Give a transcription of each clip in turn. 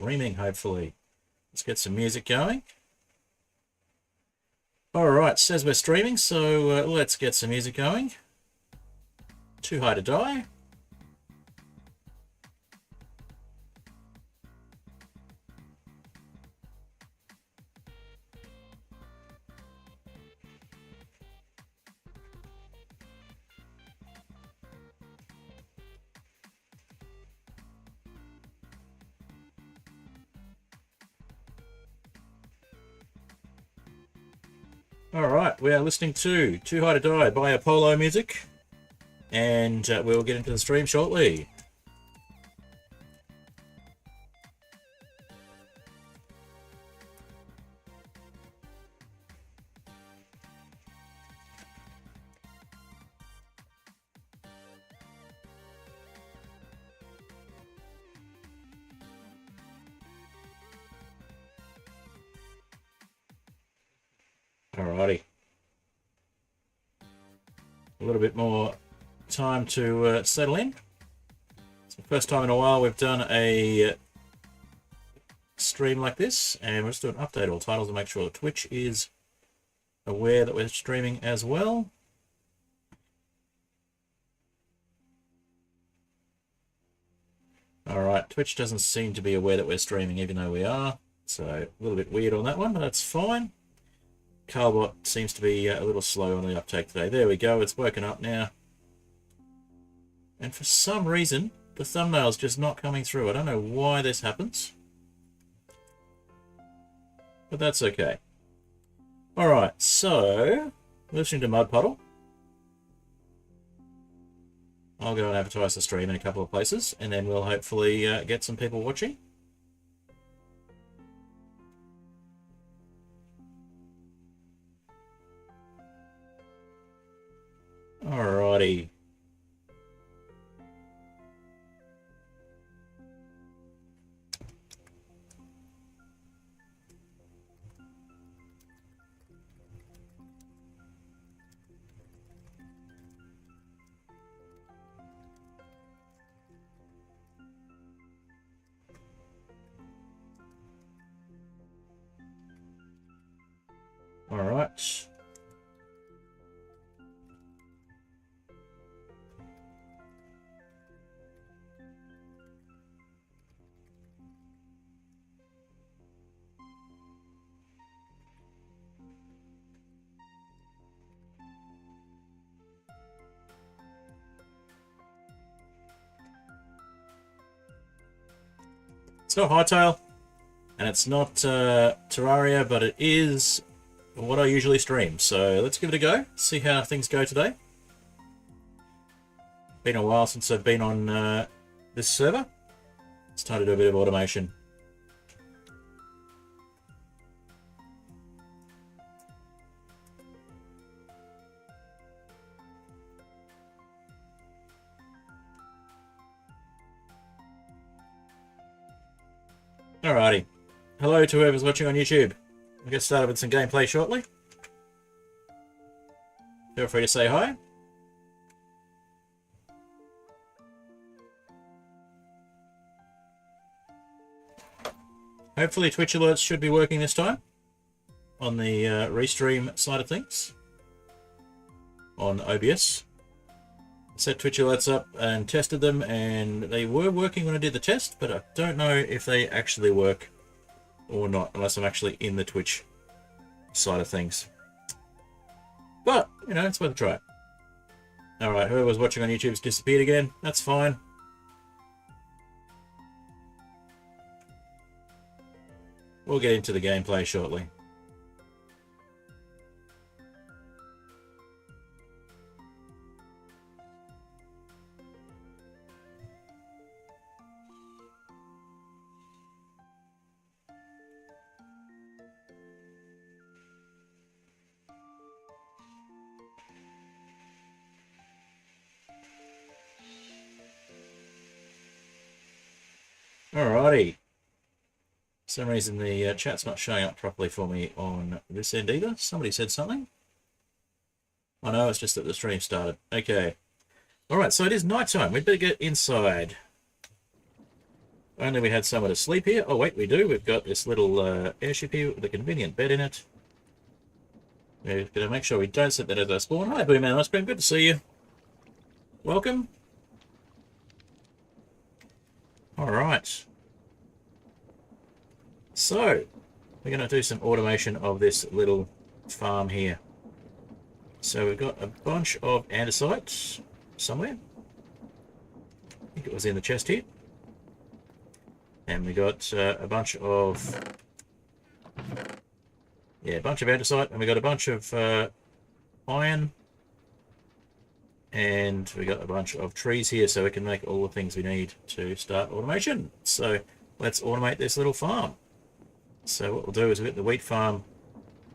streaming, hopefully. Let's get some music going. Alright, says we're streaming, so let's get some music going. Too High to Die. Alright, we are listening to Too High to Die by Apollo Music, and we'll get into the stream shortly. Alrighty. A little bit more time to settle in. It's the first time in a while we've done a stream like this, and we'll just do an update all titles to make sure that Twitch is aware that we're streaming as well. Alright, Twitch doesn't seem to be aware that we're streaming even though we are, so a little bit weird on that one, but that's fine. Carbot seems to be a little slow on the uptake today. There we go, it's woken up now. And for some reason, the thumbnail's just not coming through. I don't know why this happens, but that's okay. Alright, so, listening to Mud Puddle. I'll go and advertise the stream in a couple of places, and then we'll hopefully get some people watching. Alrighty. Alright. It's not Hightail, and it's not Terraria, but it is what I usually stream. So let's give it a go, see how things go today. Been a while since I've been on this server. It's time to do a bit of automation. Alrighty. Hello to whoever's watching on YouTube. We'll get started with some gameplay shortly. Feel free to say hi. Hopefully Twitch alerts should be working this time on the restream side of things on OBS. Set Twitch alerts up and tested them, and they were working when I did the test, but I don't know if they actually work or not unless I'm actually in the Twitch side of things. But, you know, it's worth a try. Alright, whoever was watching on YouTube's disappeared again. That's fine. We'll get into the gameplay shortly. Alrighty. For some reason the chat's not showing up properly for me on this end either. Somebody said something. Oh no, it's just that the stream started. Okay. Alright, so it is night time. We'd better get inside. only we had somewhere to sleep here. Oh wait, we do. We've got this little airship here with a convenient bed in it. We're going to make sure we don't set that as our spawn. Hi, Boom Man Ice Cream. Good to see you. Welcome. All right. So, we're going to do some automation of this little farm here. So we've got a bunch of andesite somewhere. I think it was in the chest here. And we got a bunch of... yeah, a bunch of andesite. And we got a bunch of iron. And we got a bunch of trees here so we can make all the things we need to start automation. So let's automate this little farm. So what we'll do is we'll get the wheat farm,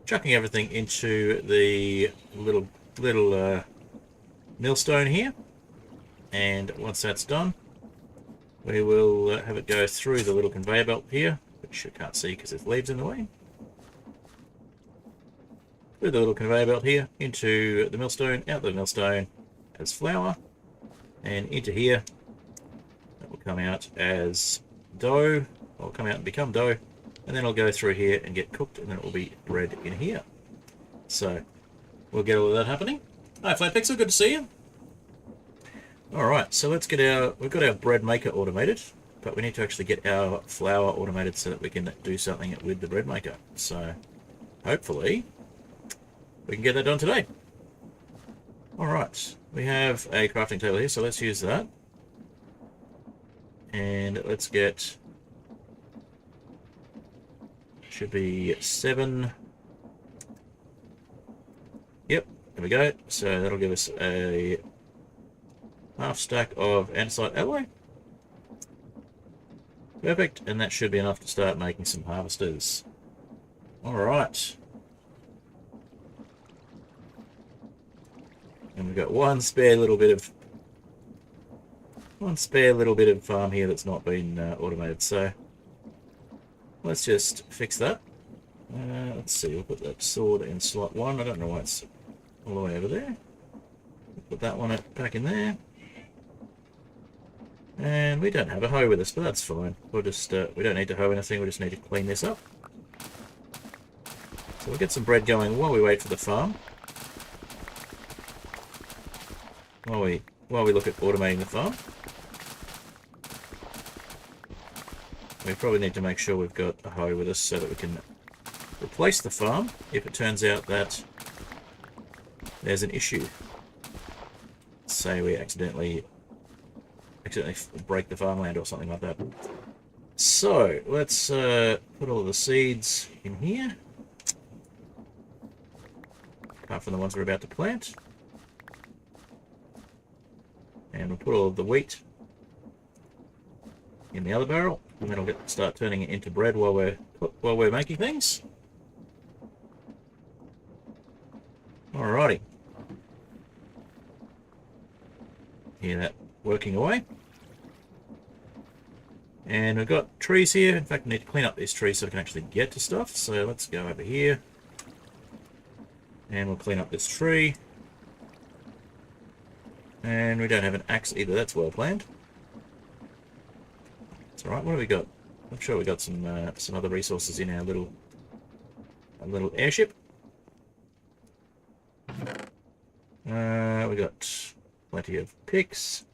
chucking everything into the little millstone here. And once that's done, we will have it go through the little conveyor belt here, which you can't see because there's leaves in the way. Through the little conveyor belt here, into the millstone, out the millstone as flour, and into here. That will come out as dough, or come out and become dough, and then it'll go through here and get cooked, and then it will be bread in here. So we'll get all of that happening. Hi Flat Pixel, good to see you. Alright, so let's get we've got our bread maker automated, but we need to actually get our flour automated so that we can do something with the bread maker. So hopefully we can get that done today. Alright, we have a crafting table here, so let's use that. And let's get... should be 7. Yep, there we go. So that'll give us a half stack of andesite alloy. Perfect, and that should be enough to start making some harvesters. Alright. And we've got one spare little bit of farm here that's not been automated, so let's just fix that. Let's see, we'll put that sword in slot 1. I don't know why it's all the way over there. Put that one back in there. And we don't have a hoe with us, but that's fine. We'll just, we don't need to hoe anything, we just need to clean this up. So we'll get some bread going while we wait for the farm. While we look at automating the farm. We probably need to make sure we've got a hoe with us so that we can replace the farm if it turns out that there's an issue. Say we accidentally break the farmland or something like that. So let's put all of the seeds in here, apart from the ones we're about to plant. And we'll put all of the wheat in the other barrel, and then we'll start turning it into bread while we're making things. Alrighty. Hear that working away. And we've got trees here. In fact, we need to clean up these trees so we can actually get to stuff. So let's go over here. And we'll clean up this tree. And we don't have an axe either. That's well planned. It's alright. What have we got? I'm sure we got some other resources in our little airship. We got plenty of picks.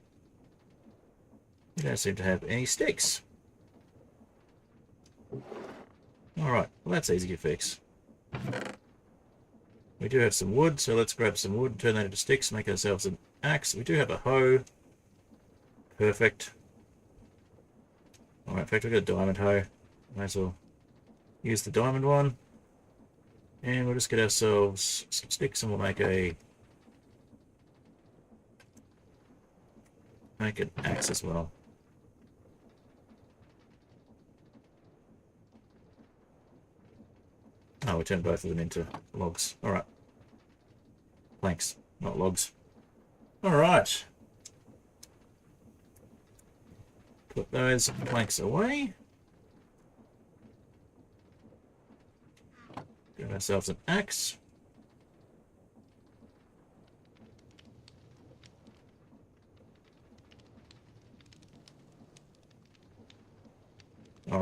We don't seem to have any sticks. Alright, well that's easy to fix. We do have some wood, so let's grab some wood, turn that into sticks, make ourselves an axe. We do have a hoe. Perfect. Alright, in fact we've got a diamond hoe. Might as well use the diamond one. And we'll just get ourselves some sticks and we'll make an axe as well. Oh, we turned both of them into logs. Alright. Planks, not logs. Alright. Put those planks away. Get ourselves an axe.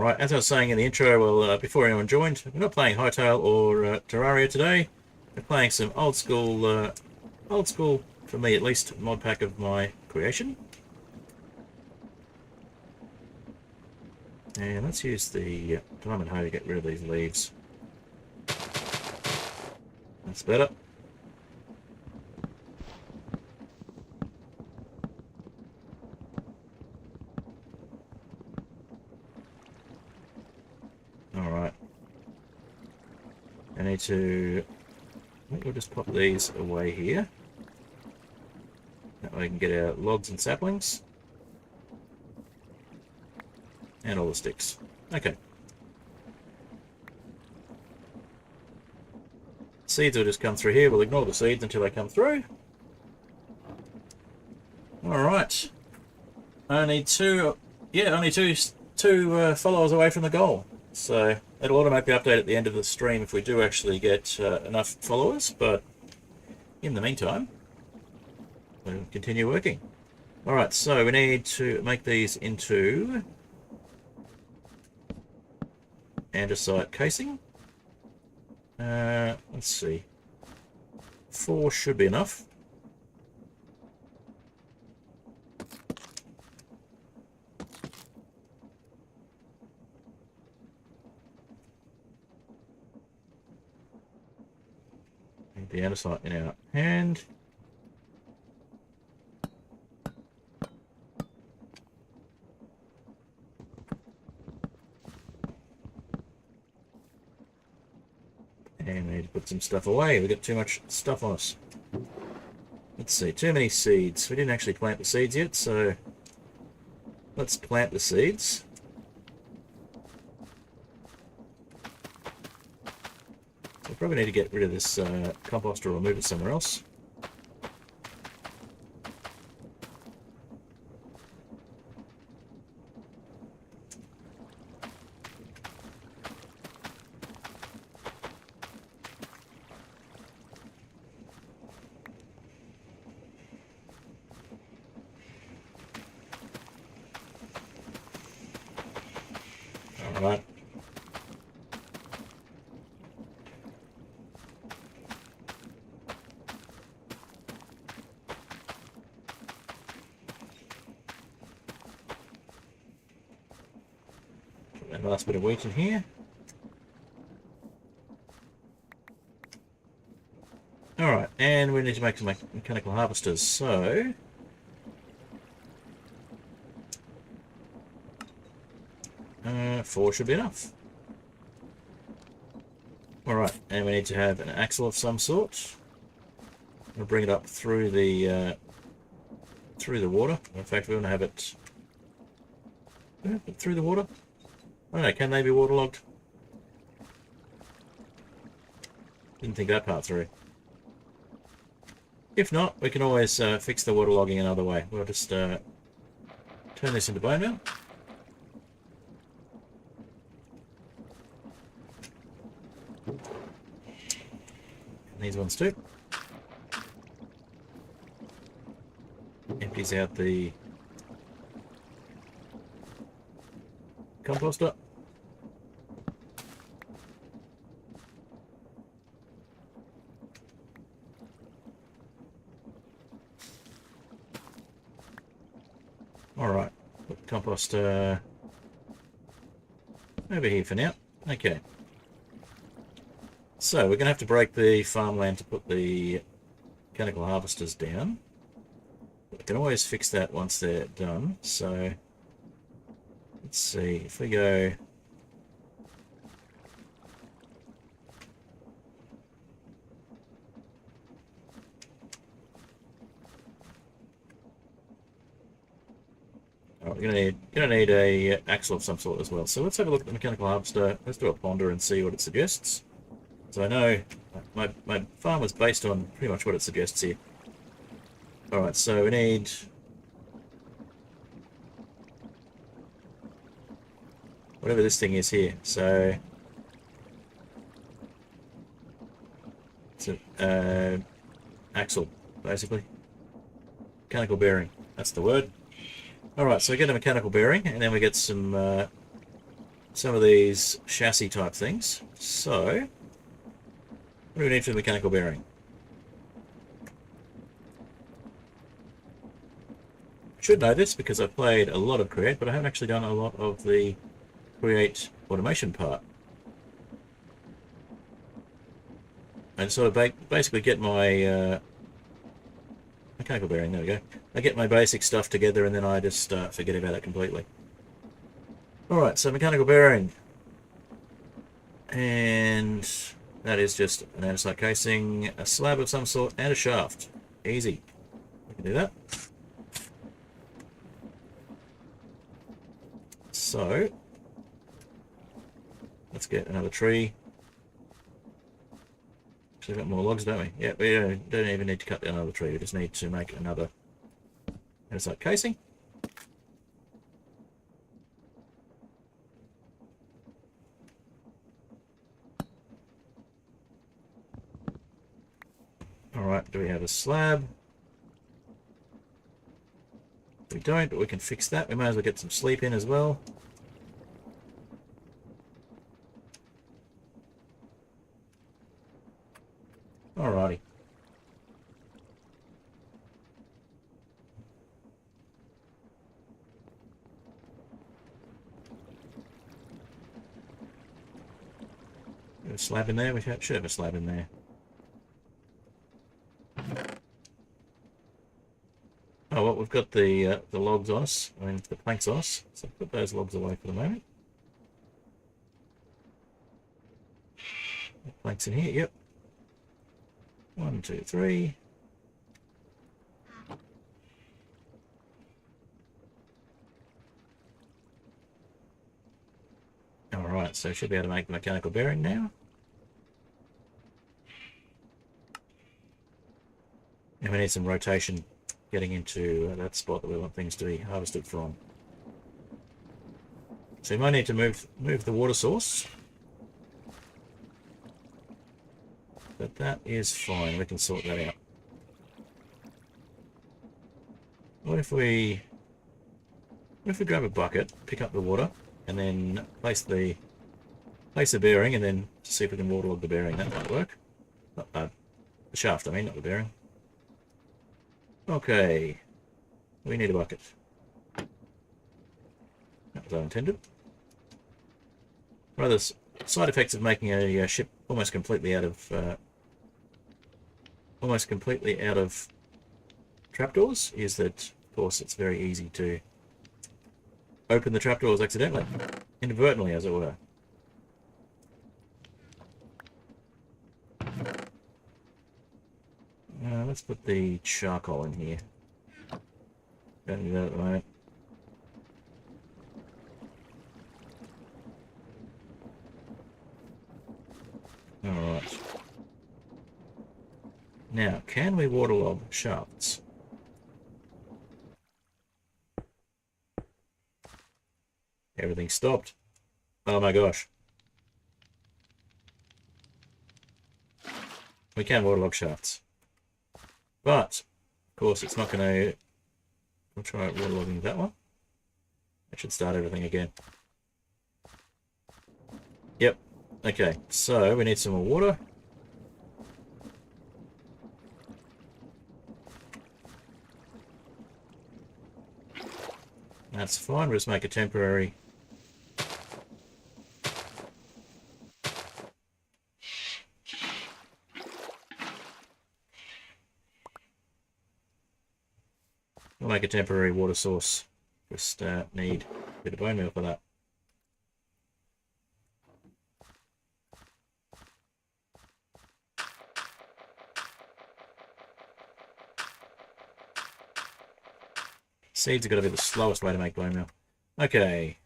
Alright, as I was saying in the intro, well, before anyone joined, we're not playing Hightail or Terraria today. We're playing some old school, for me at least, mod pack of my creation. And let's use the diamond hoe to get rid of these leaves. That's better. Alright. I need to... I think we'll just pop these away here. That way we can get our logs and saplings. And all the sticks. Okay. Seeds will just come through here. We'll ignore the seeds until they come through. Alright. Only two followers away from the goal. So it'll automatically update at the end of the stream if we do actually get enough followers. But in the meantime, we'll continue working. Alright, so we need to make these into andesite casing. Let's see. 4 should be enough. Need the andesite in our hand. And we need to put some stuff away. We've got too much stuff on us. Let's see, too many seeds. We didn't actually plant the seeds yet, so let's plant the seeds. We probably need to get rid of this composter or move it somewhere else. Alright. Put that last bit of wheat in here. Alright, and we need to make some mechanical harvesters, so... four should be enough. Alright, and we need to have an axle of some sort. We'll bring it up through the water. In fact, we want to have it through the water. I don't know, can they be waterlogged? Didn't think that part through. If not, we can always fix the waterlogging another way. We'll just turn this into bone meal. These ones too. Empties out the composter. Alright, put the composter over here for now. Okay. So we're going to have to break the farmland to put the mechanical harvesters down. We can always fix that once they're done. So let's see, if we go... Oh, we're going to need a axle of some sort as well. So let's have a look at the mechanical harvester. Let's do a ponder and see what it suggests. So I know my farm was based on pretty much what it suggests here. Alright, so we need... whatever this thing is here. So... it's an axle, basically. Mechanical bearing, that's the word. Alright, so we get a mechanical bearing, and then we get some some of these chassis type things. So, what do we need for the mechanical bearing? I should know this because I've played a lot of Create, but I haven't actually done a lot of the Create automation part. And sort of basically get my mechanical bearing, there we go. I get my basic stuff together and then I just forget about it completely. Alright, so mechanical bearing. And that is just an andesite casing, a slab of some sort, and a shaft. Easy. We can do that. So, let's get another tree. Actually, we've got more logs, don't we? Yeah, we don't even need to cut down another tree. We just need to make another andesite casing. Alright, do we have a slab? We don't, but we can fix that. We may as well get some sleep in as well. Alrighty. Got a slab in there? We should have a slab in there. Oh, well, we've got the logs on us. I mean, the planks on us. So put those logs away for the moment. Planks in here, yep. 1, 2, 3. Alright, so should be able to make the mechanical bearing now. And we need some rotation getting into that spot that we want things to be harvested from. So you might need to move the water source. But that is fine, we can sort that out. What if we grab a bucket, pick up the water, and then place the bearing, and then see if we can waterlog the bearing. That might work. The shaft, I mean, not the bearing. Okay. We need a bucket. That was unintended. One of the side effects of making a ship almost completely out of trapdoors is that, of course, it's very easy to open the trapdoors accidentally, inadvertently, as it were. Let's put the charcoal in here. Don't do that at the moment. Alright. Now, can we waterlog shafts? Everything stopped. Oh my gosh. We can waterlog shafts. But, of course, it's not going to... We'll try waterlogging that one. That should start everything again. Yep. Okay, so we need some more water. That's fine, we'll just make a temporary... We'll make a temporary water source. Just need a bit of bone meal for that. Seeds are going to be the slowest way to make bone meal. Okay.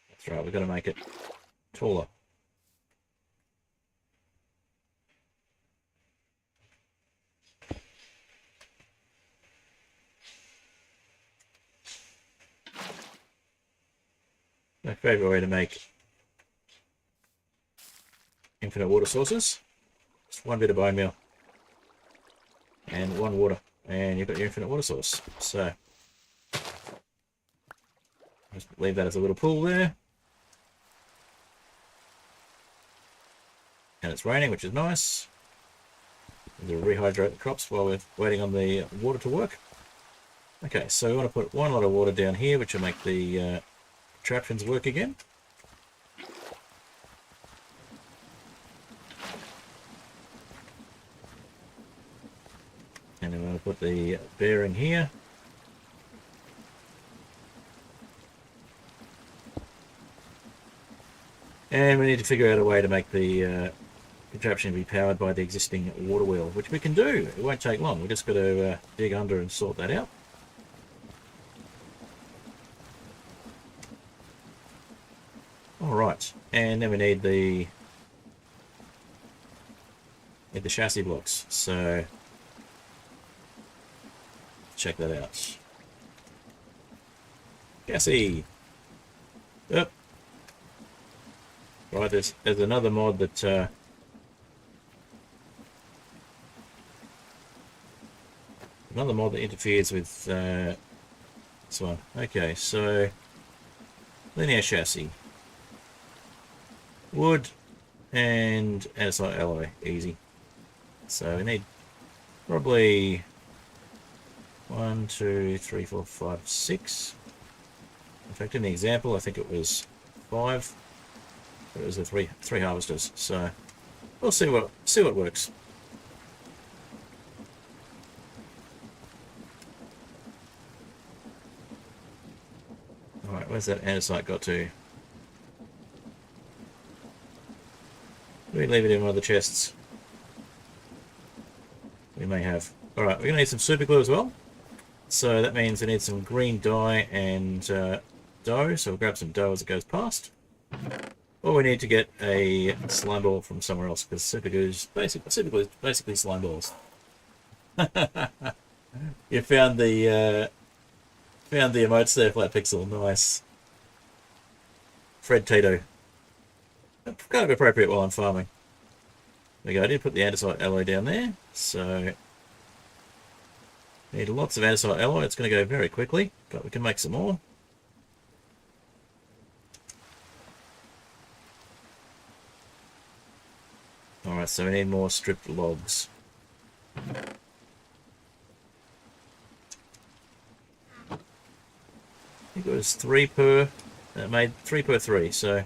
That's right, we've got to make it taller. My favourite way to make infinite water sources. Just one bit of bone meal and one water, and you've got your infinite water source. So just leave that as a little pool there. And it's raining, which is nice. We'll rehydrate the crops while we're waiting on the water to work. Okay, so we want to put one lot of water down here, which will make the contraptions work again. And then we're going to put the bearing here. And we need to figure out a way to make the contraption be powered by the existing water wheel, which we can do. It won't take long. We've just got to dig under and sort that out. Alright, and then we need the chassis blocks. So check that out. Chassis. Yep. Right, there's another mod that interferes with this one. Okay, so linear chassis, wood, and andesite alloy, easy. So we need probably 1, 2, 3, 4, 5, 6. In fact, in the example, I think it was 5. But it was the three harvesters. So we'll see what works. All right, where's that andesite got to? Do we leave it in one of the chests? We may have. All right, we're gonna need some super glue as well. So that means we need some green dye and dough. So we'll grab some dough as it goes past. Or we need to get a slime ball from somewhere else, because super glue is basically slime balls. You found the emotes there, Flat Pixel. Nice. Fred Tito. Kind of appropriate while I'm farming. There we go. I did put the andesite alloy down there, so need lots of andesite alloy. It's going to go very quickly, but we can make some more. Alright, so we need more stripped logs. I think it was 3 per... It made 3 per 3, so...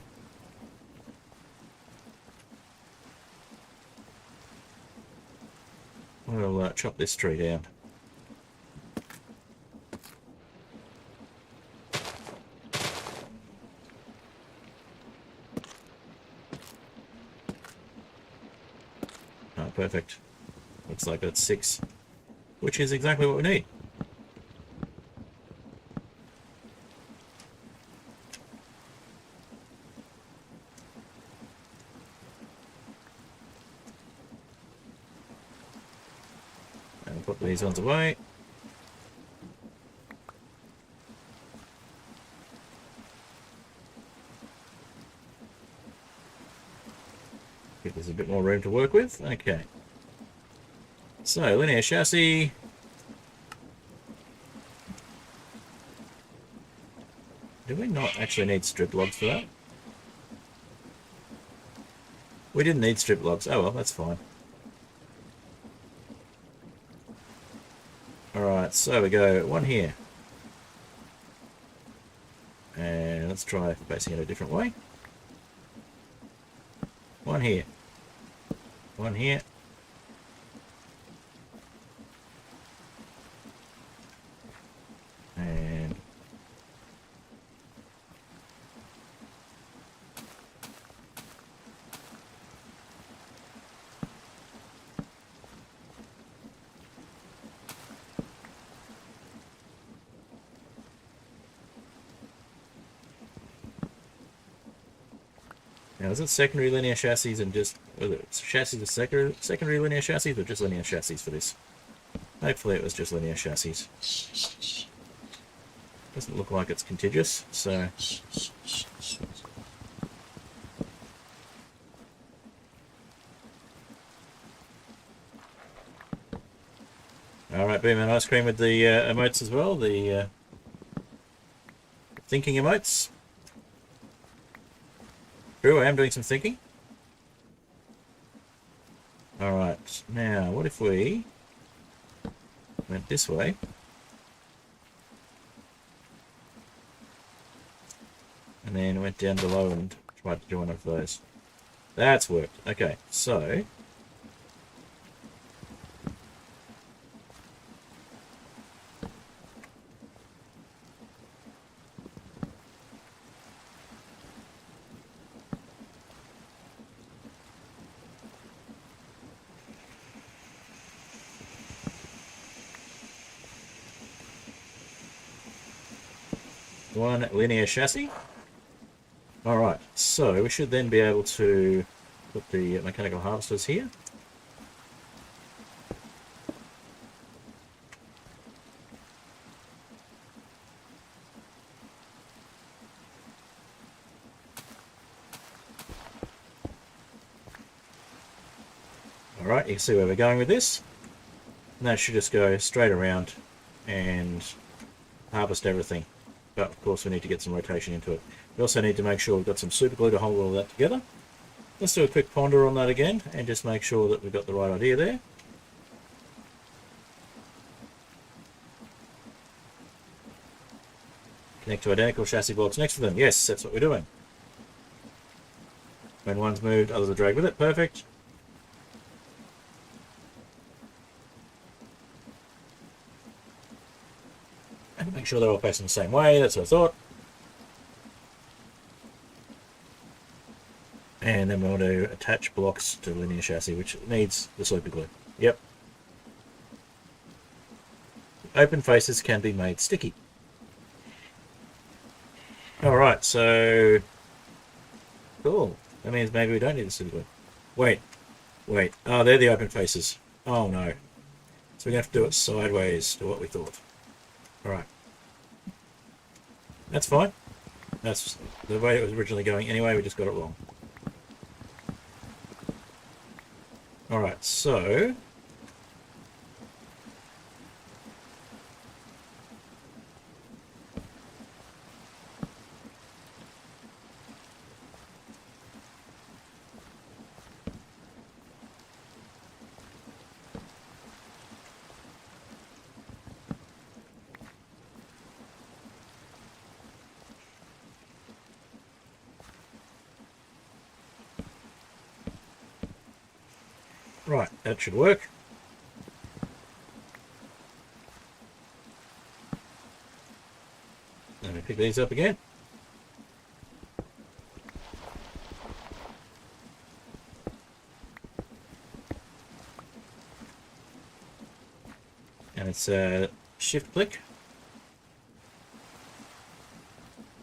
We'll chop this tree down. Perfect. Looks like that's 6, which is exactly what we need. And put these ones away. Give us a bit more room to work with. Okay. So, linear chassis. Do we not actually need strip logs for that? We didn't need strip logs. Oh well, that's fine. Alright, so we go one here. And let's try facing it a different way. One here. One here. And now, is it secondary linear chassis and just whether it's chassis with secondary linear chassis or just linear chassis for this? Hopefully it was just linear chassis. Doesn't look like it's contiguous, so Alright, Boom and Ice Cream with the emotes as well, the thinking emotes. True, I am doing some thinking. Alright, now what if we went this way? And then went down below and tried to do one of those. That's worked. Okay, so one linear chassis. Alright, so we should then be able to put the mechanical harvesters here. Alright, you can see where we're going with this. And that should just go straight around and harvest everything. But of course we need to get some rotation into it. We also need to make sure we've got some super glue to hold all that together. Let's do a quick ponder on that again and just make sure that we've got the right idea there. Connect to identical chassis blocks next to them. Yes, that's what we're doing. When one's moved, others are dragged with it. Perfect. And make sure they're all facing the same way. That's what I thought. And then we want to attach blocks to the linear chassis, which needs the super glue. Yep. Open faces can be made sticky. Alright, so cool. That means maybe we don't need the super glue. Wait. Oh, they're the open faces. Oh no. So we're going to have to do it sideways to what we thought. Alright. That's fine. That's the way it was originally going anyway, we just got it wrong. Alright, so right, that should work. Let me pick these up again. And it's a shift click.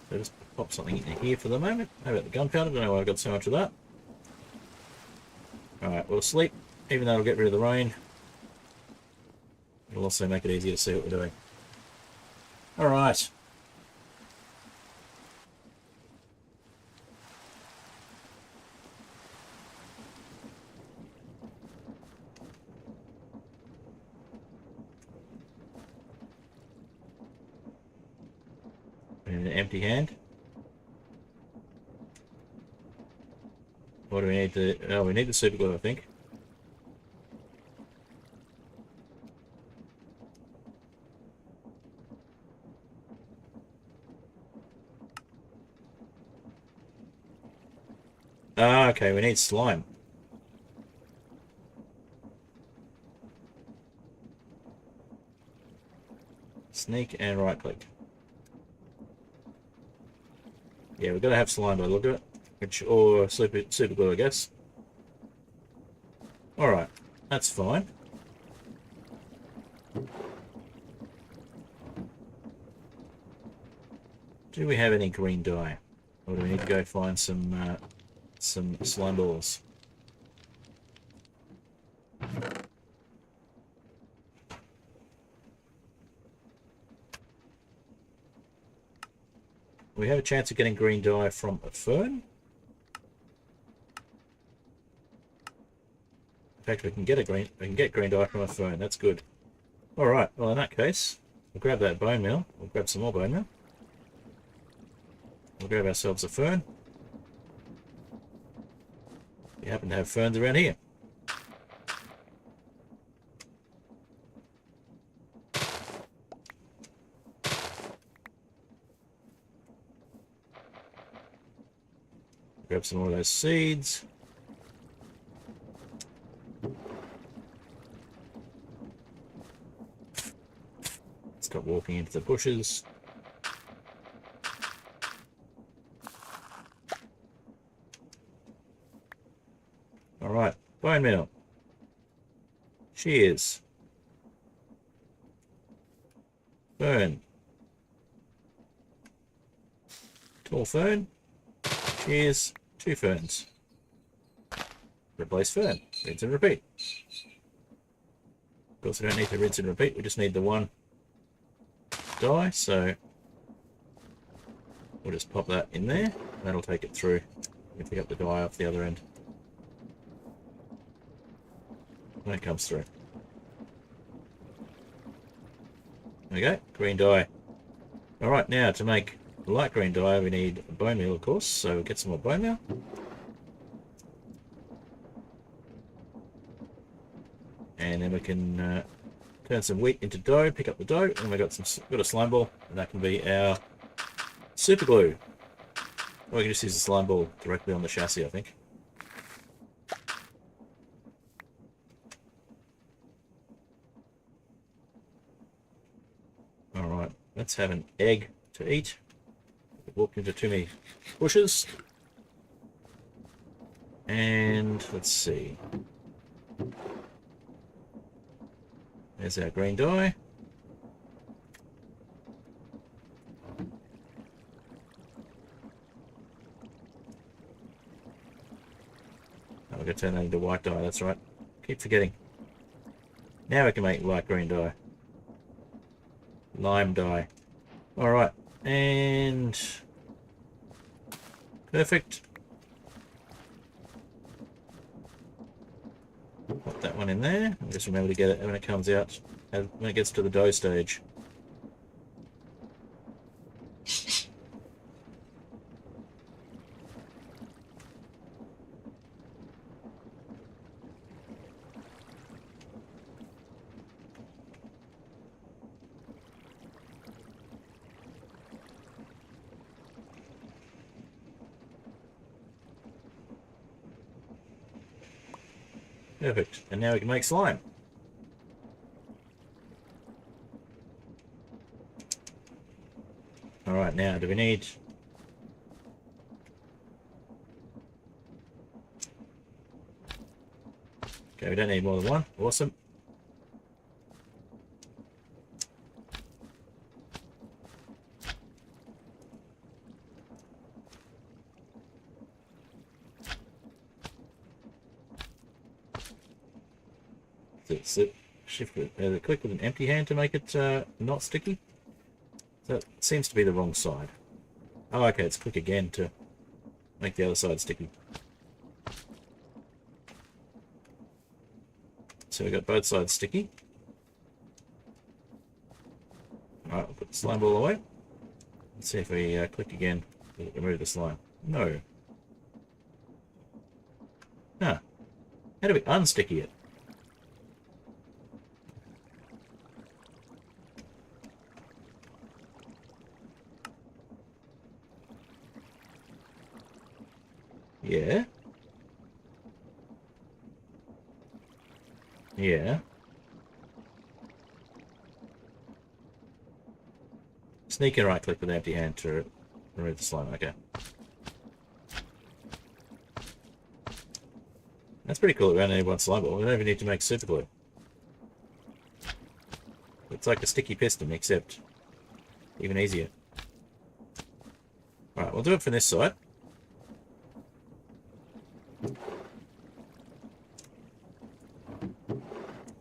So just pop something in here for the moment. How about the gunpowder? Don't know why I've got so much of that. Alright, we'll sleep. Even though it'll get rid of the rain, it'll also make it easier to see what we're doing. Alright. And an empty hand. What do we need to... Oh, we need the super glue, I think. Ah, okay, we need slime. Sneak and right click. Yeah, we've got to have slime by the look of it. Which, or super glue, I guess. Alright, that's fine. Do we have any green dye? Or do we need to go find some slime balls? We have a chance of getting green dye from a fern. In fact, we can get green dye from a fern. That's good. Alright, well in that case, we'll grab that bone meal. We'll grab some more bone meal. We'll grab ourselves a fern. We happen to have ferns around here. Grab some more of those seeds. Stop walking into the bushes. Alright, bone meal. Shears. Fern. Tall fern. Shears. 2 ferns. Replace fern. Rinse and repeat. Of course, we don't need to rinse and repeat. We just need the one dye, so we'll just pop that in there. That'll take it through. We can pick up the dye off the other end when it comes through. There we go, green dye. Alright, now to make light green dye we need bone meal, of course, so we'll get some more bone meal. And then we can turn some wheat into dough, pick up the dough, and we've got a slime ball, and that can be our super glue. Or we can just use the slime ball directly on the chassis, I think. Alright, let's have an egg to eat. We've walked into too many bushes. And let's see. There's our green dye. Oh, we're going to turn that into white dye, that's right. Keep forgetting. Now we can make light green dye. Lime dye. Alright, and perfect. Put that one in there. And just remember to get it when it comes out, when it gets to the dough stage. Perfect. And now we can make slime. Alright, now do we need... Okay, we don't need more than one. Awesome. Sit, shift it, click with an empty hand to make it not sticky. That seems to be the wrong side. Oh, okay, it's click again to make the other side sticky. So we've got both sides sticky. Alright, we'll put the slime ball away. Let's see if we click again, we'll remove the slime. No. Huh. How do we unsticky it? Yeah. Yeah. Sneak and right click with an empty hand to remove the slime. Okay. That's pretty cool. We only need one slime ball. We don't even need to make super glue. It's like a sticky piston, except even easier. Alright, we'll do it from this side.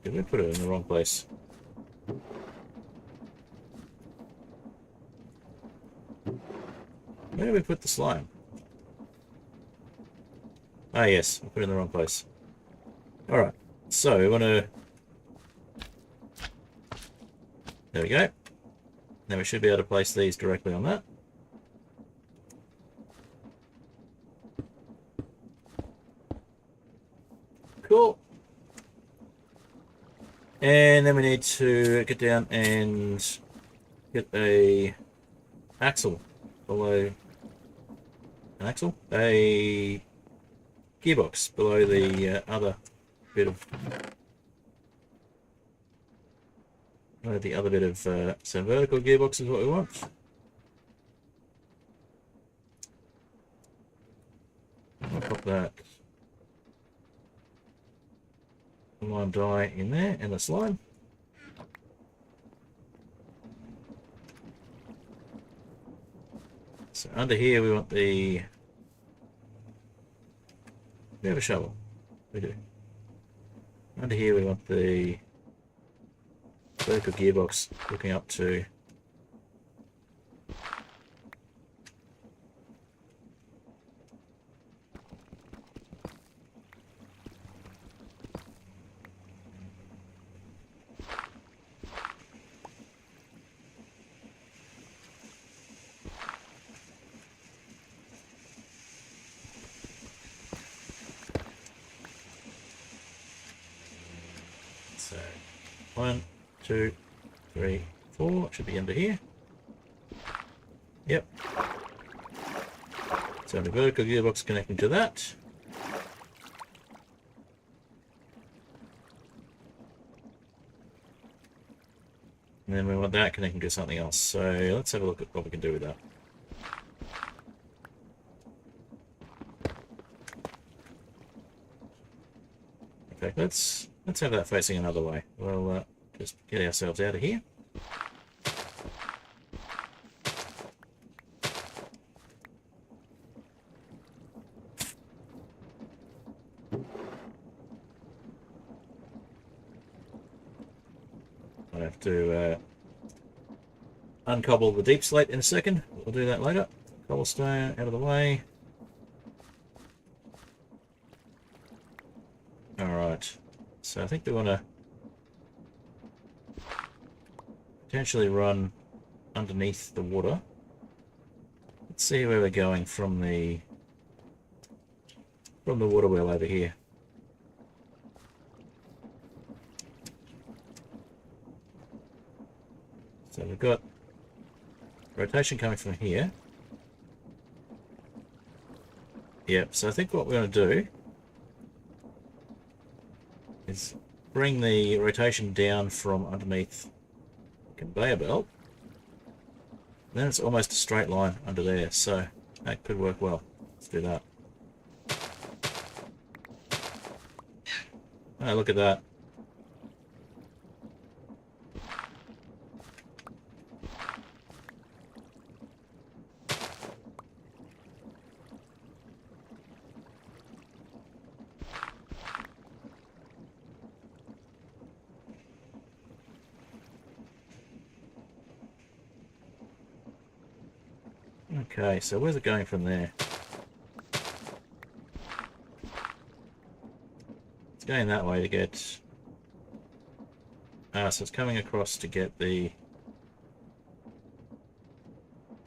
Did we put it in the wrong place? Where did we put the slime? Ah, yes, I put it in the wrong place. Alright, so we want to There we go. Now we should be able to place these directly on that. Cool. And then we need to get down and get a axle below a gearbox below the other bit of so vertical gearbox is what we want. I'll pop that lime dye in there and the slime. So under here we want the... We have a shovel. We do. Under here we want the vertical gearbox looking up to so 1, 2, 3, 4 should be under here. Yep. So the vertical gearbox connecting to that. And then we want that connecting to something else. So let's have a look at what we can do with that. Okay, let's have that facing another way. We'll just get ourselves out of here. I have to uncobble the deep slate in a second. We'll do that later. Cobblestone out of the way. Alright, so I think we want to potentially run underneath the water. Let's see where we're going from the water wheel over here. So we've got rotation coming from here. Yep, so I think what we're going to do is bring the rotation down from underneath the conveyor belt. Then it's almost a straight line under there, so that could work well. Let's do that. Oh, look at that. Okay, so where's it going from there? It's going that way to get... so it's coming across to get the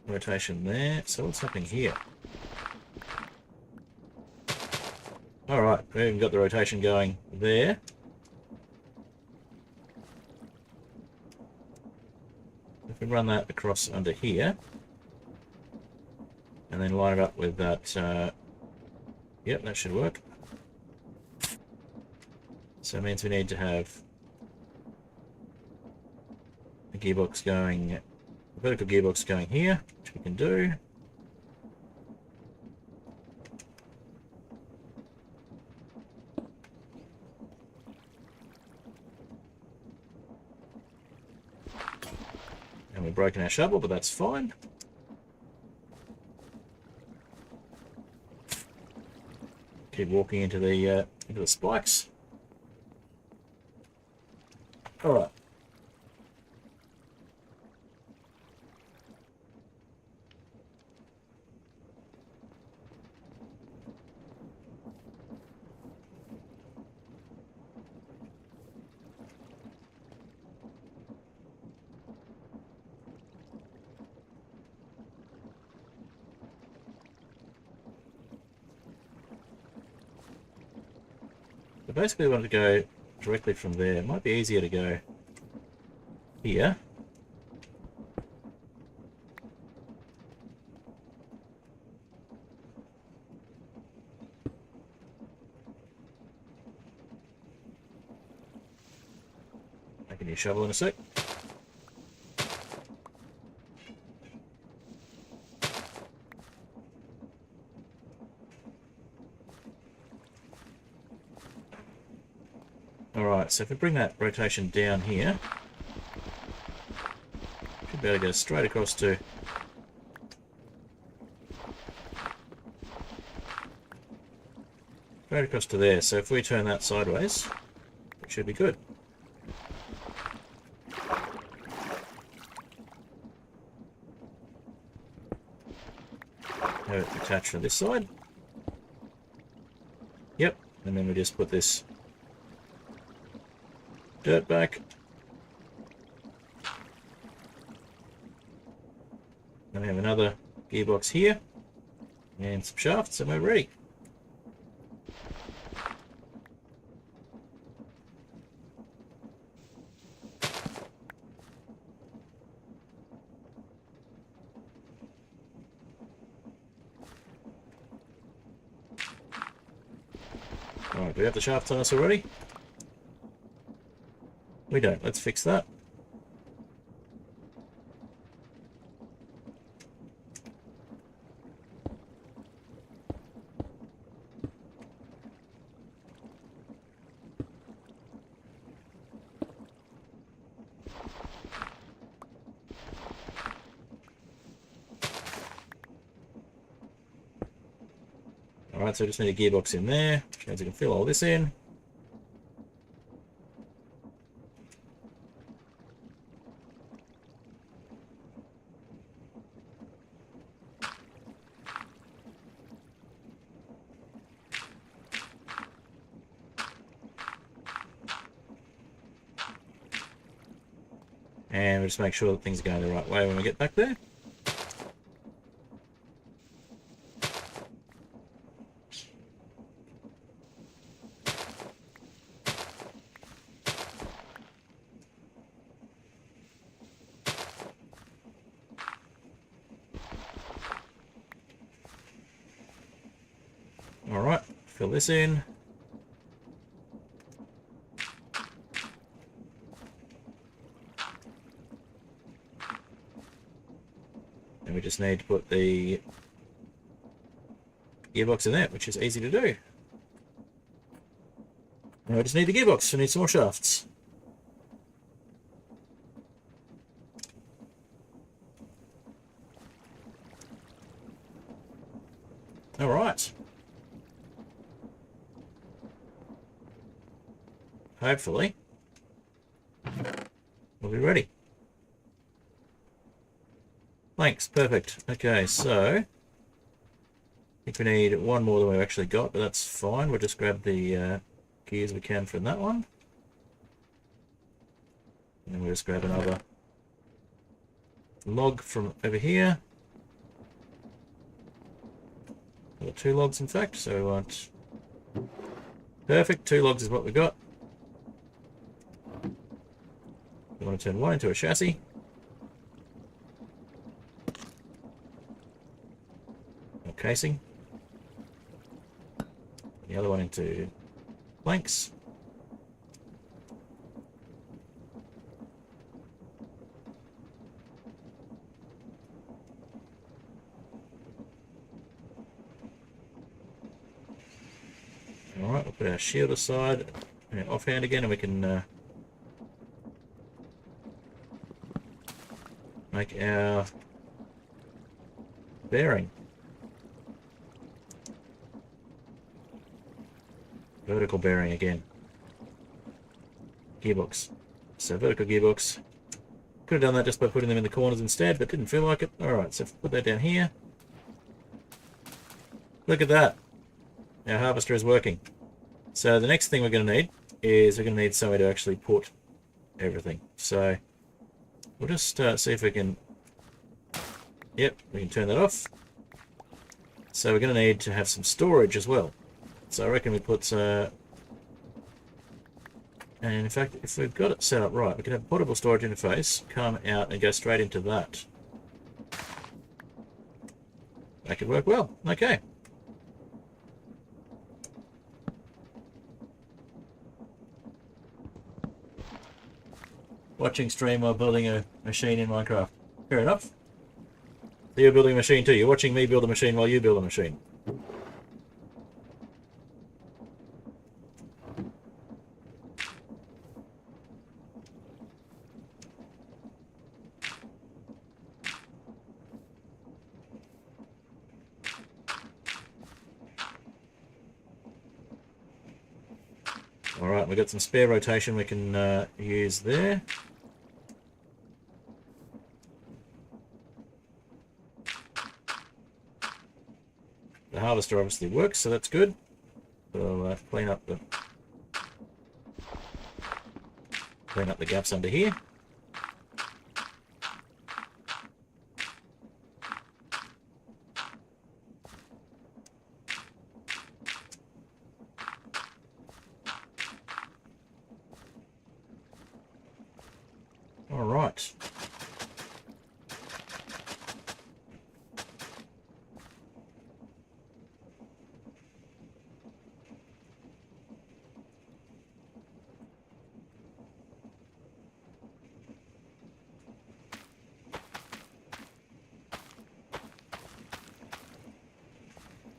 rotation there. So what's happening here? Alright, we've even got the rotation going there. If we run that across under here, and then line it up with that, yep, that should work. So it means we need to have a gearbox going, a vertical gearbox going here, which we can do. And we've broken our shovel, but that's fine. Keep walking into the spikes. All right. basically we want to go directly from there. It might be easier to go here. Make a new shovel in a sec. Alright, so if we bring that rotation down here, should be able to go straight across to there. So if we turn that sideways, it should be good. Have it attached to this side. Yep, and then we just put this dirt back. Then we have another gearbox here and some shafts, and we're ready. Alright, do we have the shafts on us already? We don't. Let's fix that. Alright, so I just need a gearbox in there, which means I can fill all this in. And we'll just make sure that things are going the right way when we get back there. Alright, fill this in. And we just need to put the gearbox in there, which is easy to do. Now we just need the gearbox, we need some more shafts. Alright. Hopefully, we'll be ready. Thanks, perfect. Okay, so I think we need one more than we've actually got, but that's fine. We'll just grab the gears we can from that one. And then we'll just grab another log from over here. Or 2 logs, in fact, so we want... Perfect, 2 logs is what we got. We want to turn one into a chassis. Or casing. The other one into planks. Alright, we'll put our shield aside, offhand again, and we can make our bearing. Vertical bearing again. Gearbox. So vertical gearbox. Could have done that just by putting them in the corners instead, but didn't feel like it. Alright, so put that down here. Look at that. Our harvester is working. So the next thing we're going to need is we're going to need somewhere to actually put everything. So we'll just see if we can... Yep, we can turn that off. So we're going to need to have some storage as well. So I reckon we put And in fact, if we've got it set up right, we can have a portable storage interface come out and go straight into that. That could work well. Okay. Watching stream while building a machine in Minecraft. Fair enough. So you're building a machine too. You're watching me build a machine while you build a machine. Alright, we've got some spare rotation we can use there. The harvester obviously works, so that's good. We'll clean up the gaps under here. All right.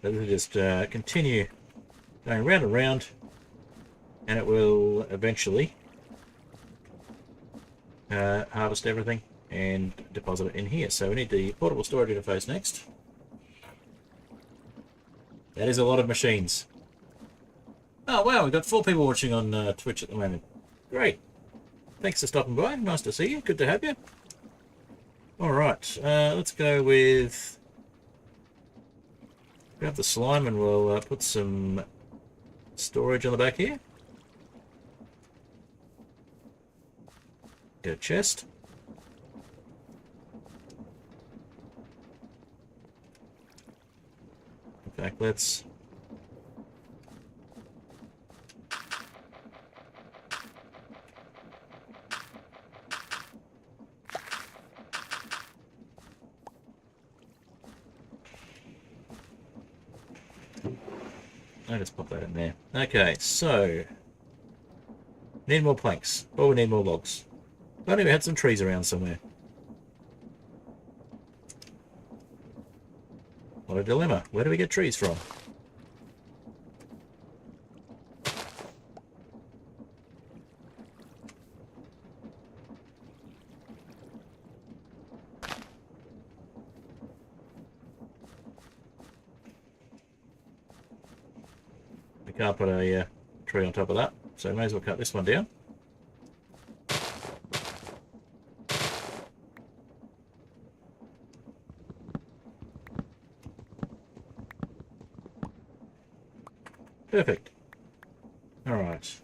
So this will just continue going round and round, and it will eventually harvest everything and deposit it in here. So we need the portable storage interface next. That is a lot of machines. Oh wow, we've got 4 people watching on Twitch at the moment. Great. Thanks for stopping by. Nice to see you. Good to have you. Alright, let's go with... Grab the slime and we'll put some storage on the back here. Get a chest. In fact, let's... I'll just pop that in there. Okay, so... Need more planks. Or we need more logs. If only we had some trees around somewhere. What a dilemma. Where do we get trees from? We can't put a tree on top of that, so we may as well cut this one down. Perfect. Alright.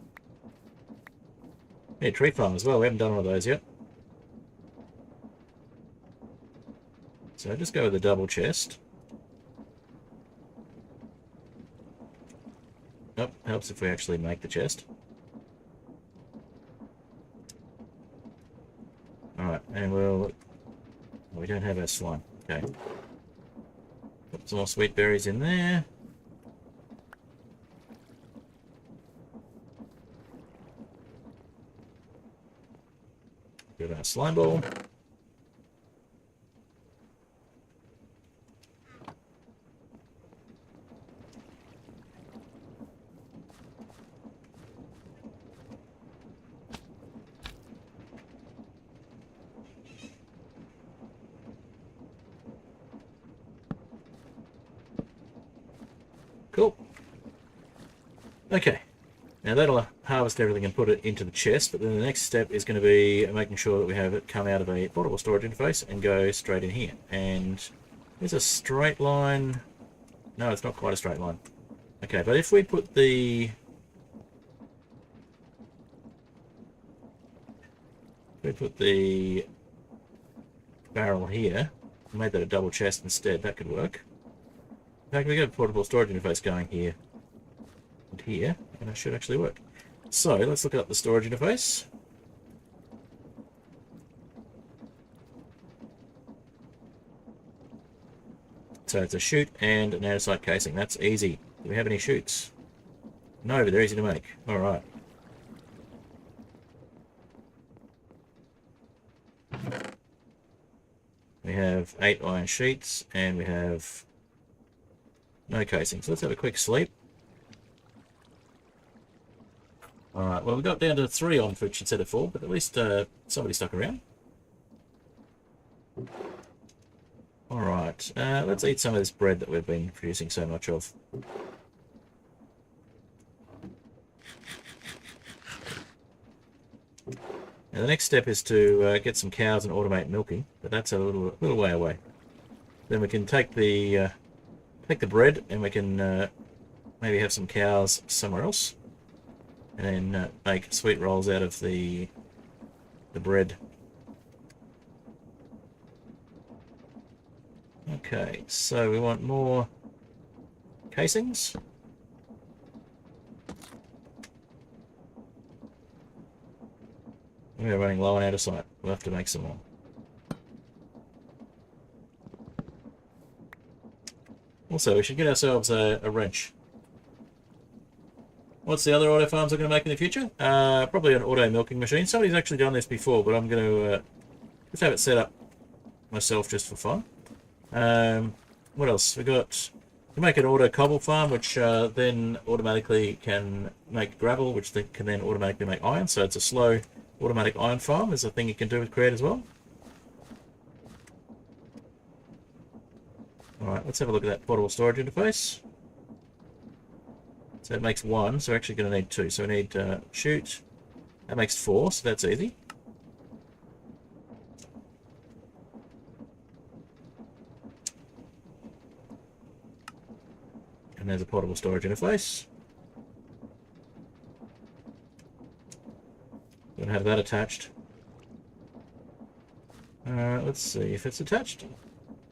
Yeah, tree farm as well. We haven't done one of those yet. So just go with the double chest. Oh, helps if we actually make the chest. Alright, and we don't have our slime. Okay. Put some more sweet berries in there. Got our slime ball. Cool. Okay. Now that'll harvest everything and put it into the chest, but then the next step is going to be making sure that we have it come out of a portable storage interface and go straight in here. And there's a straight line. No, it's not quite a straight line. Okay, but if we put the... barrel here, and made that a double chest instead, that could work. In fact, we got a portable storage interface going here and here, and it should actually work. So let's look up the storage interface. So it's a chute and an andesite casing. That's easy. Do we have any chutes? No, but they're easy to make. All right. We have 8 iron sheets and we have no casing. So let's have a quick sleep. All right. Well, we got down to 3 on food instead of 4, but at least somebody stuck around. All right. Let's eat some of this bread that we've been producing so much of. Now the next step is to get some cows and automate milking, but that's a little way away. Then we can take the bread and we can maybe have some cows somewhere else, and then make sweet rolls out of the bread. Okay, so we want more casings. We're running low on andesite. We'll have to make some more. Also, we should get ourselves a wrench. What's the other auto farms I'm going to make in the future? Probably an auto milking machine. Somebody's actually done this before, but I'm going to just have it set up myself just for fun. What else? We got to make an auto cobble farm, which then automatically can make gravel, which can then automatically make iron. So it's a slow automatic iron farm is a thing you can do with Create as well. Alright, let's have a look at that portable storage interface. So it makes 1, so we're actually going to need 2. So we need chute. That makes 4, so that's easy. And there's a portable storage interface. Going to have that attached. Let's see if it's attached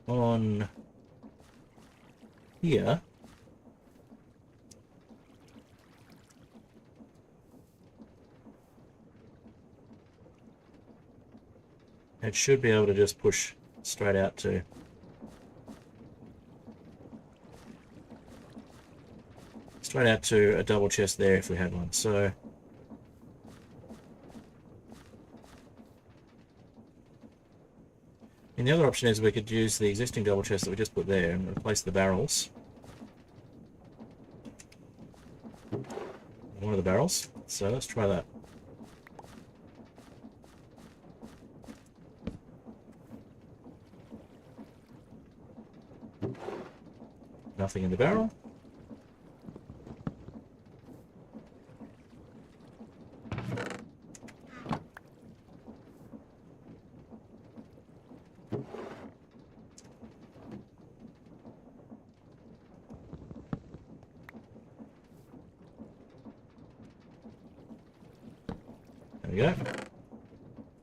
on here. It should be able to just push straight out to a double chest there if we had one. So and the other option is we could use the existing double chest that we just put there and replace the barrels. One of the barrels. So let's try that. Nothing in the barrel. There we go.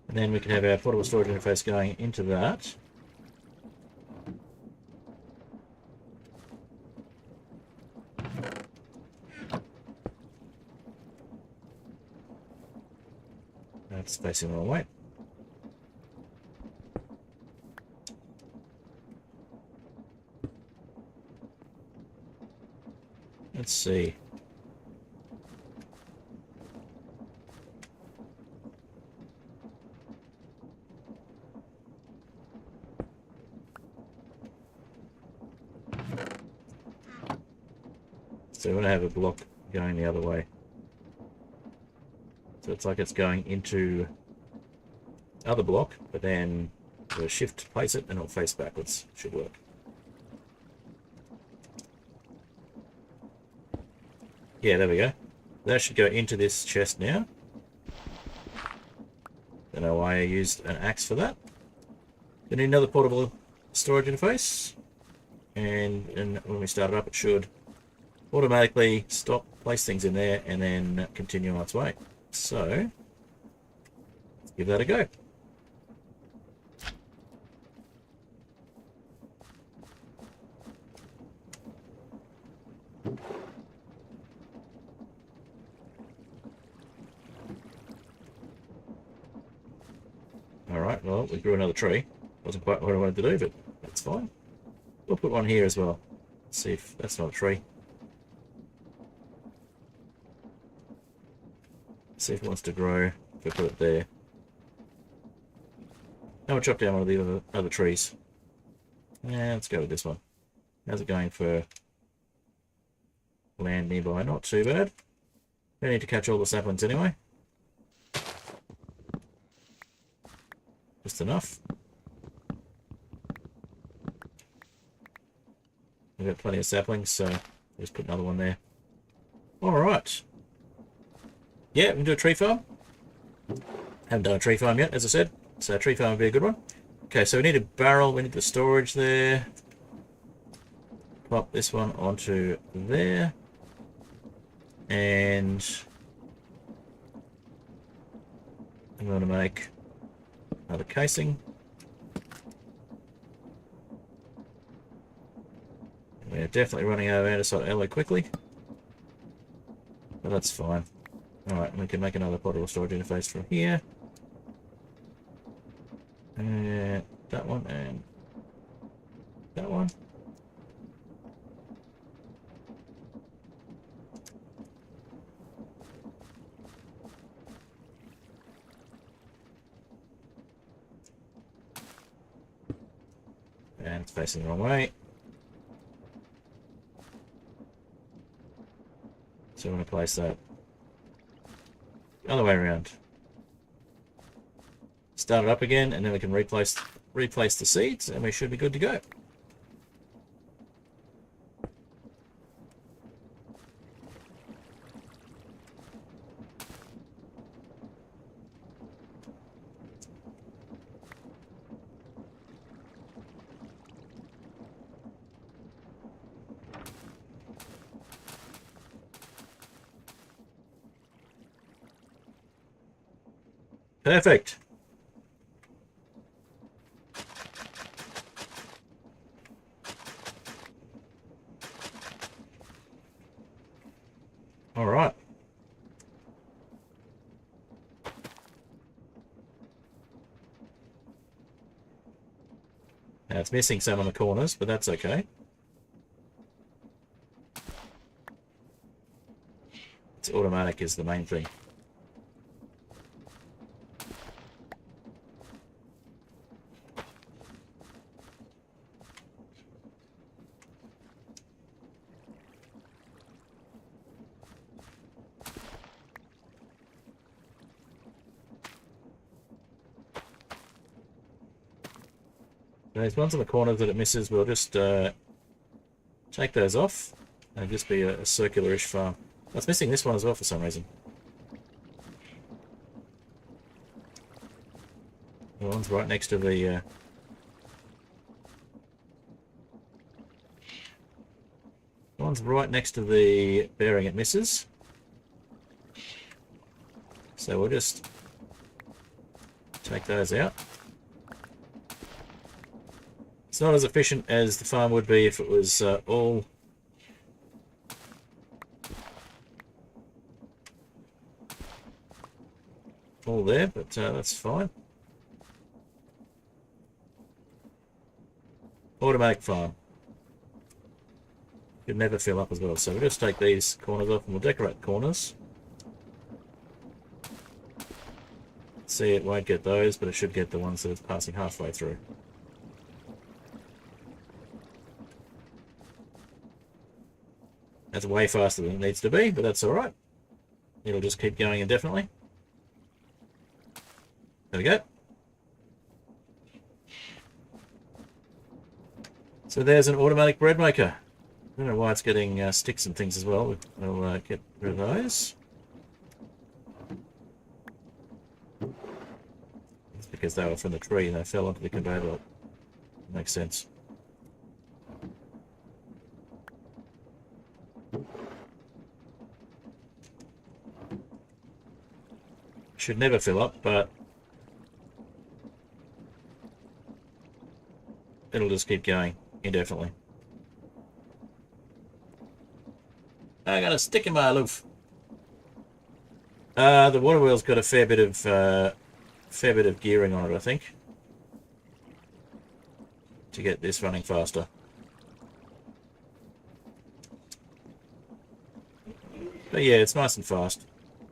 And then we can have our portable storage interface going into that. That's facing the wrong way. Let's see. So we're going to have a block going the other way. So it's like it's going into the other block, but then the shift to place it and it'll face backwards. Should work. Yeah, there we go. That should go into this chest now. Don't know why I used an axe for that. We need another portable storage interface. And when we start it up, it should automatically stop, place things in there, and then continue on its way. So, let's give that a go. Alright, well, we grew another tree. Wasn't quite what I wanted to do, but that's fine. We'll put one here as well. Let's see if that's not a tree. See if it wants to grow. If we put it there. Now we'll chop down one of the other trees. Yeah, let's go with this one. How's it going for land nearby? Not too bad. Don't need to catch all the saplings anyway. Just enough. We've got plenty of saplings, so just put another one there. Alright. Yeah, we can do a tree farm. Haven't done a tree farm yet, as I said. So a tree farm would be a good one. Okay, so we need a barrel, we need the storage there. Pop this one onto there. And I'm going to make another casing. We're definitely running out of andesite alloy quickly. But that's fine. Alright, we can make another portable storage interface from here. And that one and that one. And it's facing the wrong way. So I'm going to place that the other way around. Start it up again, and then we can replace the seeds, and we should be good to go. Perfect. All right. Now it's missing some on the corners, but that's okay. It's automatic is the main thing. Those ones on the corners that it misses, we'll just take those off and just be a circular-ish farm. It's missing this one as well for some reason. The one's right next to the... the one's right next to the bearing it misses. So we'll just take those out. It's not as efficient as the farm would be if it was all there, but that's fine. Automatic farm. Could never fill up as well, so we'll just take these corners off and we'll decorate the corners. See, it won't get those, but it should get the ones that it's passing halfway through. That's way faster than it needs to be, but that's alright. It'll just keep going indefinitely. There we go. So there's an automatic bread maker. I don't know why it's getting sticks and things as well. We'll get rid of those. It's because they were from the tree and they fell onto the conveyor belt. Makes sense. Should never fill up, but it'll just keep going indefinitely. I got a stick in my loof. The water wheel's got a fair bit of gearing on it, I think. to get this running faster. But yeah, it's nice and fast.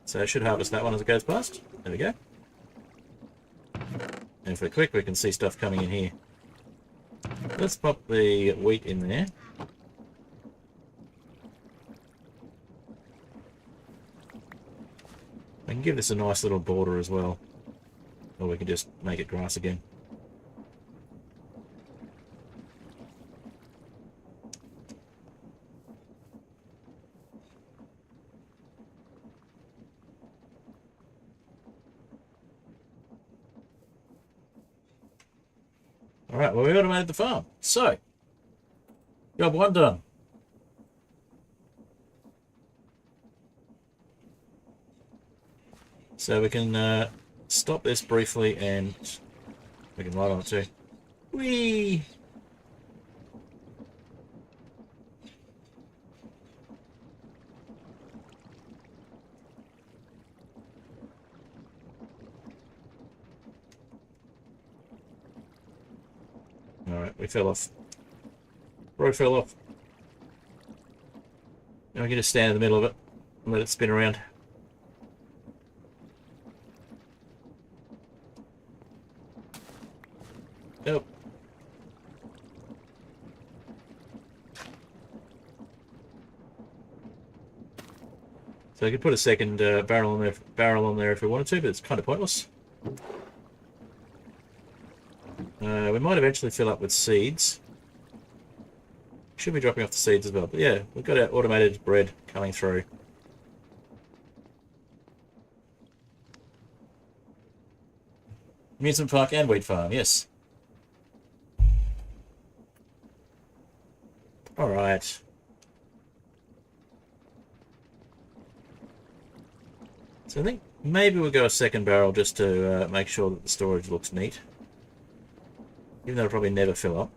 So I should harvest that one as it goes past. There we go. And if we're quick, we can see stuff coming in here. Let's pop the wheat in there. I can give this a nice little border as well. Or we can just make it grass again. Alright, well, we automated the farm. So, job 1 done. So we can stop this briefly and we can ride on it too. Whee! Alright, we fell off. Road fell off. Now we can just stand in the middle of it and let it spin around. Nope. So I could put a second barrel on there if we wanted to, but it's kind of pointless. We might eventually fill up with seeds. Should be dropping off the seeds as well. But yeah, we've got our automated bread coming through. Amusement park and wheat farm, yes. Alright. So I think maybe we'll go a second barrel just to make sure that the storage looks neat. Even though it'll probably never fill up.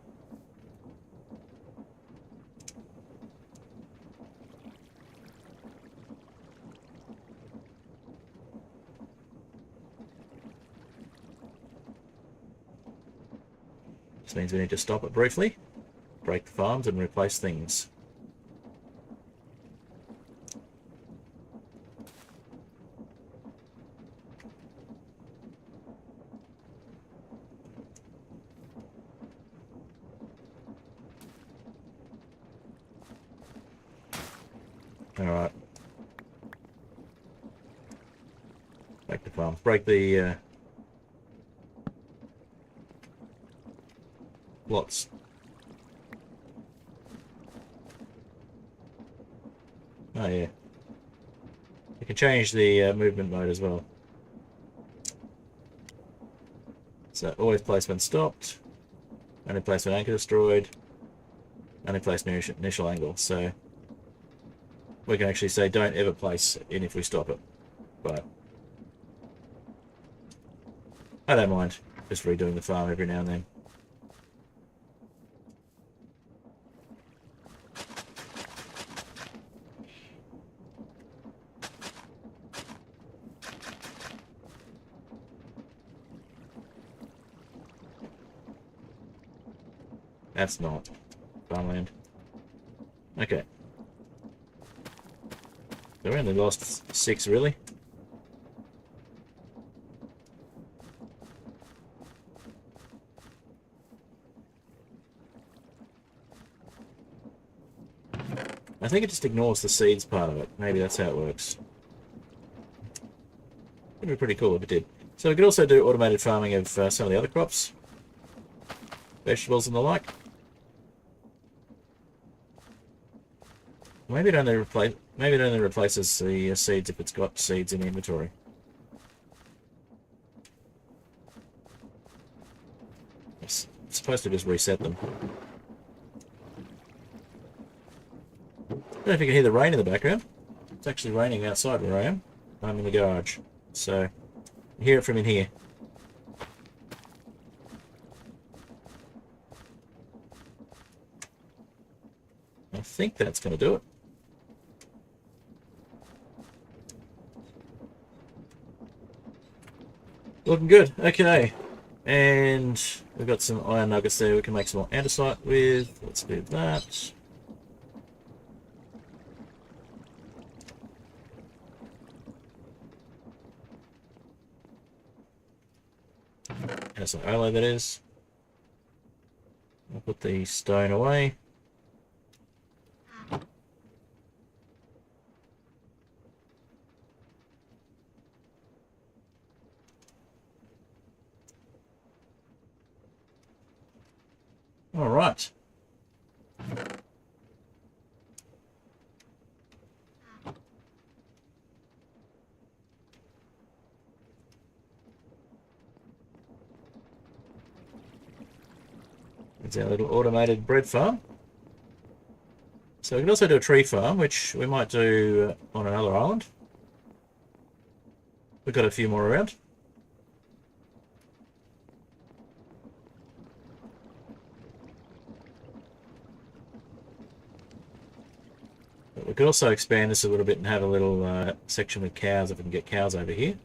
This means we need to stop it briefly, break the farms and replace things. Alright. Break the farms. Break the lots. Oh yeah. You can change the movement mode as well. So always place when stopped, only place when anchor destroyed, only place near initial angle. So we can actually say don't ever place in if we stop it. But I don't mind just redoing the farm every now and then. That's not farmland. Okay. So we only lost 6, really. I think it just ignores the seeds part of it. Maybe that's how it works. It'd be pretty cool if it did. So we could also do automated farming of some of the other crops. Vegetables and the like. Maybe it only replaces the seeds if it's got seeds in inventory. It's supposed to just reset them. I don't know if you can hear the rain in the background. It's actually raining outside where I am. I'm in the garage, so you hear it from in here. I think that's going to do it. Looking good. Okay. And we've got some iron nuggets there we can make some more andesite with. Let's do that. Andesite alloy, that is. I'll put the stone away. All right. It's our little automated bread farm. So we can also do a tree farm, which we might do on another island. We've got a few more around. But we could also expand this a little bit and have a little section with cows if we can get cows over here.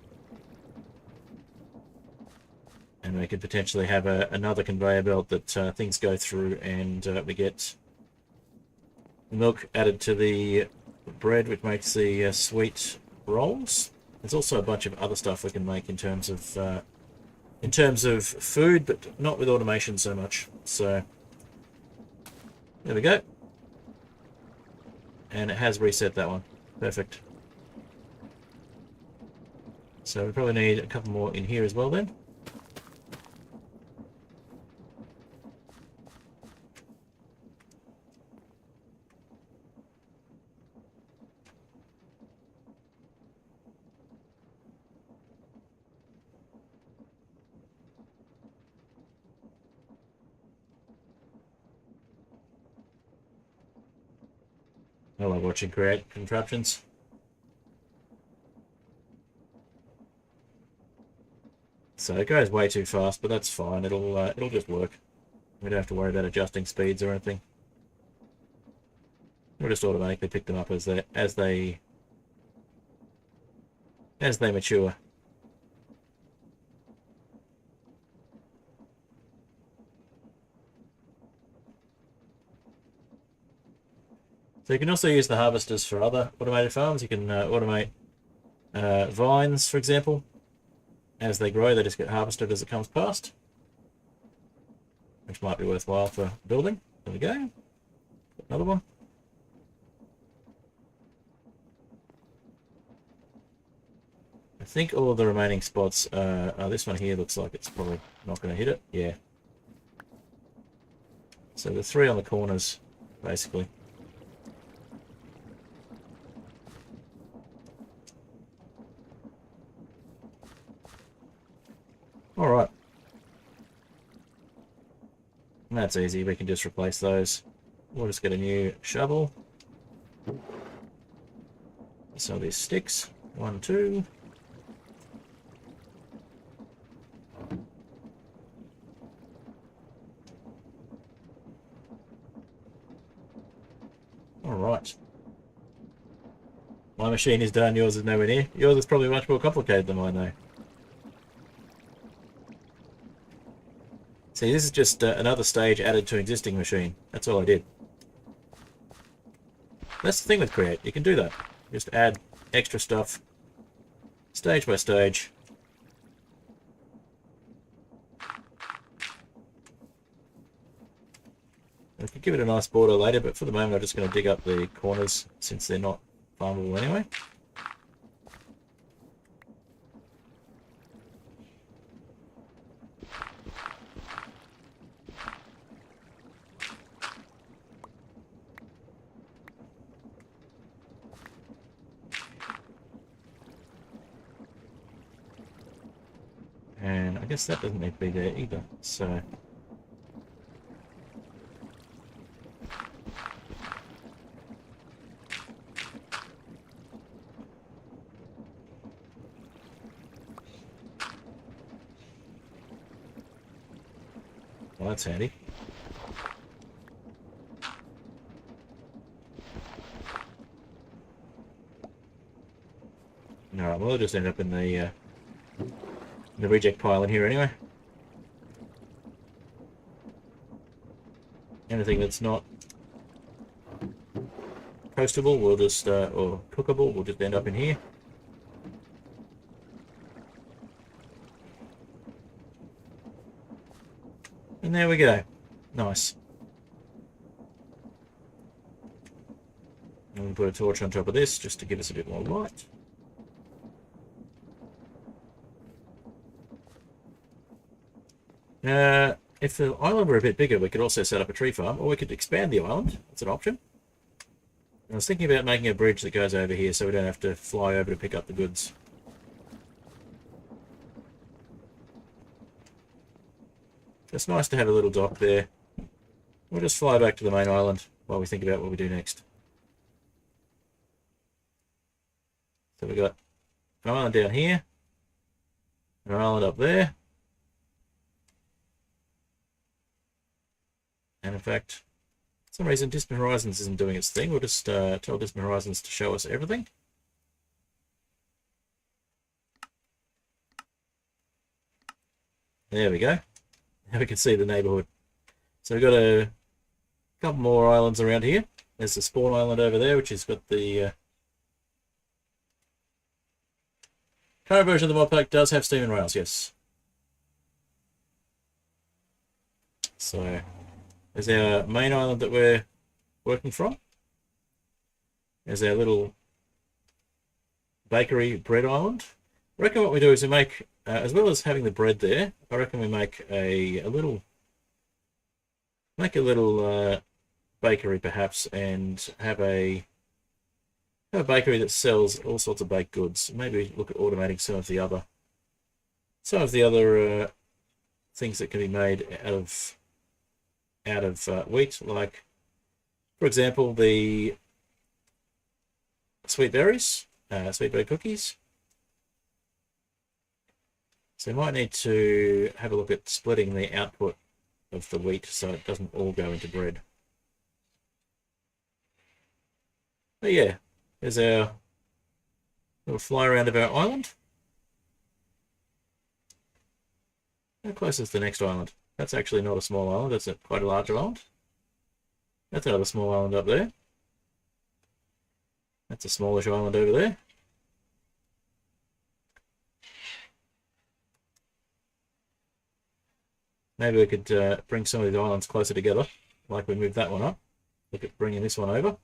And we could potentially have another conveyor belt that things go through, and we get milk added to the bread, which makes the sweet rolls. There's also a bunch of other stuff we can make in terms of food, but not with automation so much. So there we go. And it has reset that one. Perfect. So we probably need a couple more in here as well then. I love watching create contraptions. So it goes way too fast, but that's fine. It'll just work. We don't have to worry about adjusting speeds or anything. We'll just automatically pick them up as they mature. So you can also use the harvesters for other automated farms. You can automate vines, for example. As they grow, they just get harvested as it comes past, which might be worthwhile for building. There we go. Another one. I think all of the remaining spots, this one here looks like it's probably not going to hit it. Yeah. So the 3 on the corners, basically. All right. And that's easy. We can just replace those. We'll just get a new shovel. So these sticks. 1, 2. All right. My machine is done. Yours is nowhere near. Yours is probably much more complicated than mine, though. See, this is just another stage added to an existing machine. That's all I did. That's the thing with Create. You can do that. Just add extra stuff, stage by stage. I could give it a nice border later, but for the moment I'm just going to dig up the corners since they're not farmable anyway. And I guess that doesn't need to be there either, so... Well, that's handy. Alright, well, it'll just end up in the reject pile in here anyway. Anything that's not coastable will just, or cookable, will just end up in here. And there we go. Nice. And we'll put a torch on top of this just to give us a bit more light. If the island were a bit bigger, we could also set up a tree farm, or we could expand the island. That's an option. I was thinking about making a bridge that goes over here so we don't have to fly over to pick up the goods. It's nice to have a little dock there. We'll just fly back to the main island while we think about what we do next. So we've got an island down here, an island up there, and in fact, for some reason Distant Horizons isn't doing its thing. We'll just tell Distant Horizons to show us everything. There we go. Now we can see the neighborhood. So we've got a couple more islands around here. There's the spawn island over there, which has got the current version of the mod pack does have steam and rails, yes. So there's our main island that we're working from. There's our little bakery bread island. I reckon what we do is we make, as well as having the bread there, I reckon we make a little bakery perhaps, and have a bakery that sells all sorts of baked goods. Maybe look at automating some of the other things that can be made out of wheat, like for example the sweet berries, sweet bread cookies. So we might need to have a look at splitting the output of the wheat so it doesn't all go into bread. But yeah, there's our little fly around of our island. How close is the next island? That's actually not a small island, that's quite a large island. That's another small island up there. That's a smallish island over there. Maybe we could bring some of these islands closer together, like we moved that one up. Look at bringing this one over.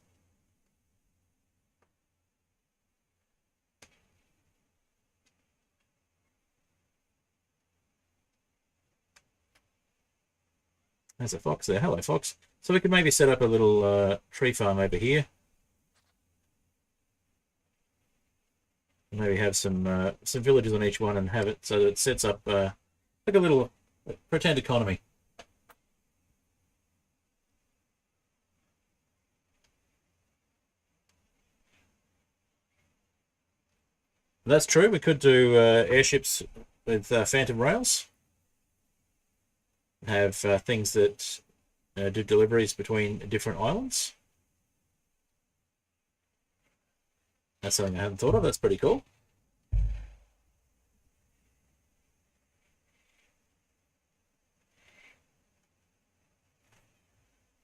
There's a fox there. Hello, fox. So we could maybe set up a little tree farm over here. Maybe have some villages on each one and have it so that it sets up like a little pretend economy. That's true. We could do airships with phantom rails. Have things that do deliveries between different islands. That's something I hadn't thought of. That's pretty cool.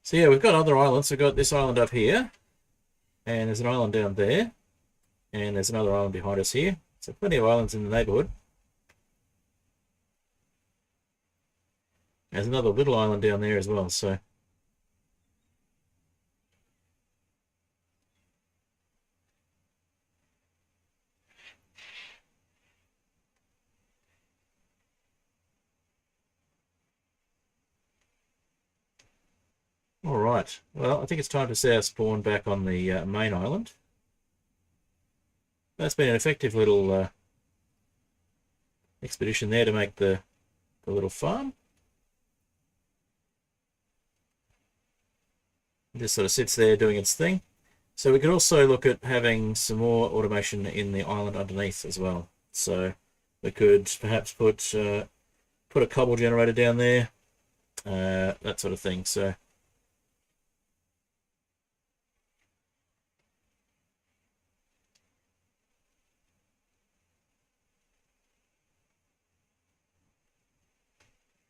So yeah, we've got other islands. We've got this island up here, and there's an island down there, and there's another island behind us here. So plenty of islands in the neighborhood. There's another little island down there as well, so all right. Well, I think it's time to see our spawn back on the main island. That's been an effective little expedition there to make the little farm. It just sort of sits there doing its thing. So we could also look at having some more automation in the island underneath as well. So we could perhaps put a cobble generator down there, that sort of thing. So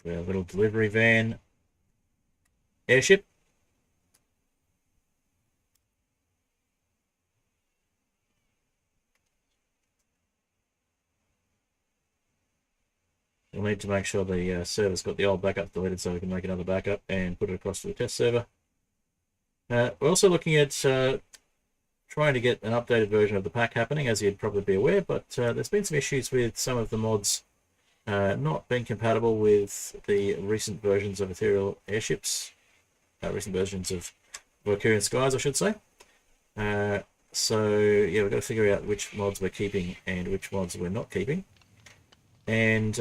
a little delivery van airship. we'll need to make sure the server's got the old backup deleted so we can make another backup and put it across to the test server. We're also looking at trying to get an updated version of the pack happening, as you'd probably be aware, but there's been some issues with some of the mods not being compatible with the recent versions of Aetherial Airships, recent versions of Valkyrian Skies, I should say. So yeah, we've got to figure out which mods we're keeping and which mods we're not keeping. And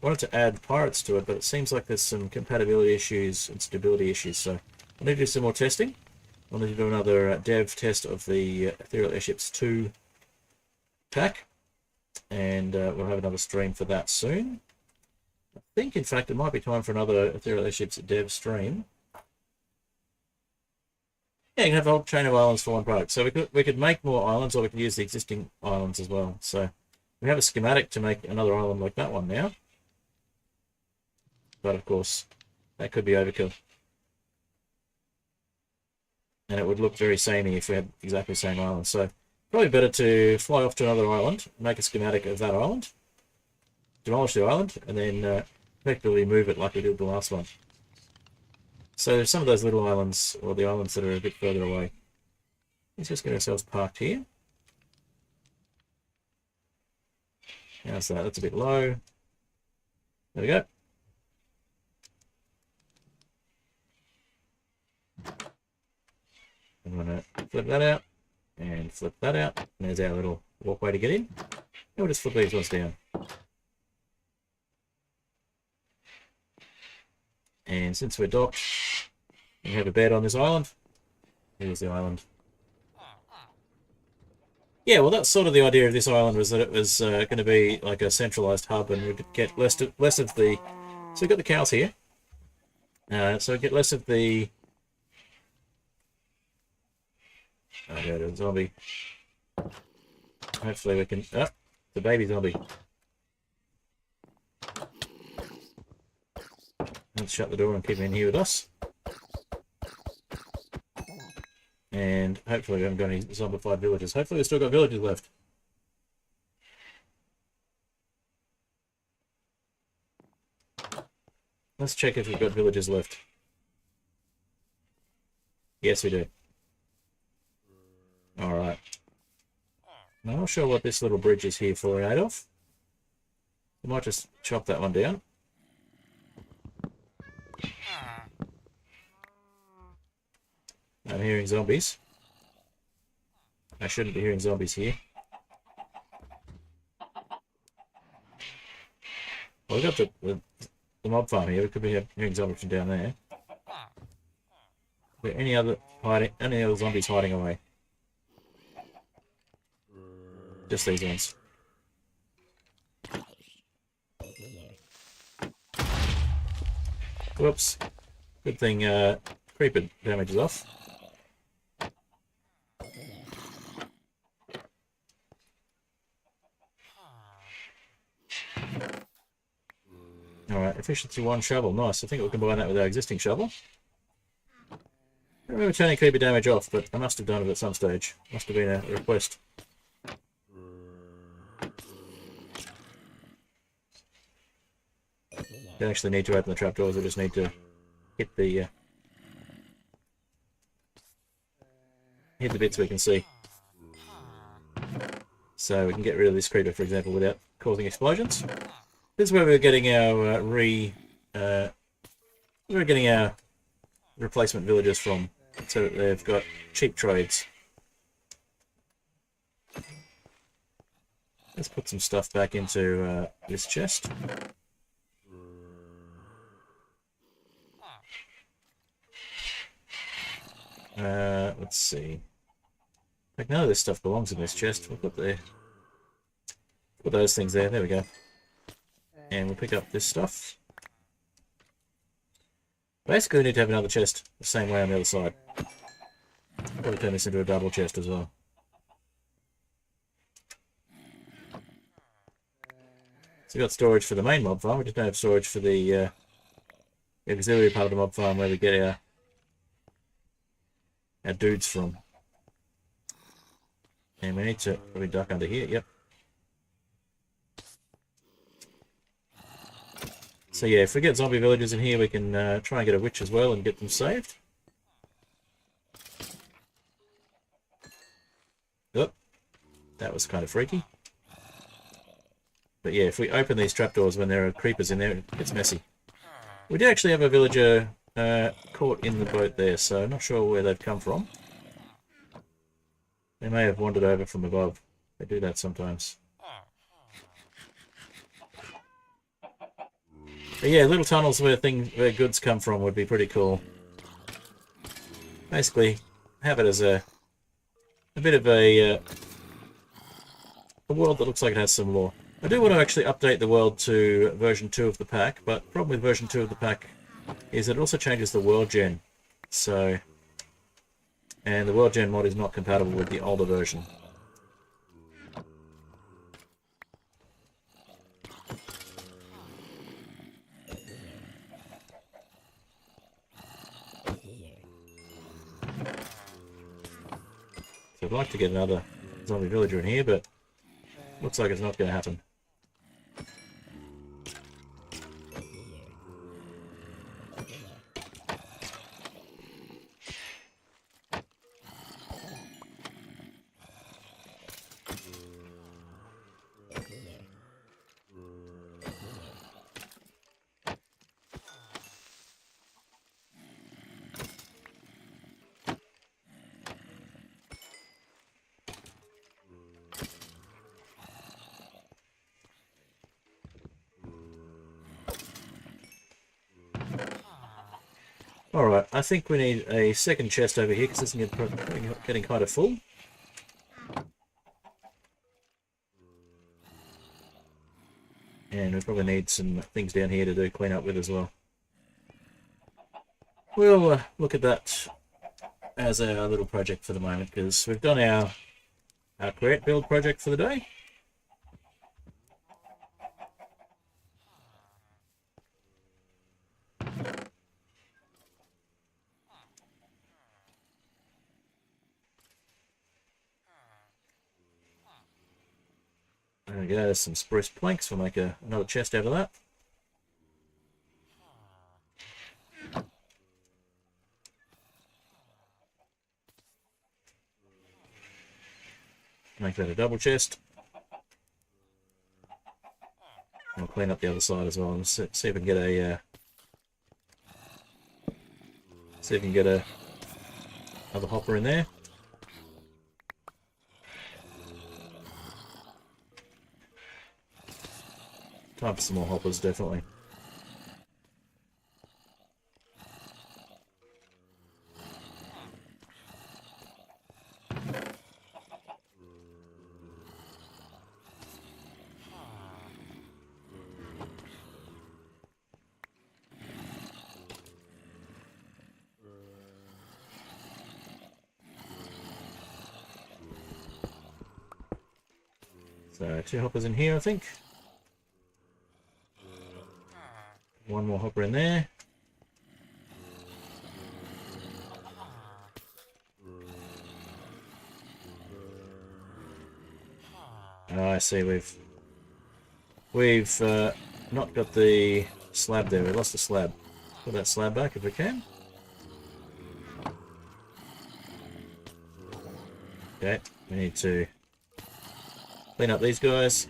wanted to add pirates to it, but it seems like there's some compatibility issues and stability issues, so I need to do some more testing. I'll need to do another dev test of the Aetherial Airships 2 pack, and we'll have another stream for that soon. I think, in fact, it might be time for another Aetherial Airships dev stream. Yeah, you can have a whole chain of islands for one product. So we could make more islands, or we could use the existing islands as well. So we have a schematic to make another island like that one now. But of course, that could be overkill. And it would look very samey if we had exactly the same island. So probably better to fly off to another island, make a schematic of that island, demolish the island, and then effectively move it like we did the last one. So some of those little islands, or the islands that are a bit further away, let's just get ourselves parked here. How's that? That's a bit low. There we go. I'm going to flip that out and flip that out. And there's our little walkway to get in. And we'll just flip these ones down. And since we're docked, we have a bed on this island. Here's the island. Yeah, well, that's sort of the idea of this island, was that it was going to be like a centralized hub, and we could get less of the... So we've got the cows here. So we get less of the... Oh, go to the zombie. Hopefully we can... Oh, the baby zombie. Let's shut the door and keep him in here with us. And hopefully we haven't got any zombified villagers. Hopefully we've still got villagers left. Let's check if we've got villagers left. Yes, we do. Alright. I'm not sure what this little bridge is here for, Adolf. We might just chop that one down. I'm hearing zombies. I shouldn't be hearing zombies here. Well, we've got the mob farm here. We could be hearing zombies from down there. Are there any other zombies hiding away? Just these ones. Whoops. Good thing creeper damage is off. Alright, efficiency 1 shovel. Nice. I think we'll combine that with our existing shovel. I don't remember turning creeper damage off, but I must have done it at some stage. Must have been a request. Don't actually need to open the trapdoors, we just need to hit the bits we can see. So we can get rid of this creeper, for example, without causing explosions. This is where we're getting our replacement villagers from, so that they've got cheap trades. Let's put some stuff back into this chest. Let's see. Like, none of this stuff belongs in this chest. We'll put those things there. There we go. And we'll pick up this stuff. Basically, we need to have another chest the same way on the other side. Probably turn this into a double chest as well. So we've got storage for the main mob farm. We just don't have storage for the auxiliary part of the mob farm where we get our dudes from. And we need to probably duck under here. Yep. So yeah, if we get zombie villagers in here, we can try and get a witch as well and get them saved. Oh, that was kind of freaky. But yeah, if we open these trapdoors when there are creepers in there, it gets messy. We did actually have a villager caught in the boat there, so I'm not sure where they've come from. They may have wandered over from above. They do that sometimes. But yeah, little tunnels where goods come from would be pretty cool. Basically, have it as a bit of a world that looks like it has some lore. I do want to actually update the world to version 2 of the pack, but the problem with version 2 of the pack is that it also changes the world gen. So, and the world gen mod is not compatible with the older version. So I'd like to get another zombie villager in here, but looks like it's not going to happen. Alright, I think we need a second chest over here because this is getting kind of full. And we probably need some things down here to do clean up with as well. We'll look at that as our little project for the moment because we've done our create build project for the day. There we go, there's some spruce planks. We'll make another chest out of that. Make that a double chest. We'll clean up the other side as well and see if we can get a another hopper in there. Time for some more hoppers, definitely. So 2 hoppers in here, I think. One more hopper in there. Oh, I see. We've not got the slab there. We lost the slab. Put that slab back if we can. Okay, we need to clean up these guys.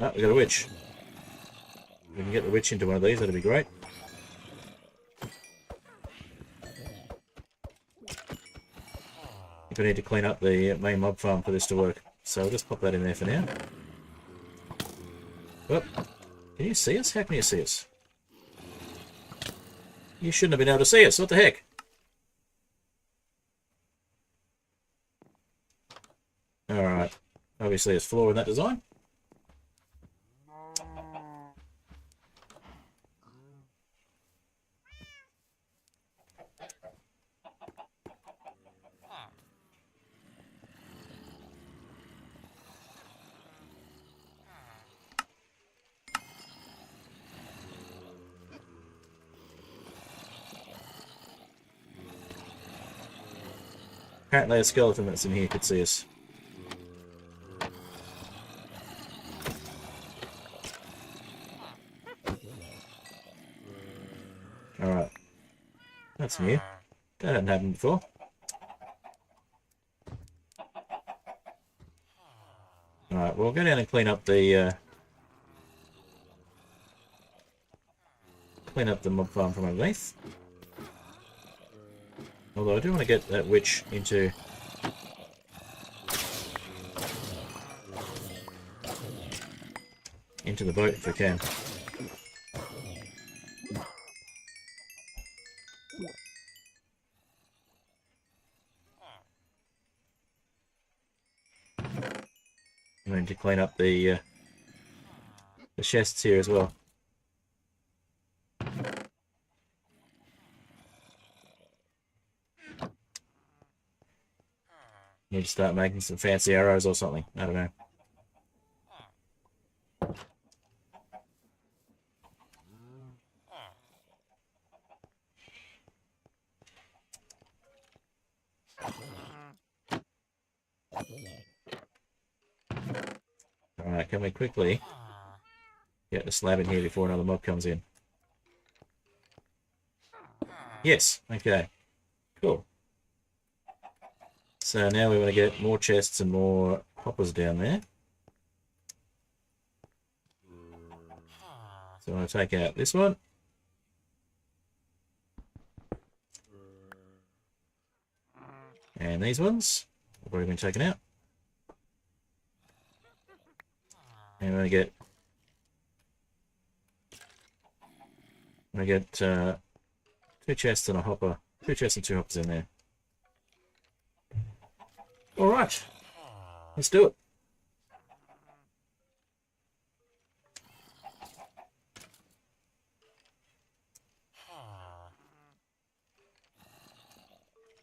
Oh, we got a witch. If we can get the witch into one of these, that'd be great. I think we need to clean up the main mob farm for this to work. So I'll just pop that in there for now. Oh, can you see us? How can you see us? You shouldn't have been able to see us. What the heck? Alright. Obviously there's flaw in that design. Apparently a skeleton that's in here could see us. Alright. That's new. That hadn't happened before. Alright, we'll go down and clean up the mob farm from underneath. Although I do want to get that witch into the boat if I can. I need to clean up the chests here as well. Need to start making some fancy arrows or something. I don't know. Alright, can we quickly get the slab in here before another mob comes in? Yes, okay. Cool. So now we want to get more chests and more hoppers down there. So I want to take out this one. And these ones have already been taken out. And we're going to get 2 chests and a hopper. 2 chests and 2 hoppers in there. Alright. Let's do it.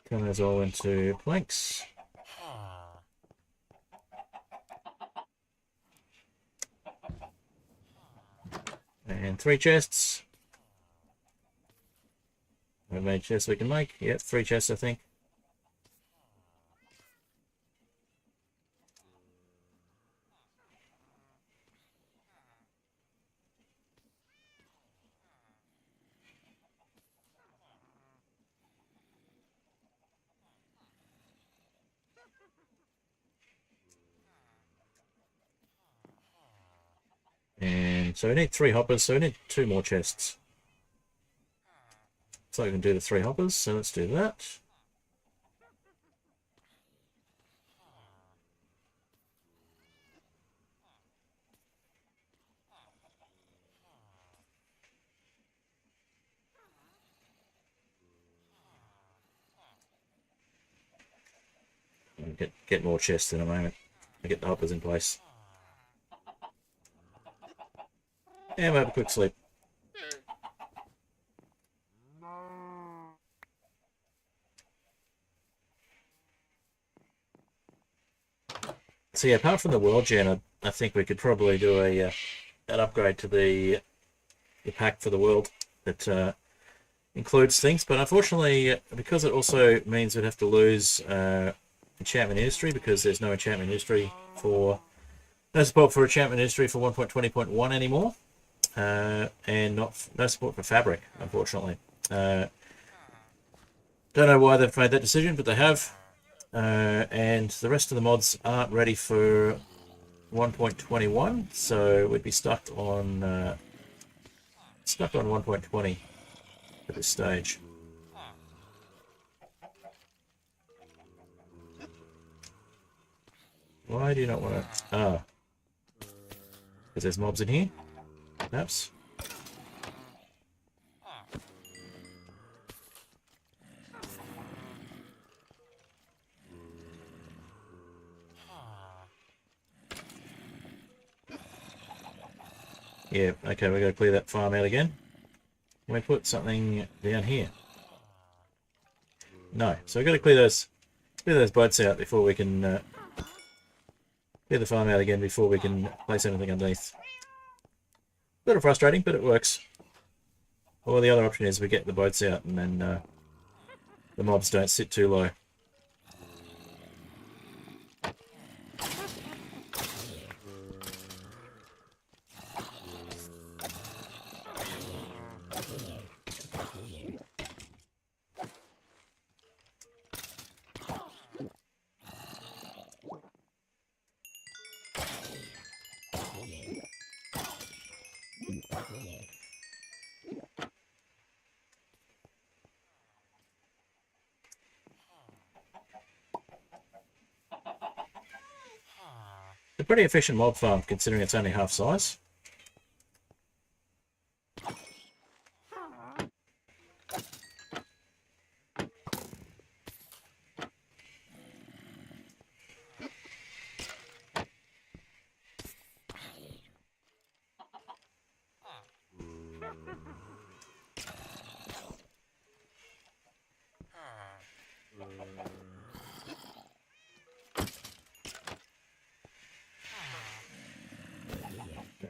Turn those all into planks. And 3 chests. How many chests we can make? Yep, 3 chests I think. And so we need 3 hoppers, so we need 2 more chests. So we can do the 3 hoppers, so let's do that. And get more chests in a moment. I'll get the hoppers in place. And we'll have a quick sleep. So yeah, apart from the world gen, I think we could probably do an upgrade to the pack for the world that includes things. But unfortunately, because it also means we'd have to lose enchantment industry, because there's no enchantment industry no support for enchantment industry for 1.20.1 anymore. And no support for fabric, unfortunately. Don't know why they've made that decision, but they have. And the rest of the mods aren't ready for 1.21, so we'd be stuck on 1.20 at this stage. Why do you not want to? Ah, because there's mobs in here. Perhaps. Yeah, okay, we're going to clear that farm out again. Can we put something down here? No, so we've got to clear those boats out before we can clear the farm out again before we can place anything underneath. A little frustrating, but it works. Or the other option is we get the boats out and then the mobs don't sit too low. pretty efficient mob farm considering it's only half size.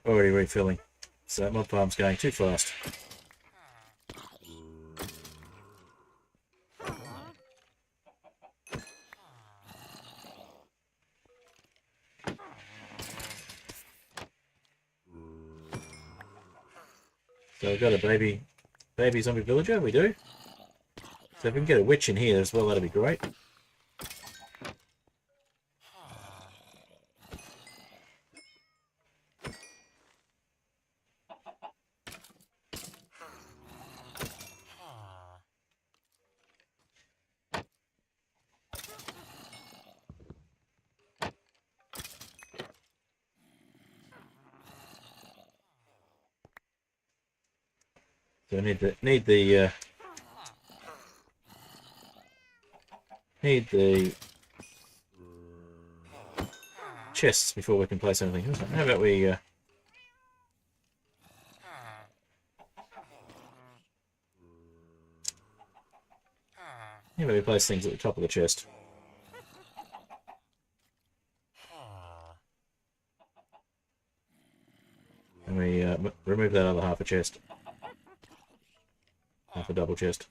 Already refilling. So that mob farm's going too fast. So we've got a baby zombie villager, we do. So if we can get a witch in here as well, that'd be great. So we need the chests before we can place anything. How about we how about we place things at the top of the chest? And we remove that other half a chest. Half a double chest.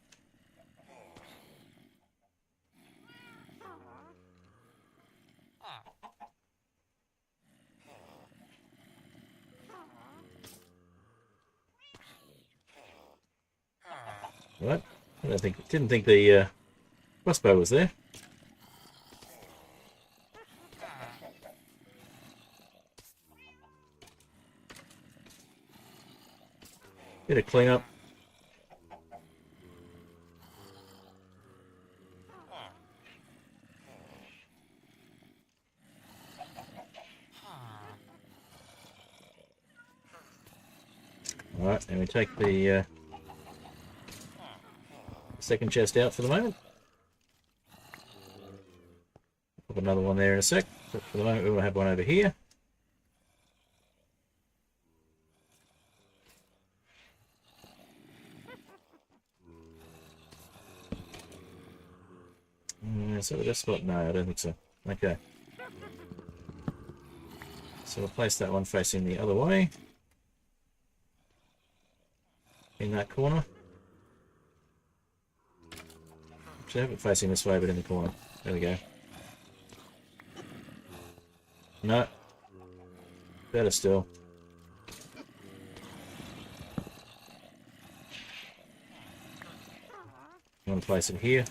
Right. Didn't think the crossbow was there. Bit of cleanup. Alright, and we take the second chest out for the moment. Put another one there in a sec, but for the moment we will have one over here. Is that the best spot? No, I don't think so. Okay. So we'll place that one facing the other way. In that corner. Actually, I have it facing this way, but in the corner. There we go. No. Better still. I'm going to place it here.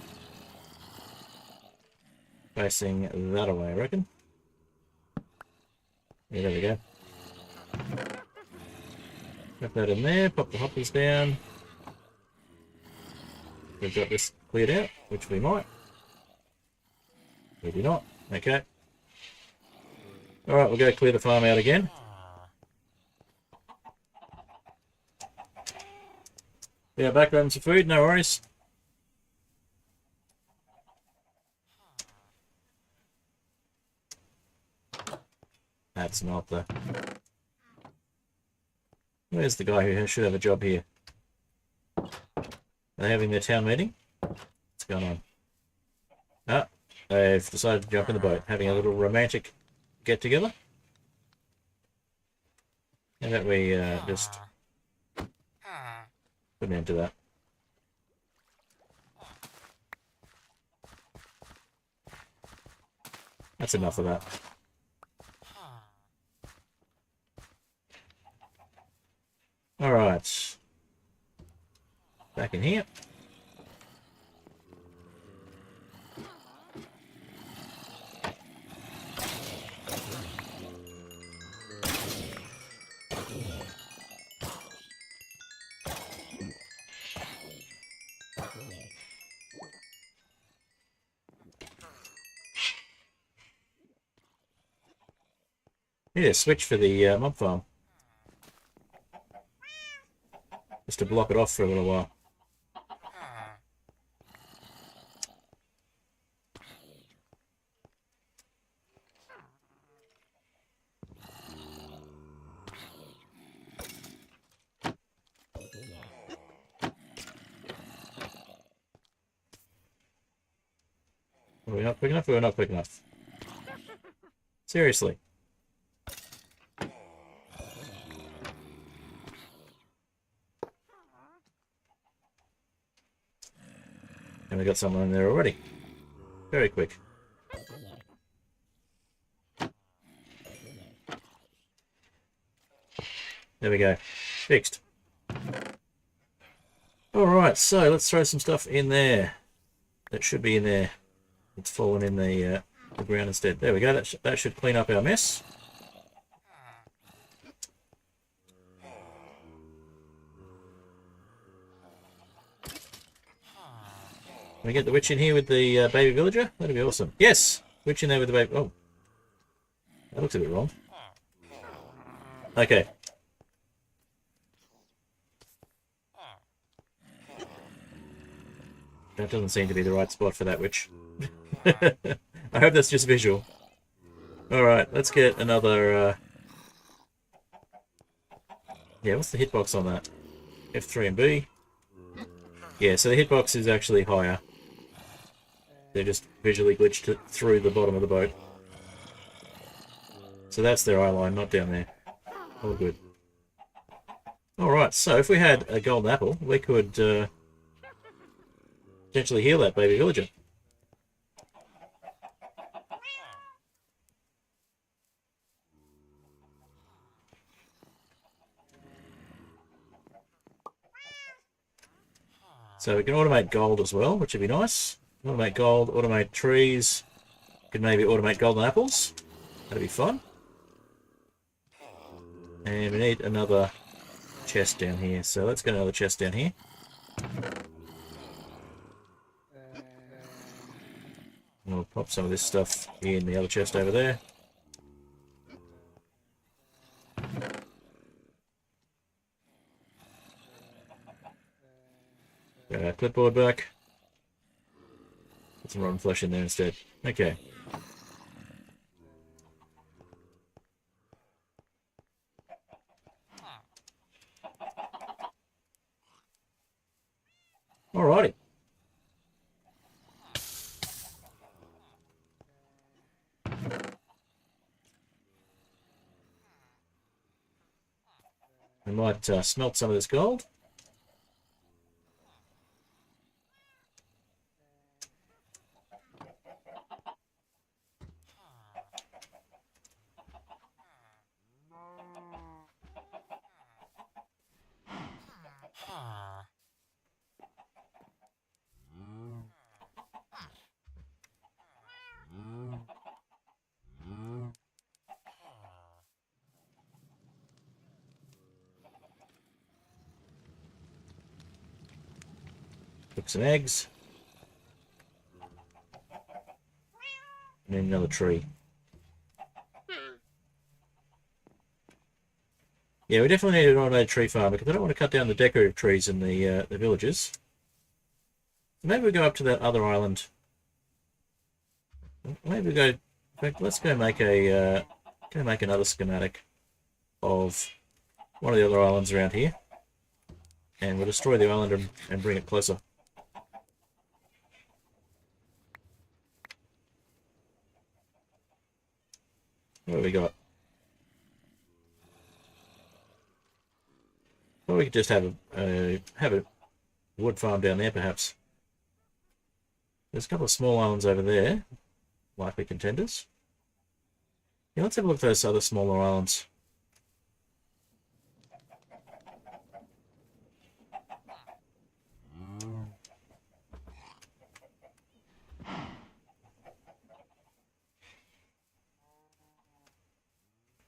Facing that away, I reckon. Yeah, there we go. Put that in there, pop the hoppers down. We've got this cleared out, which we might. Maybe not. Okay. Alright, we'll go clear the farm out again. Yeah, back grabbing some food, no worries. That's not the... Where's the guy who should have a job here? Are they having their town meeting? What's going on? Ah, they've decided to jump in the boat, having a little romantic get-together. How about we just put an end to that? That's enough of that. Alright. Back in here. Need a switch for the mob farm. Just to block it off for a little while. Are we not quick enough? We're not quick enough. Seriously. And we got someone in there already. Very quick. There we go. Fixed. Alright, so let's throw some stuff in there. That should be in there. It's fallen in the ground instead. There we go. That should clean up our mess. Can we get the witch in here with the baby villager? That'd be awesome. Yes! Witch in there with the baby... Oh. That looks a bit wrong. Okay. That doesn't seem to be the right spot for that witch. I hope that's just visual. Alright, let's get another... Yeah, what's the hitbox on that? F3 and B. Yeah, so the hitbox is actually higher. They're just visually glitched through the bottom of the boat. So that's their eye line, not down there. All good. Alright, so if we had a golden apple, we could potentially heal that baby villager. So we can automate gold as well, which would be nice. Automate gold, automate trees. Could maybe automate golden apples. That'd be fun. And we need another chest down here. So let's get another chest down here. We'll pop some of this stuff in the other chest over there. Got our clipboard back. Put some rotten flesh in there instead. Okay. Alrighty. We might smelt some of this gold. Cook some eggs. And then another tree. Yeah, we definitely need an automated tree farm because I don't want to cut down the decorative trees in the villages. Maybe we go up to that other island. Maybe we go. In fact, let's go make another schematic of one of the other islands around here, and we'll destroy the island and bring it closer. What have we got? Well, we could just have a wood farm down there, perhaps. There's a couple of small islands over there, likely contenders. Yeah, let's have a look at those other smaller islands.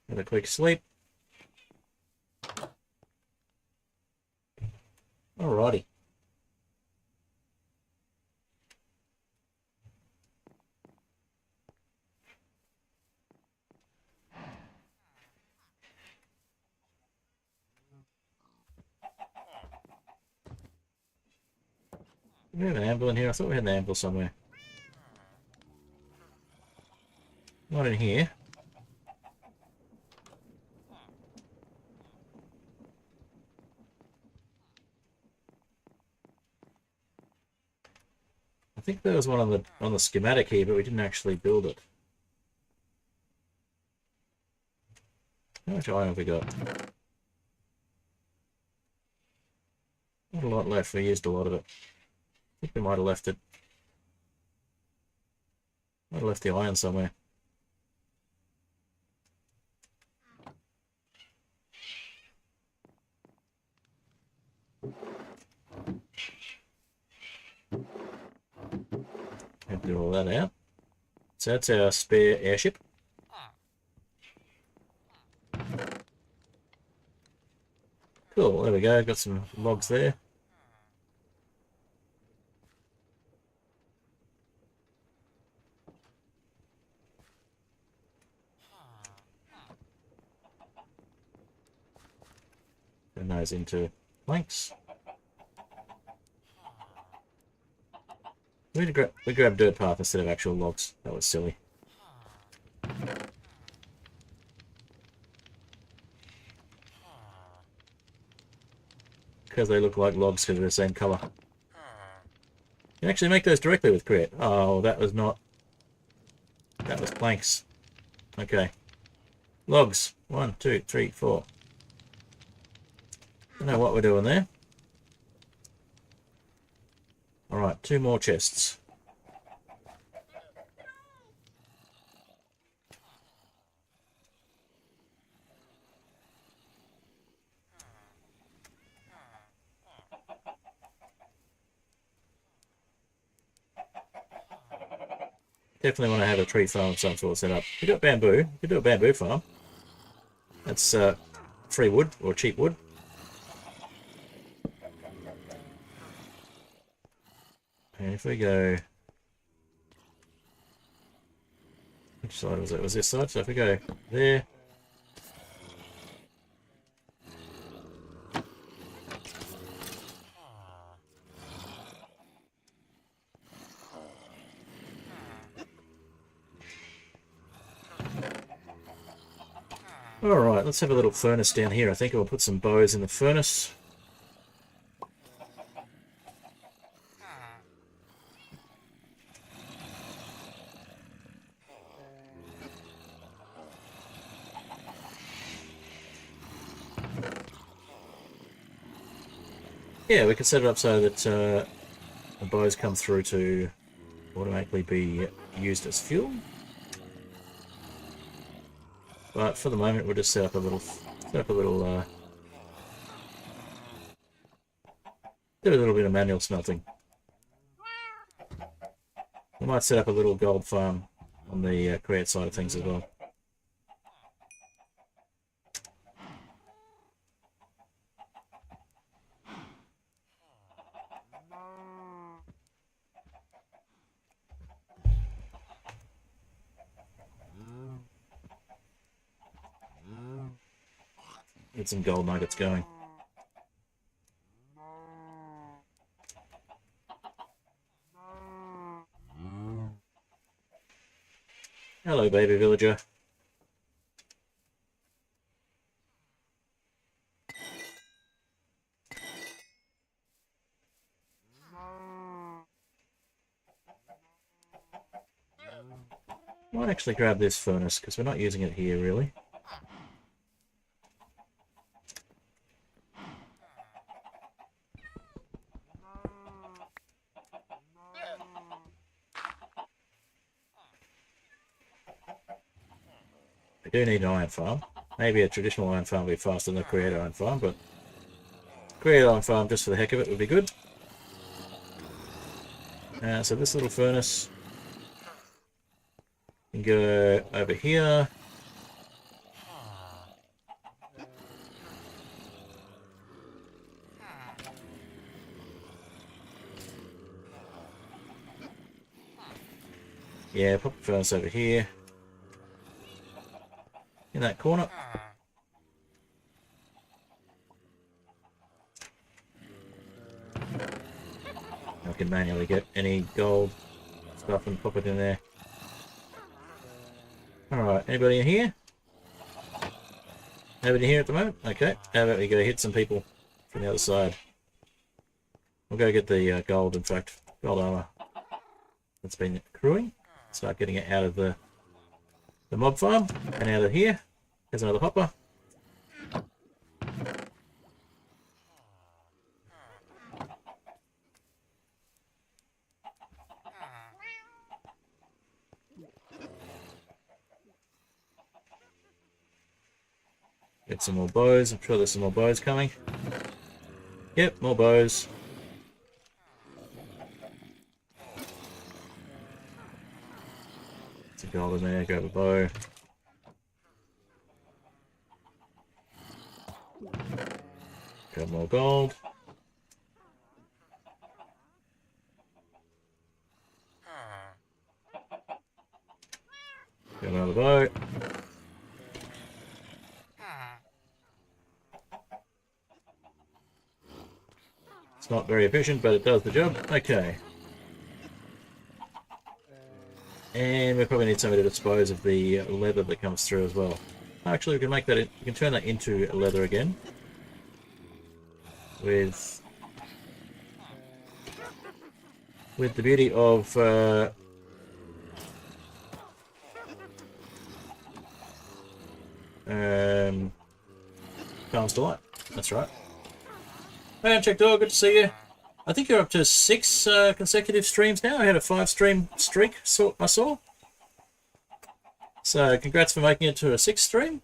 Have a quick sleep. Alrighty. we have an anvil in here? I thought we had an anvil somewhere. Not in here. I think there was one on the schematic here, but we didn't actually build it. How much iron have we got? Not a lot left. We used a lot of it. I think we might have left it. Might have left the iron somewhere. Have to do all that out. So that's our spare airship. Cool, there we go. Got some logs there. Turn those into planks. We grabbed dirt path instead of actual logs. That was silly. Because they look like logs because they're the same colour. You can actually make those directly with create. Oh, that was not... That was planks. Okay. Logs. 1, 2, 3, 4. Don't know what we're doing there. Alright, 2 more chests. Definitely want to have a tree farm of some sort set up. We got bamboo. We could do a bamboo farm. That's free wood or cheap wood. And if we go... Which side was it? Was this side? So if we go there... Alright, let's have a little furnace down here. I think I'll put some bows in the furnace. Yeah, we can set it up so that the bows come through to automatically be used as fuel. But for the moment, we'll just set up a little do a little bit of manual smelting. We might set up a little gold farm on the create side of things as well. Get some gold nuggets going. Hello, baby villager. Might actually grab this furnace because we're not using it here really. We do need an iron farm. Maybe a traditional iron farm would be faster than a create iron farm, but create iron farm just for the heck of it would be good. So this little furnace can go over here. Yeah, pop the furnace over here. In that corner. can manually get any gold stuff and pop it in there. Alright, anybody in here? Nobody here at the moment? Okay, how about we go hit some people from the other side? We'll go get the gold, in fact, gold armor that's been accruing. Start getting it out of the mob farm and out of here. There's another hopper. Get some more bows. I'm sure there's some more bows coming. Yep, more bows. It's a gold in there. Grab a bow. Grab more gold. Grab another bow. It's not very efficient, but it does the job. Okay. And we probably need somebody to dispose of the leather that comes through as well. Actually, we can make that. We can turn that into leather again with the beauty of Calm's Delight. That's right. Hey, Check Dog, good to see you. I think you're up to 6 consecutive streams now. I had a 5-stream streak, I saw. So, congrats for making it to a 6th stream.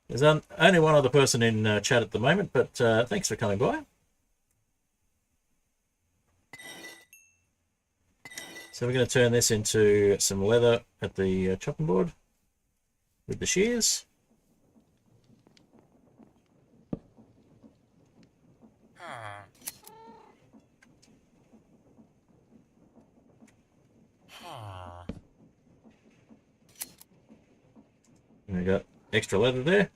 There's only one other person in chat at the moment, but thanks for coming by. So we're going to turn this into some leather at the chopping board with the shears. And we got extra leather there.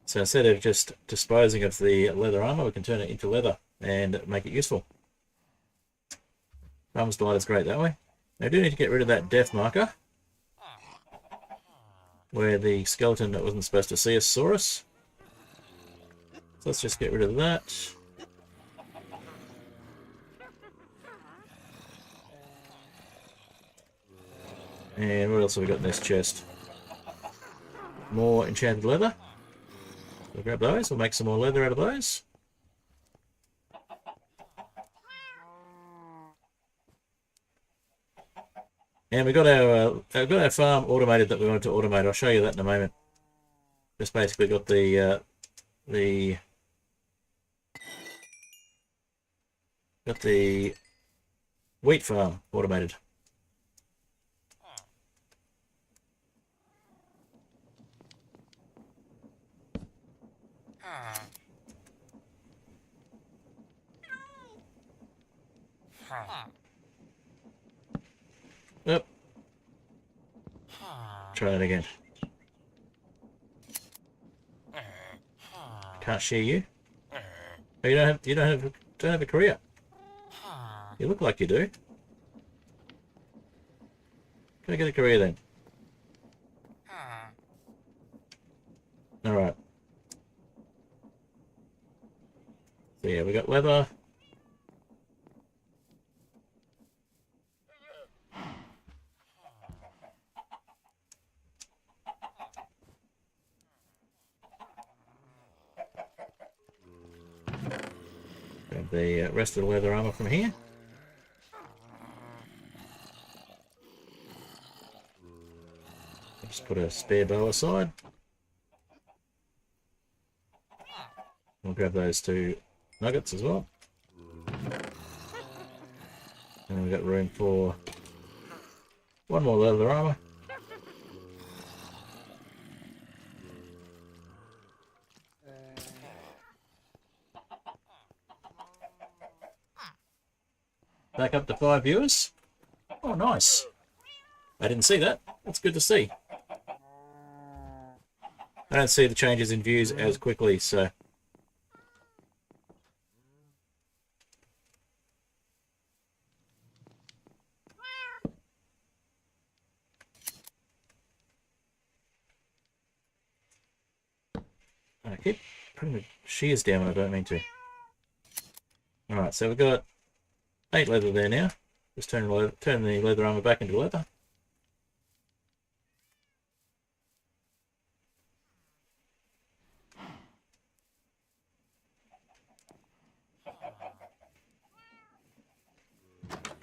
So instead of just disposing of the leather armor, we can turn it into leather and make it useful. Calm's Delight is great that way. Now, I do need to get rid of that death marker where the skeleton that wasn't supposed to see us saw us. So let's just get rid of that. And what else have we got in this chest? More enchanted leather. We'll grab those. We'll make some more leather out of those. And we got our farm automated that we wanted to automate. I'll show you that in a moment. Just basically got the wheat farm automated. Yep. Try that again. Can't share you. Oh, you don't have a career. You look like you do. Can I get a career then? All right. So yeah, we got leather. Grab the rest of the leather armor from here. Just put a spare bow aside. We'll grab those 2 nuggets as well. And we've got room for 1 more leather armor. Back up to 5 viewers. Oh, nice. I didn't see that. That's good to see. I don't see the changes in views as quickly, so... I keep putting the shears down when I don't mean to. Alright, so we've got 8 leather there now. Just turn the leather armor back into leather.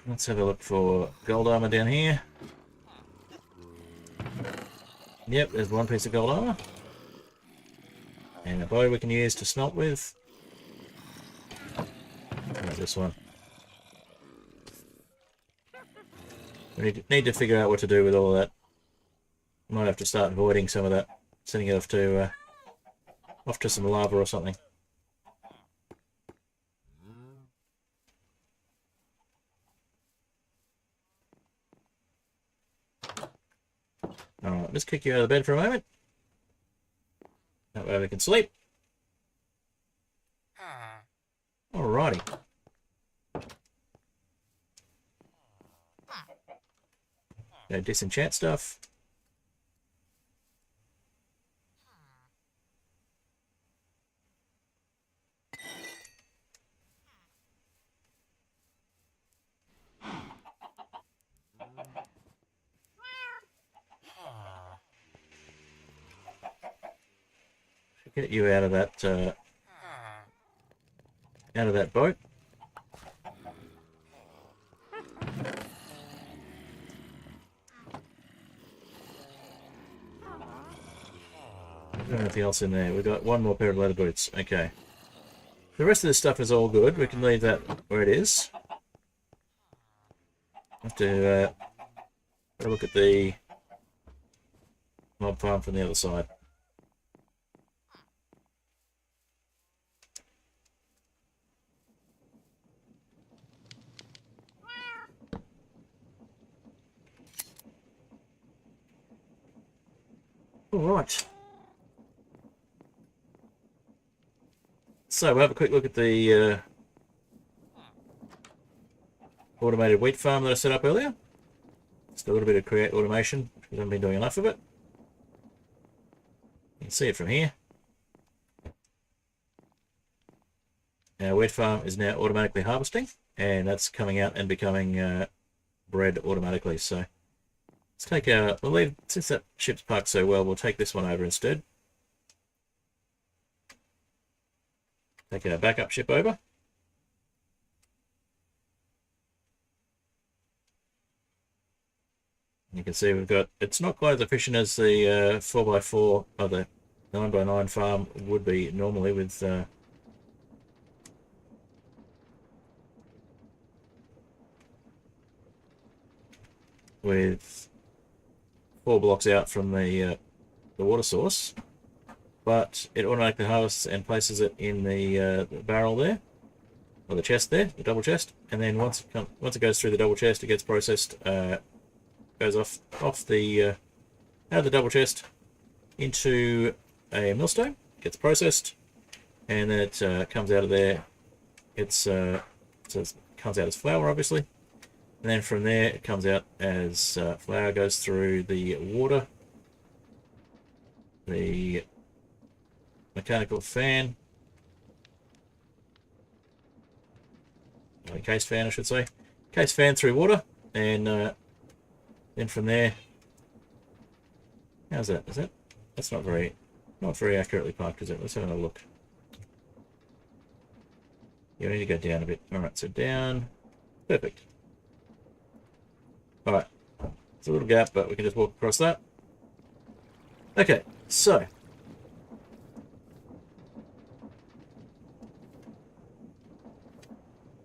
Let's have a look for gold armor down here. Yep, there's one piece of gold armor. And a bow we can use to smelt with. Like this one. We need to figure out what to do with all of that. Might have to start avoiding some of that. Sending it off to some lava or something. Alright, let's kick you out of the bed for a moment. That way we can sleep. Alrighty. Go disenchant stuff. Get you out of that boat. Anything else in there? We've got one more pair of leather boots. Okay. The rest of this stuff is all good. We can leave that where it is. Have to have a look at the mob farm from the other side. All right. So we'll have a quick look at the automated wheat farm that I set up earlier. Just a little bit of create automation because I haven't been doing enough of it. You can see it from here. Our wheat farm is now automatically harvesting, and that's coming out and becoming bread automatically. So let's take we'll leave, since that ship's parked so well, we'll take this one over instead. Take our backup ship over. You can see we've got, it's not quite as efficient as the 4x4 or the 9x9 farm would be normally with 4 blocks out from the water source. But it automatically harvests and places it in the barrel there, or the chest there, the double chest, and then once it goes through the double chest, it gets processed, goes off the out of the double chest into a millstone, gets processed, and then it comes out of there. So it comes out as flour, obviously, and then from there it comes out as flour, goes through the water, the mechanical fan, case fan I should say, case fan through water, and then from there, how's that? That's not very accurately parked, is it? Let's have a look. You need to go down a bit. Alright, so down, perfect. Alright, it's a little gap, but we can just walk across that. Okay, so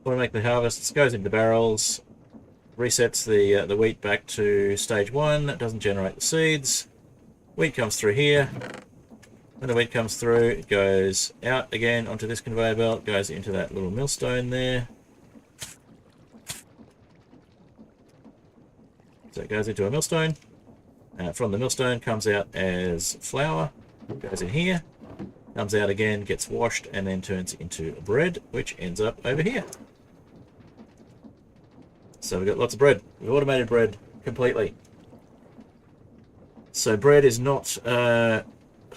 automate the harvests, goes into barrels, resets the wheat back to stage 1, it doesn't generate the seeds. Wheat comes through here. When the wheat comes through, it goes out again onto this conveyor belt, goes into that little millstone there. So it goes into a millstone. From the millstone comes out as flour, Goes in here, comes out again, gets washed, and then turns into bread, which ends up over here. So we've got lots of bread. We've automated bread completely. So bread is not... so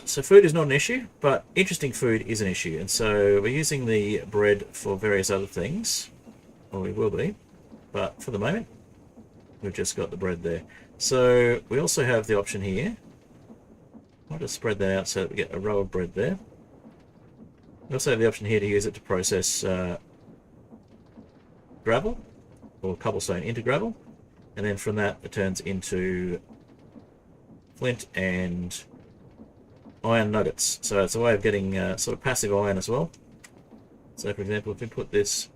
food is not an issue, but interesting food is an issue. And so we're using the bread for various other things. Or we will be. But for the moment, we've just got the bread there. So we also have the option here. I'll just spread that out so that we get a row of bread there. We also have the option here to use it to process gravel or cobblestone into gravel, and then from that it turns into flint and iron nuggets. So it's a way of getting sort of passive iron as well. So for example, if we put this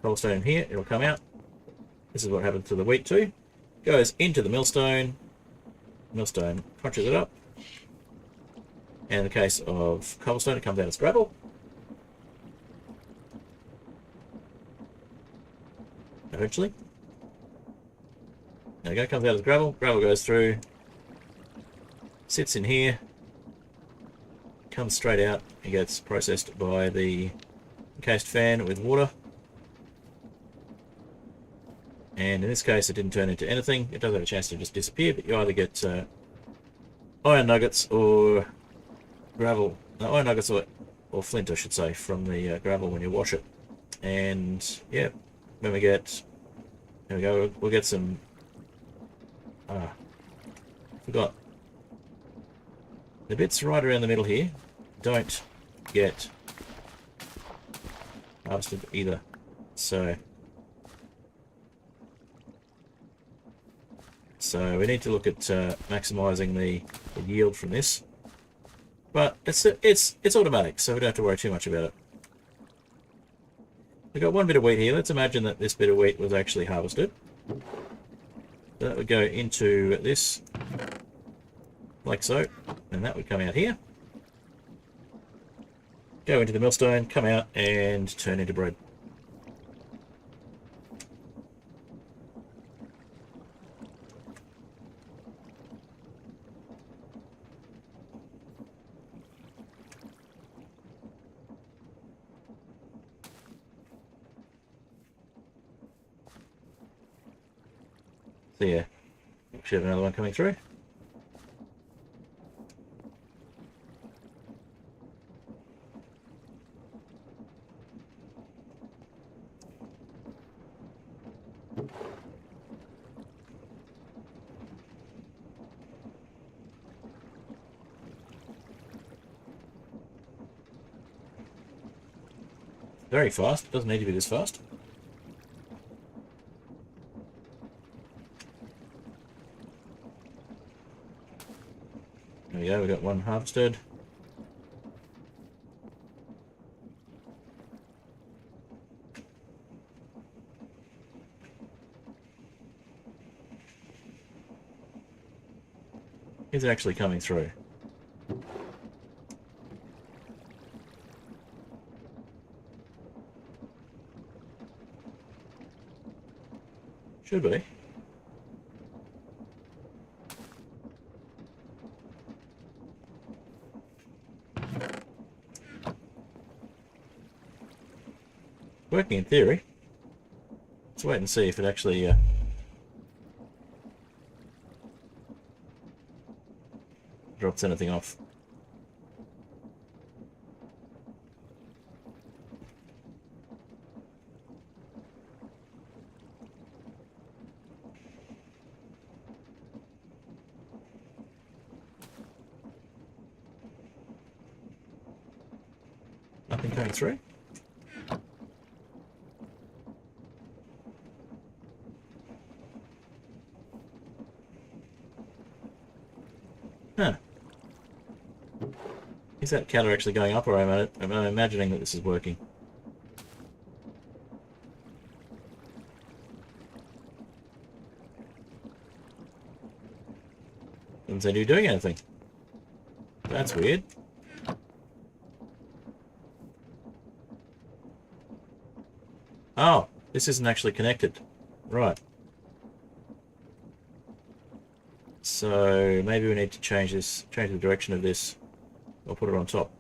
cobblestone in here, it'll come out. This is what happens to the wheat too. Goes into the millstone. Millstone crunches it up. And in the case of cobblestone, it comes out as gravel. Eventually. There we go, comes out as gravel. Gravel goes through, sits in here, comes straight out and gets processed by the encased fan with water. And in this case, it didn't turn into anything. It does have a chance to just disappear, but you either get iron nuggets or gravel, iron nuggets or flint, I should say, from the gravel when you wash it. And yeah, when we get, there we go, we'll get some, forgot, the bits right around the middle here don't get harvested either, so we need to look at maximising the yield from this. But it's automatic, so we don't have to worry too much about it. We've got one bit of wheat here. Let's imagine that this bit of wheat was actually harvested. That would go into this, like so, and that would come out here. Go into the millstone, come out, and turn into bread. So yeah, should have another one coming through. Very fast, it doesn't need to be this fast. There we go, we've got one harvested. Is it actually coming through? Should be. Working in theory. Let's wait and see if it actually drops anything off. Nothing coming through. Huh. Is that counter actually going up, or am I imagining that this is working? Doesn't seem to be doing anything. That's weird. Oh, this isn't actually connected. Right. So maybe we need to change this, change the direction of this, or put it on top.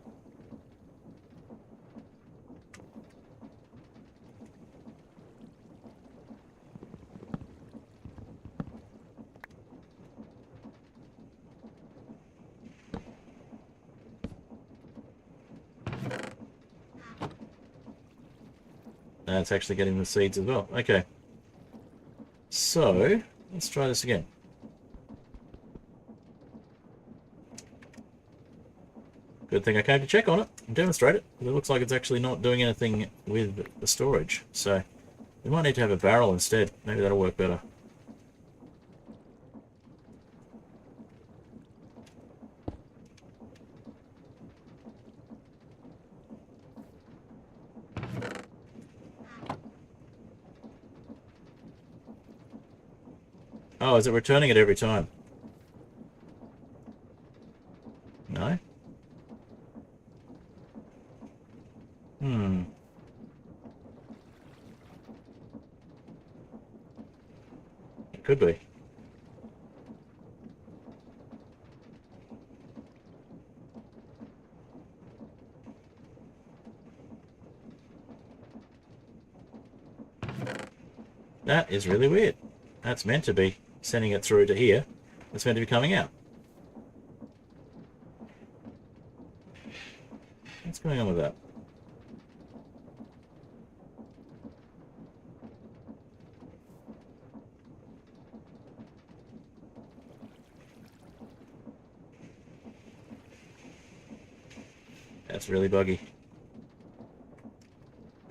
That's actually getting the seeds as well. Okay. So, let's try this again. Good thing I came to check on it and demonstrate it. It looks like it's actually not doing anything with the storage. So, we might need to have a barrel instead. Maybe that'll work better. Oh, is it returning it every time? No? It could be. That is really weird. That's meant to be sending it through to here. It's meant to be coming out. What's going on with that? That's really buggy.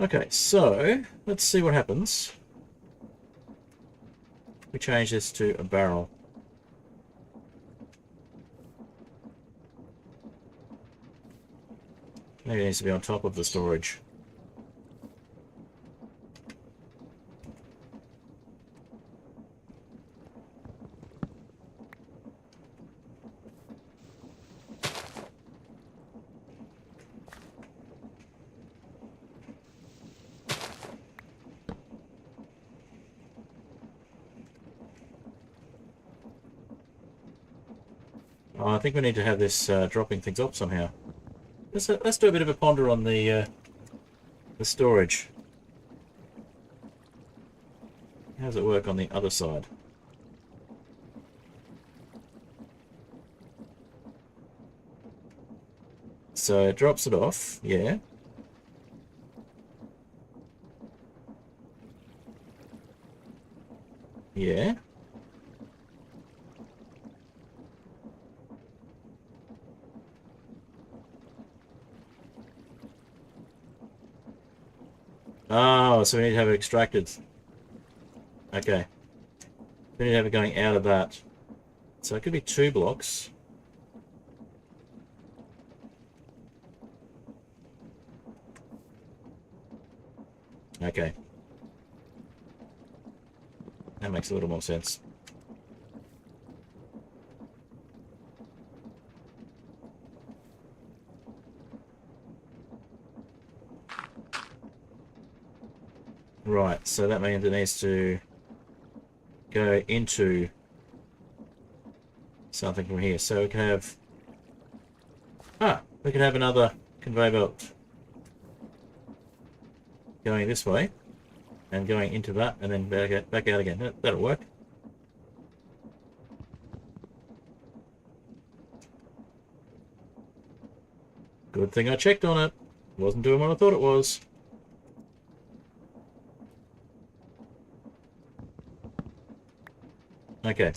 Okay, so let's see what happens. We change this to a barrel. Maybe it needs to be on top of the storage. Oh, I think we need to have this dropping things off somehow. Let's do a bit of a ponder on the storage. How does it work on the other side? So it drops it off, yeah. Yeah. Oh, so we need to have it extracted. Okay. We need to have it going out of that. So it could be 2 blocks. Okay. That makes a little more sense. Right, so that means it needs to go into something from here. So we can have... we can have another conveyor belt going this way and going into that and then back out again. That'll work. Good thing I checked on it. Wasn't doing what I thought it was. Okay.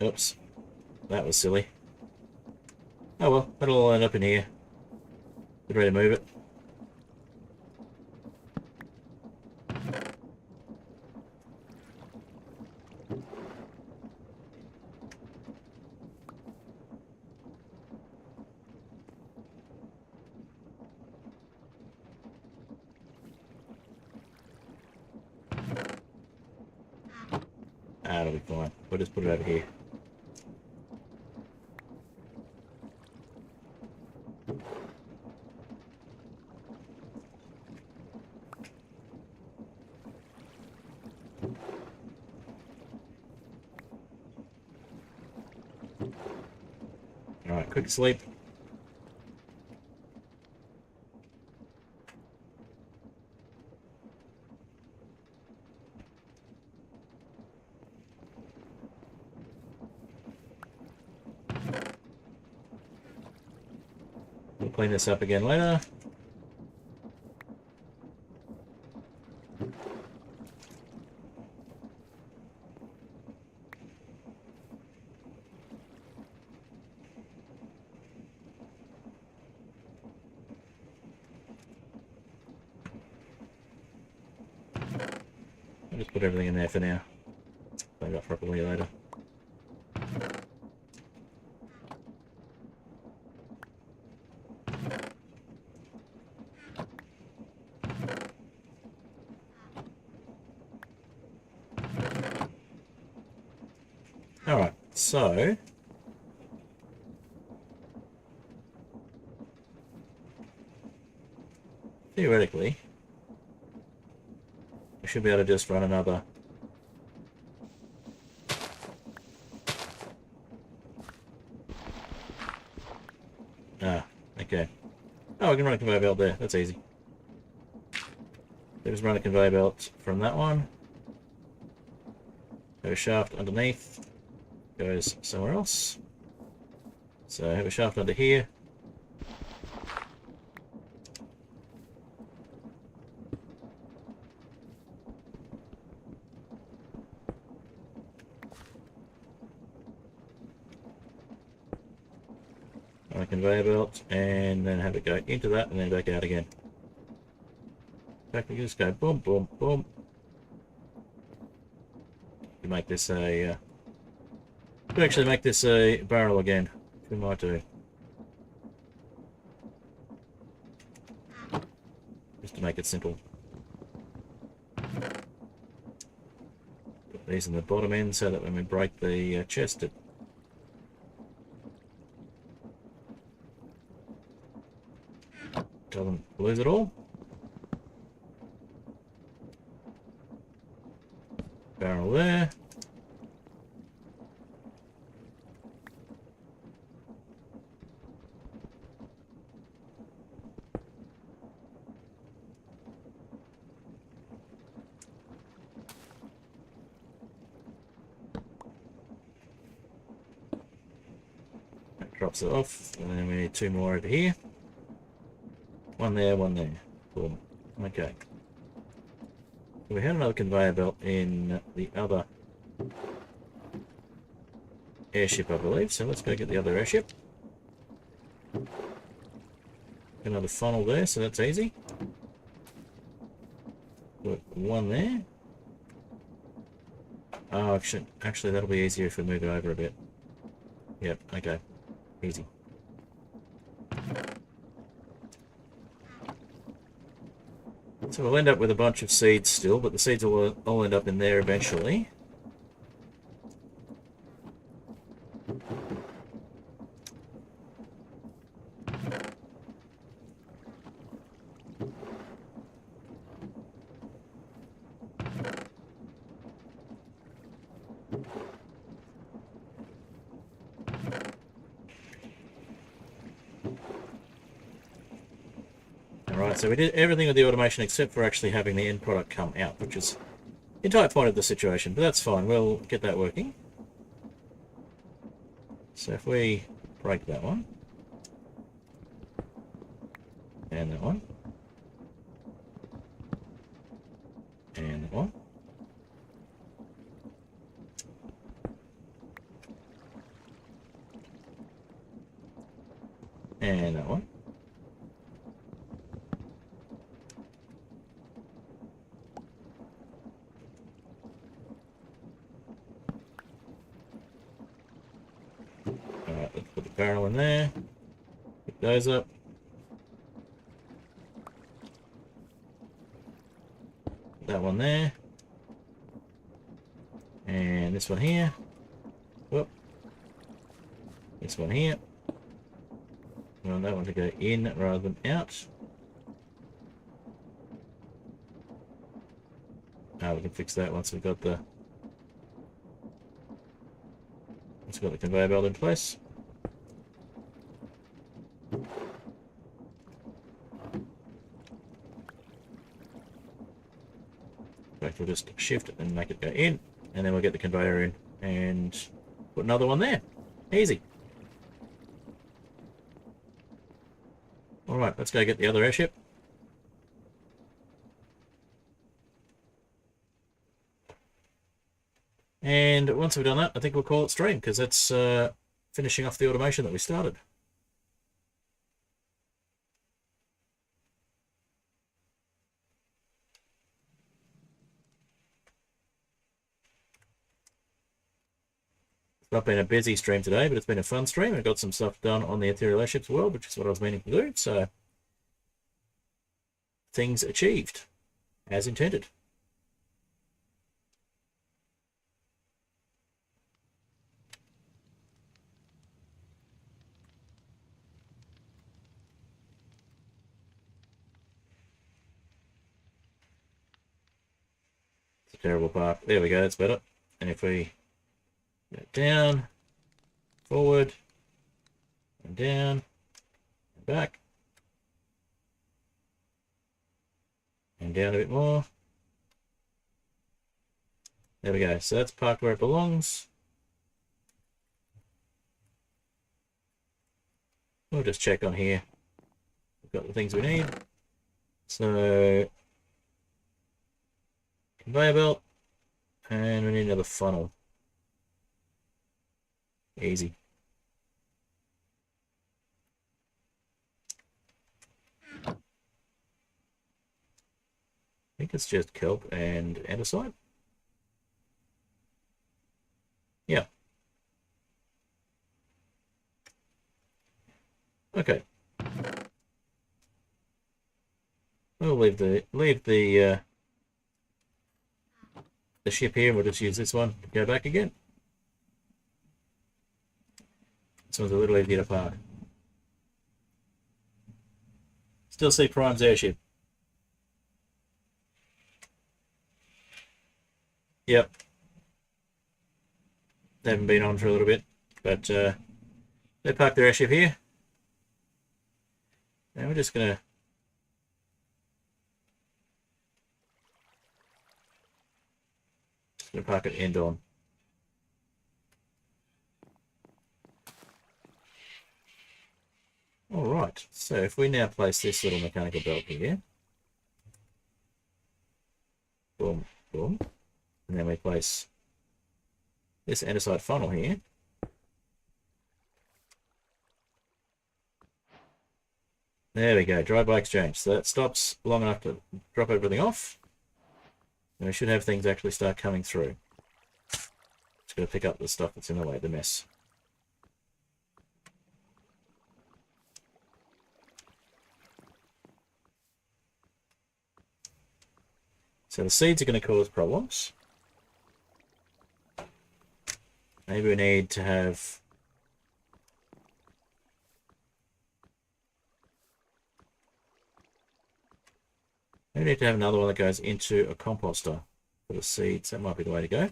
Oops. That was silly. Oh well, that'll all end up in here. Get ready to move it. that'll be fine. We'll just put it over here. Alright, quick sleep. We'll clean this up again later. I'll just put everything in there for now. Clean it up properly later. Alright, so theoretically we should be able to just run another okay. Oh, we can run a conveyor belt there, that's easy. So just run a conveyor belt from that one. Have a shaft underneath. Goes somewhere else. So have a shaft under here. On a conveyor belt, and then have it go into that and then back out again. In fact, we just go boom, boom, boom. To make this a to actually make this a barrel again, which we might do. Just to make it simple. Put these in the bottom end so that when we break the chest, it doesn't lose it all. Barrel there. That drops it off, and then we need two more over here. One there, one there. Boom. Okay. So we had another conveyor belt in the other airship, I believe. So let's go get the other airship. Another funnel there, so that's easy. Put one there. Oh, actually that'll be easier if we move it over a bit. Yep, okay. Easy. So we'll end up with a bunch of seeds still, but the seeds will all end up in there eventually. Alright, so we did everything with the automation except for actually having the end product come out, which is the entire point of the situation, but that's fine, we'll get that working. So if we break that one, and that one, and that one, and that one, alright, let's put the barrel in there, pick those up. That one there. And this one here. Whoop. This one here. We want that one to go in rather than out. We can fix that once we've got the conveyor belt in place. In fact, we'll just shift it and make it go in, and then we'll get the conveyor in and put another one there. Easy. Alright, let's go get the other airship. And once we've done that, I think we'll call it stream, because that's finishing off the automation that we started. It's not been a busy stream today, but it's been a fun stream. I got some stuff done on the Aetherial Airships world, which is what I was meaning to do. So, things achieved, as intended. It's a terrible park. There we go, that's better. And if we go down, forward, and down, and back, and down a bit more. There we go. So that's parked where it belongs. We'll just check on here. We've got the things we need. So, conveyor belt, and we need another funnel. Easy. I think it's just kelp and andesite. Yeah. Okay. We'll leave the ship here, and we'll just use this one to go back again. This one's a little easier to park. Still see Prime's airship. Yep. They haven't been on for a little bit, but they parked their airship here. And we're just gonna park it end on. Alright, so if we now place this little mechanical belt here, boom, boom, and then we place this andesite funnel here, there we go, drive-by exchange. So that stops long enough to drop everything off, and we should have things actually start coming through. Just got to pick up the stuff that's in the way, the mess. So the seeds are going to cause problems. Maybe we need to have another one that goes into a composter for the seeds. That might be the way to go.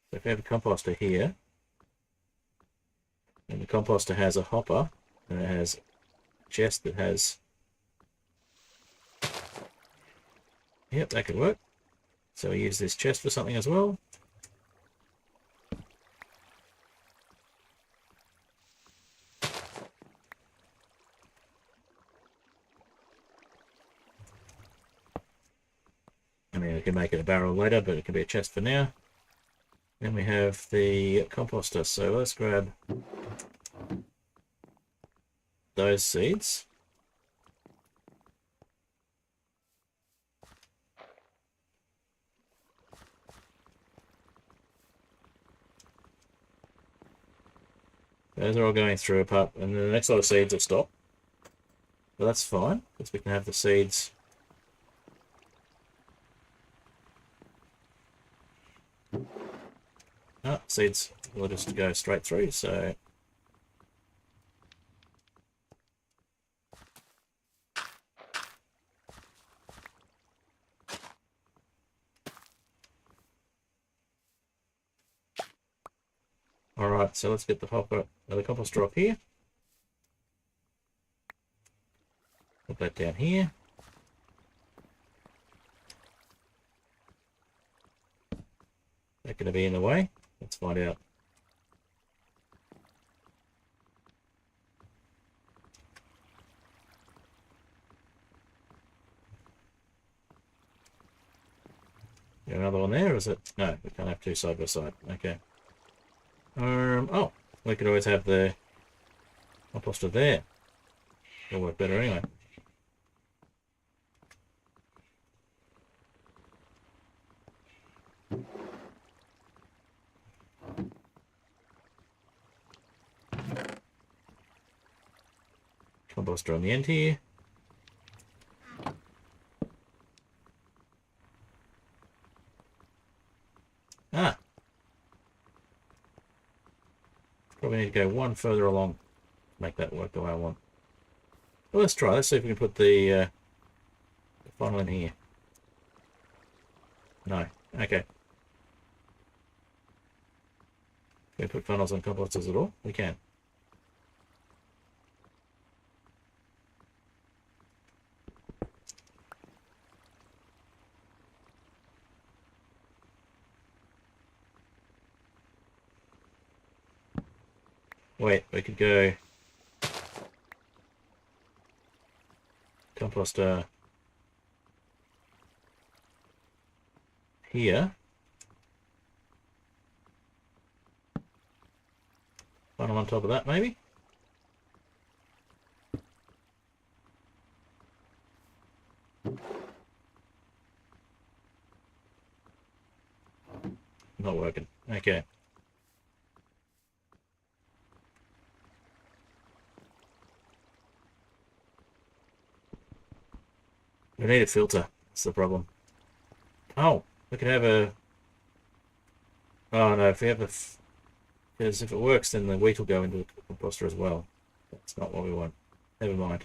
So if we have a composter here, and the composter has a hopper, and it has a chest that has... Yep, that could work. So we use this chest for something as well. I mean, we can make it a barrel later, but it can be a chest for now. Then we have the composter. So let's grab those seeds. Those are all going through apart, and then the next lot of seeds will stop. But that's fine, because we can have the seeds. Oh, seeds will just go straight through, so... Alright, so let's get the compost drop here. Put that down here. That going to be in the way? Let's find out. Got another one there, or is it? No, we can't have two side by side. Okay. Oh, we could always have the composter there. It'll work better anyway. Composter on the end here. Ah! Probably need to go one further along to make that work the way I want. Well, let's try. Let's see if we can put the funnel in here. No. Okay. Can we put funnels on composters at all? We can. Wait, we could go composter here. Funnel on top of that, maybe? Not working. Okay. We need a filter. That's the problem. Oh, we could have a... Oh no, if we have a... Because if it works, then the wheat will go into the composter as well. That's not what we want. Never mind.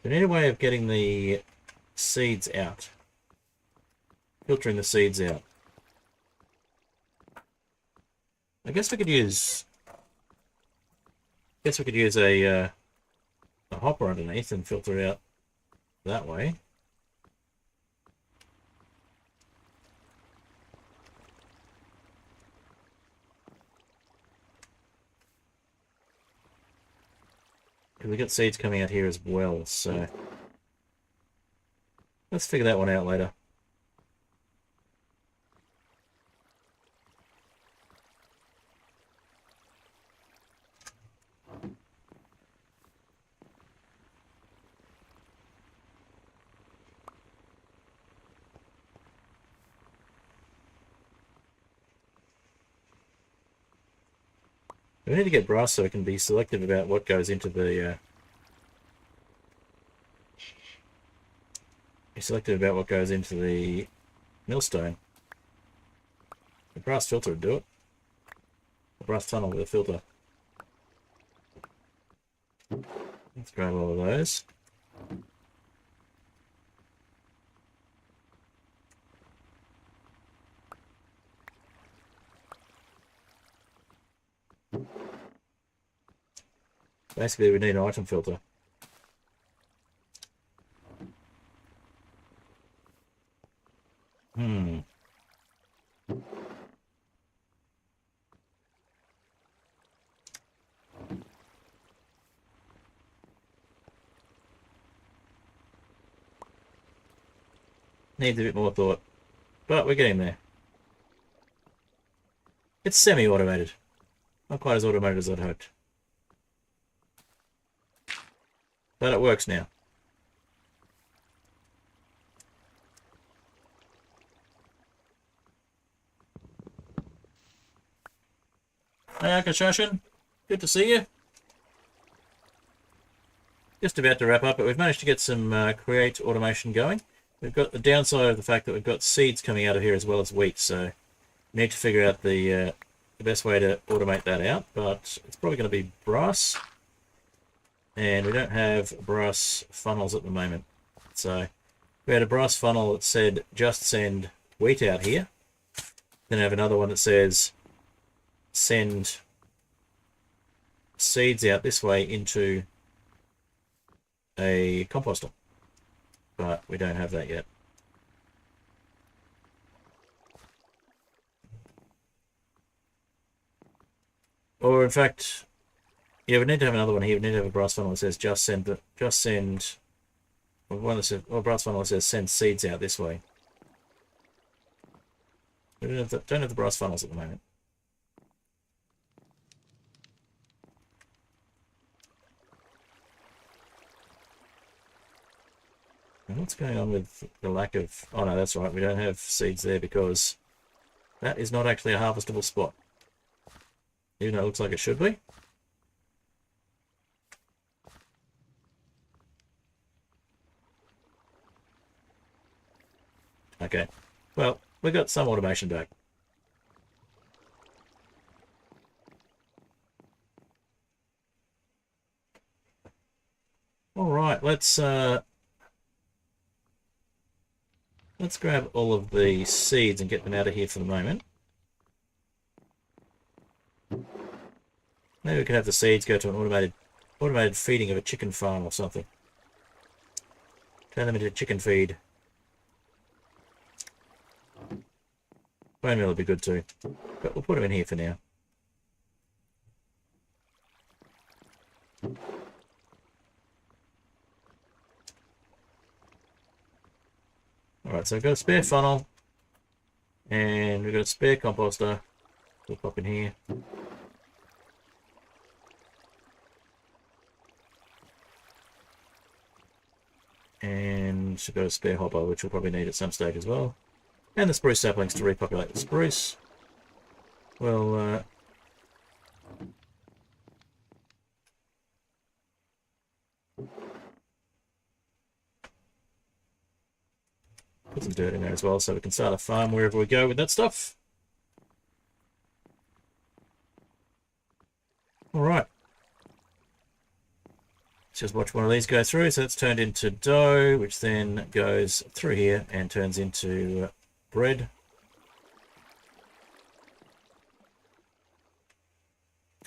We need a way of getting the seeds out. Filtering the seeds out. I guess we could use... a hopper underneath and filter it out that way. Because we got seeds coming out here as well, so let's figure that one out later. We need to get brass so we can be selective about what goes into the millstone. The brass filter would do it. The brass tunnel with a filter. Let's grab all of those. Basically, we need an item filter. Needs a bit more thought, but we're getting there. It's semi-automated. Not quite as automated as I'd hoped. But it works now. Hey, Akashashin. Good to see you. Just about to wrap up, but we've managed to get some create automation going. We've got the downside of the fact that we've got seeds coming out of here as well as wheat, so we need to figure out the best way to automate that out, but it's probably going to be brass, and we don't have brass funnels at the moment. So if we had a brass funnel that said just send wheat out here, then I have another one that says send seeds out this way into a composter, but we don't have that yet. Or in fact, yeah, we need to have another one here. We need to have a brass funnel that says just send, or one that says, or brass funnel that says send seeds out this way. We don't have the brass funnels at the moment. And what's going on with the lack of... Oh no, that's right, we don't have seeds there because that is not actually a harvestable spot. Even though it looks like it should be. Okay, well, we got some automation back. All right, let's grab all of the seeds and get them out of here for the moment. Maybe we can have the seeds go to an automated feeding of a chicken farm or something. Turn them into chicken feed. Bone meal would be good too, but we'll put them in here for now. Alright, so we've got a spare funnel, and we've got a spare composter. We'll pop in here. And we've got a spare hopper, which we'll probably need at some stage as well. And the spruce saplings to repopulate the spruce. Well, put some dirt in there as well so we can start a farm wherever we go with that stuff. Alright. Let's just watch one of these go through. So that's turned into dough, which then goes through here and turns into bread.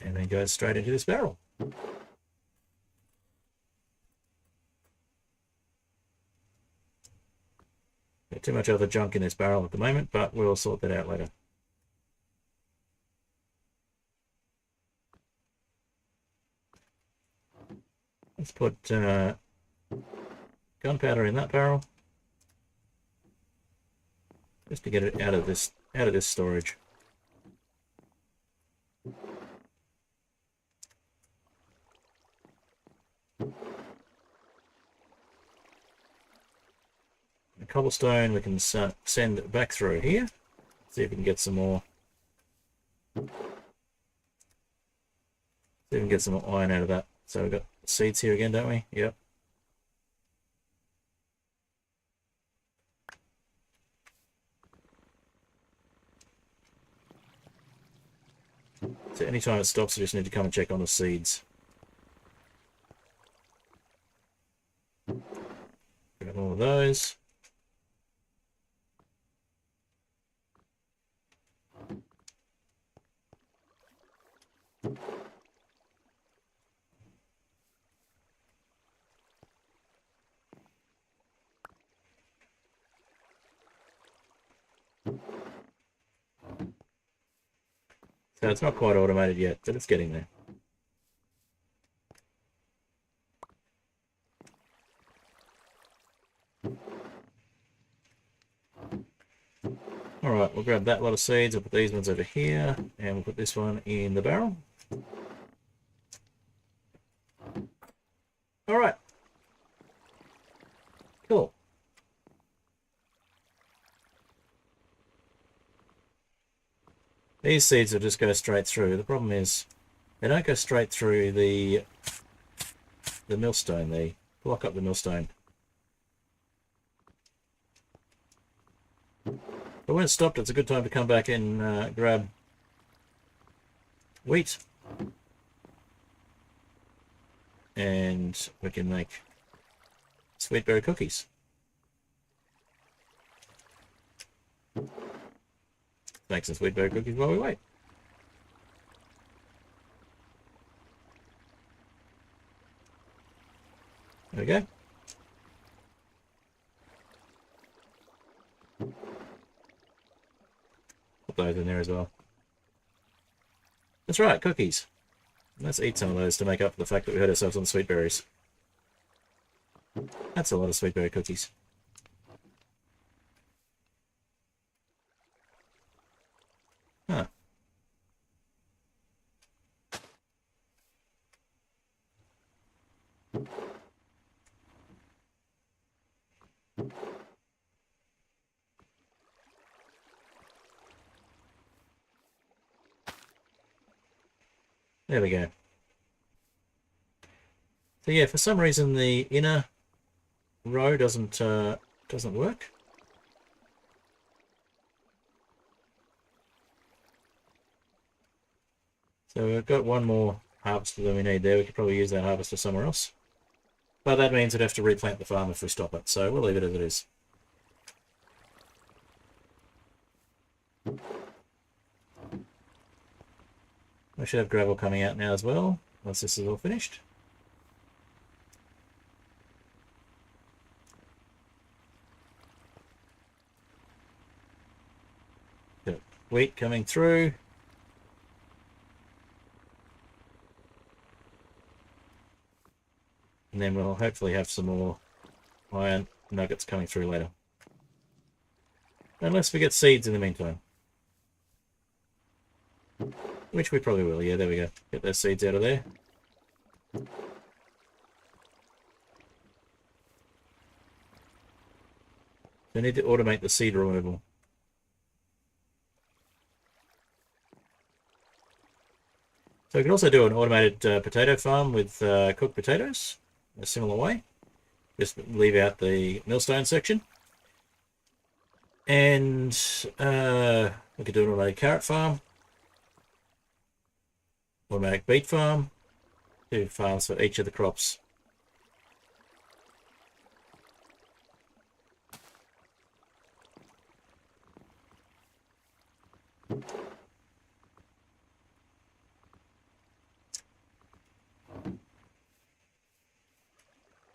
And then goes straight into this barrel. Got too much other junk in this barrel at the moment, but we'll sort that out later. Let's put gunpowder in that barrel, just to get it out of this storage. The cobblestone we can send back through here. See if we can get some more. See if we can get some more iron out of that. So we've got seeds here again, don't we? Yep. So anytime it stops, we just need to come and check on the seeds. Grab all of those. So it's not quite automated yet, but it's getting there. Alright, we'll grab that lot of seeds. I'll put these ones over here, and we'll put this one in the barrel. All right. Cool. These seeds will just go straight through. The problem is they don't go straight through the millstone. They block up the millstone. But when it's stopped, it's a good time to come back and grab wheat. And we can make sweetberry cookies. Make some sweetberry cookies while we wait. There we go. Put those in there as well. That's right, cookies. Let's eat some of those to make up for the fact that we hurt ourselves on the sweet berries. That's a lot of sweetberry cookies. Huh. There we go. So yeah, for some reason the inner row doesn't work. So we've got one more harvester than we need there. We could probably use that harvester somewhere else. But that means we'd have to replant the farm if we stop it. So we'll leave it as it is. We should have gravel coming out now as well, once this is all finished. Got wheat coming through. And then we'll hopefully have some more iron nuggets coming through later. Unless we get seeds in the meantime. Which we probably will, yeah, there we go. Get those seeds out of there. We need to automate the seed removal. So we can also do an automated potato farm with cooked potatoes in a similar way. Just leave out the millstone section. And we could do an automated carrot farm. Automatic beet farm. 2 farms for each of the crops.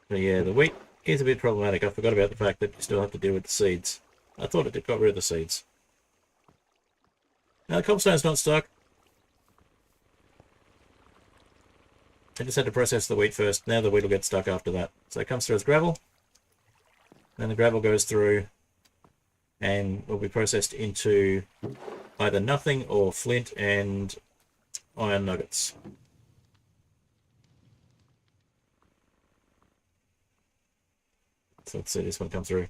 So yeah, the wheat is a bit problematic. I forgot about the fact that you still have to deal with the seeds. I thought it got rid of the seeds. Now the cobblestone's not stuck. I just had to process the wheat first. Now the wheat will get stuck after that. So it comes through as gravel. Then the gravel goes through and will be processed into either nothing or flint and iron nuggets. So let's see this one come through.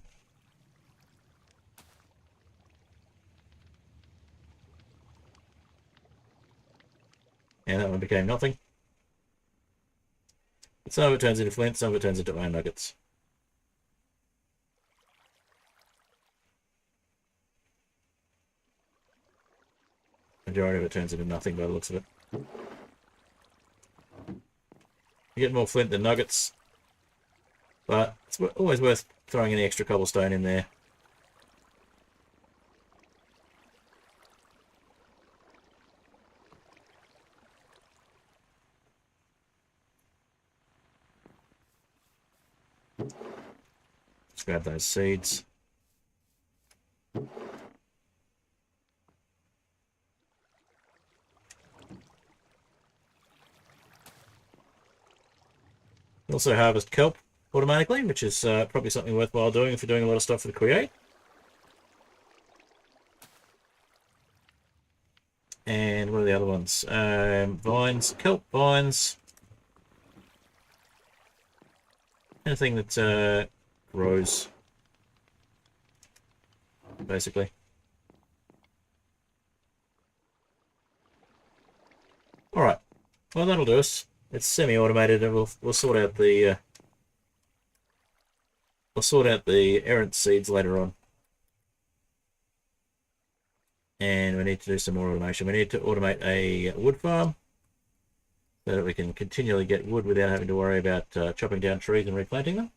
And that one became nothing. Some of it turns into flint, some of it turns into iron nuggets. Majority of it turns into nothing by the looks of it. You get more flint than nuggets, but it's always worth throwing any extra cobblestone in there. Let's grab those seeds. Also harvest kelp automatically, which is probably something worthwhile doing if you're doing a lot of stuff for the create. ones? Vines, kelp vines. Anything that grows, basically. All right. Well, that'll do us. It's semi-automated, and we'll sort out the errant seeds later on. And we need to do some more automation. We need to automate a wood farm so that we can continually get wood without having to worry about chopping down trees and replanting them.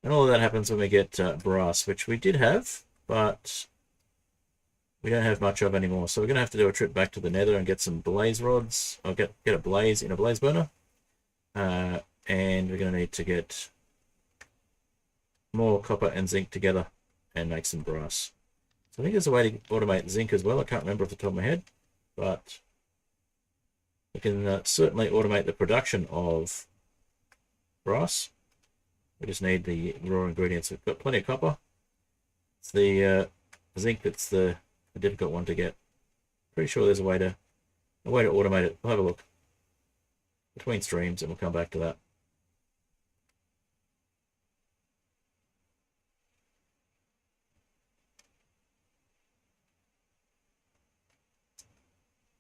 And all of that happens when we get brass, which we did have, but we don't have much of anymore. So we're going to have to do a trip back to the nether and get some blaze rods. I'll get a blaze in a blaze burner. And we're going to need to get more copper and zinc together and make some brass. So I think there's a way to automate zinc as well. I can't remember off the top of my head, but we can certainly automate the production of brass. We just need the raw ingredients. We've got plenty of copper. It's the zinc that's the difficult one to get. Pretty sure there's a way to automate it. We'll have a look between streams and we'll come back to that.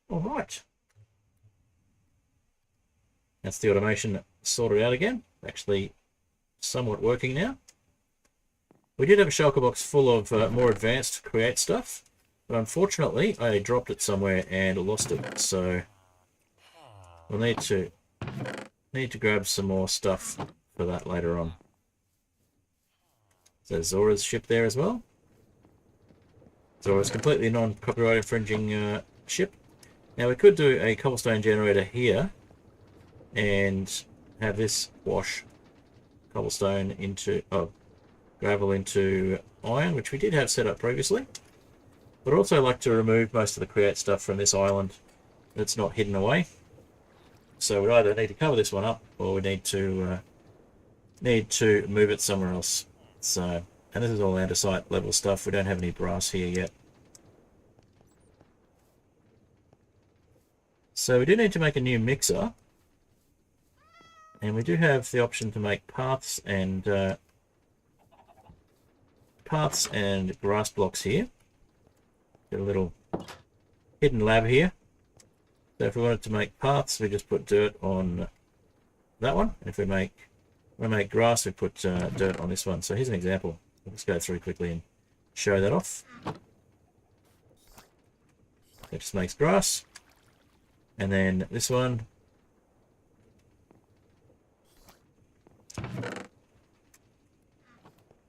All right. That's the automation sorted out again. Actually, somewhat working now. We did have a shulker box full of more advanced create stuff, but unfortunately I dropped it somewhere and lost it. So we'll need to grab some more stuff for that later on. So Zora's ship there as well. Zora's completely non-copyright infringing ship. Now we could do a cobblestone generator here and have this wash cobblestone into gravel into iron, which we did have set up previously. But I'd also like to remove most of the create stuff from this island that's not hidden away. So we either need to cover this one up or we need to move it somewhere else. So, and this is all andesite level stuff. We don't have any brass here yet. So we do need to make a new mixer. And we do have the option to make paths and grass blocks here. Get a little hidden lab here. So if we wanted to make paths, we just put dirt on that one. If we make grass, we put dirt on this one. So here's an example. I'll just go through quickly and show that off. It just makes grass. And then this one.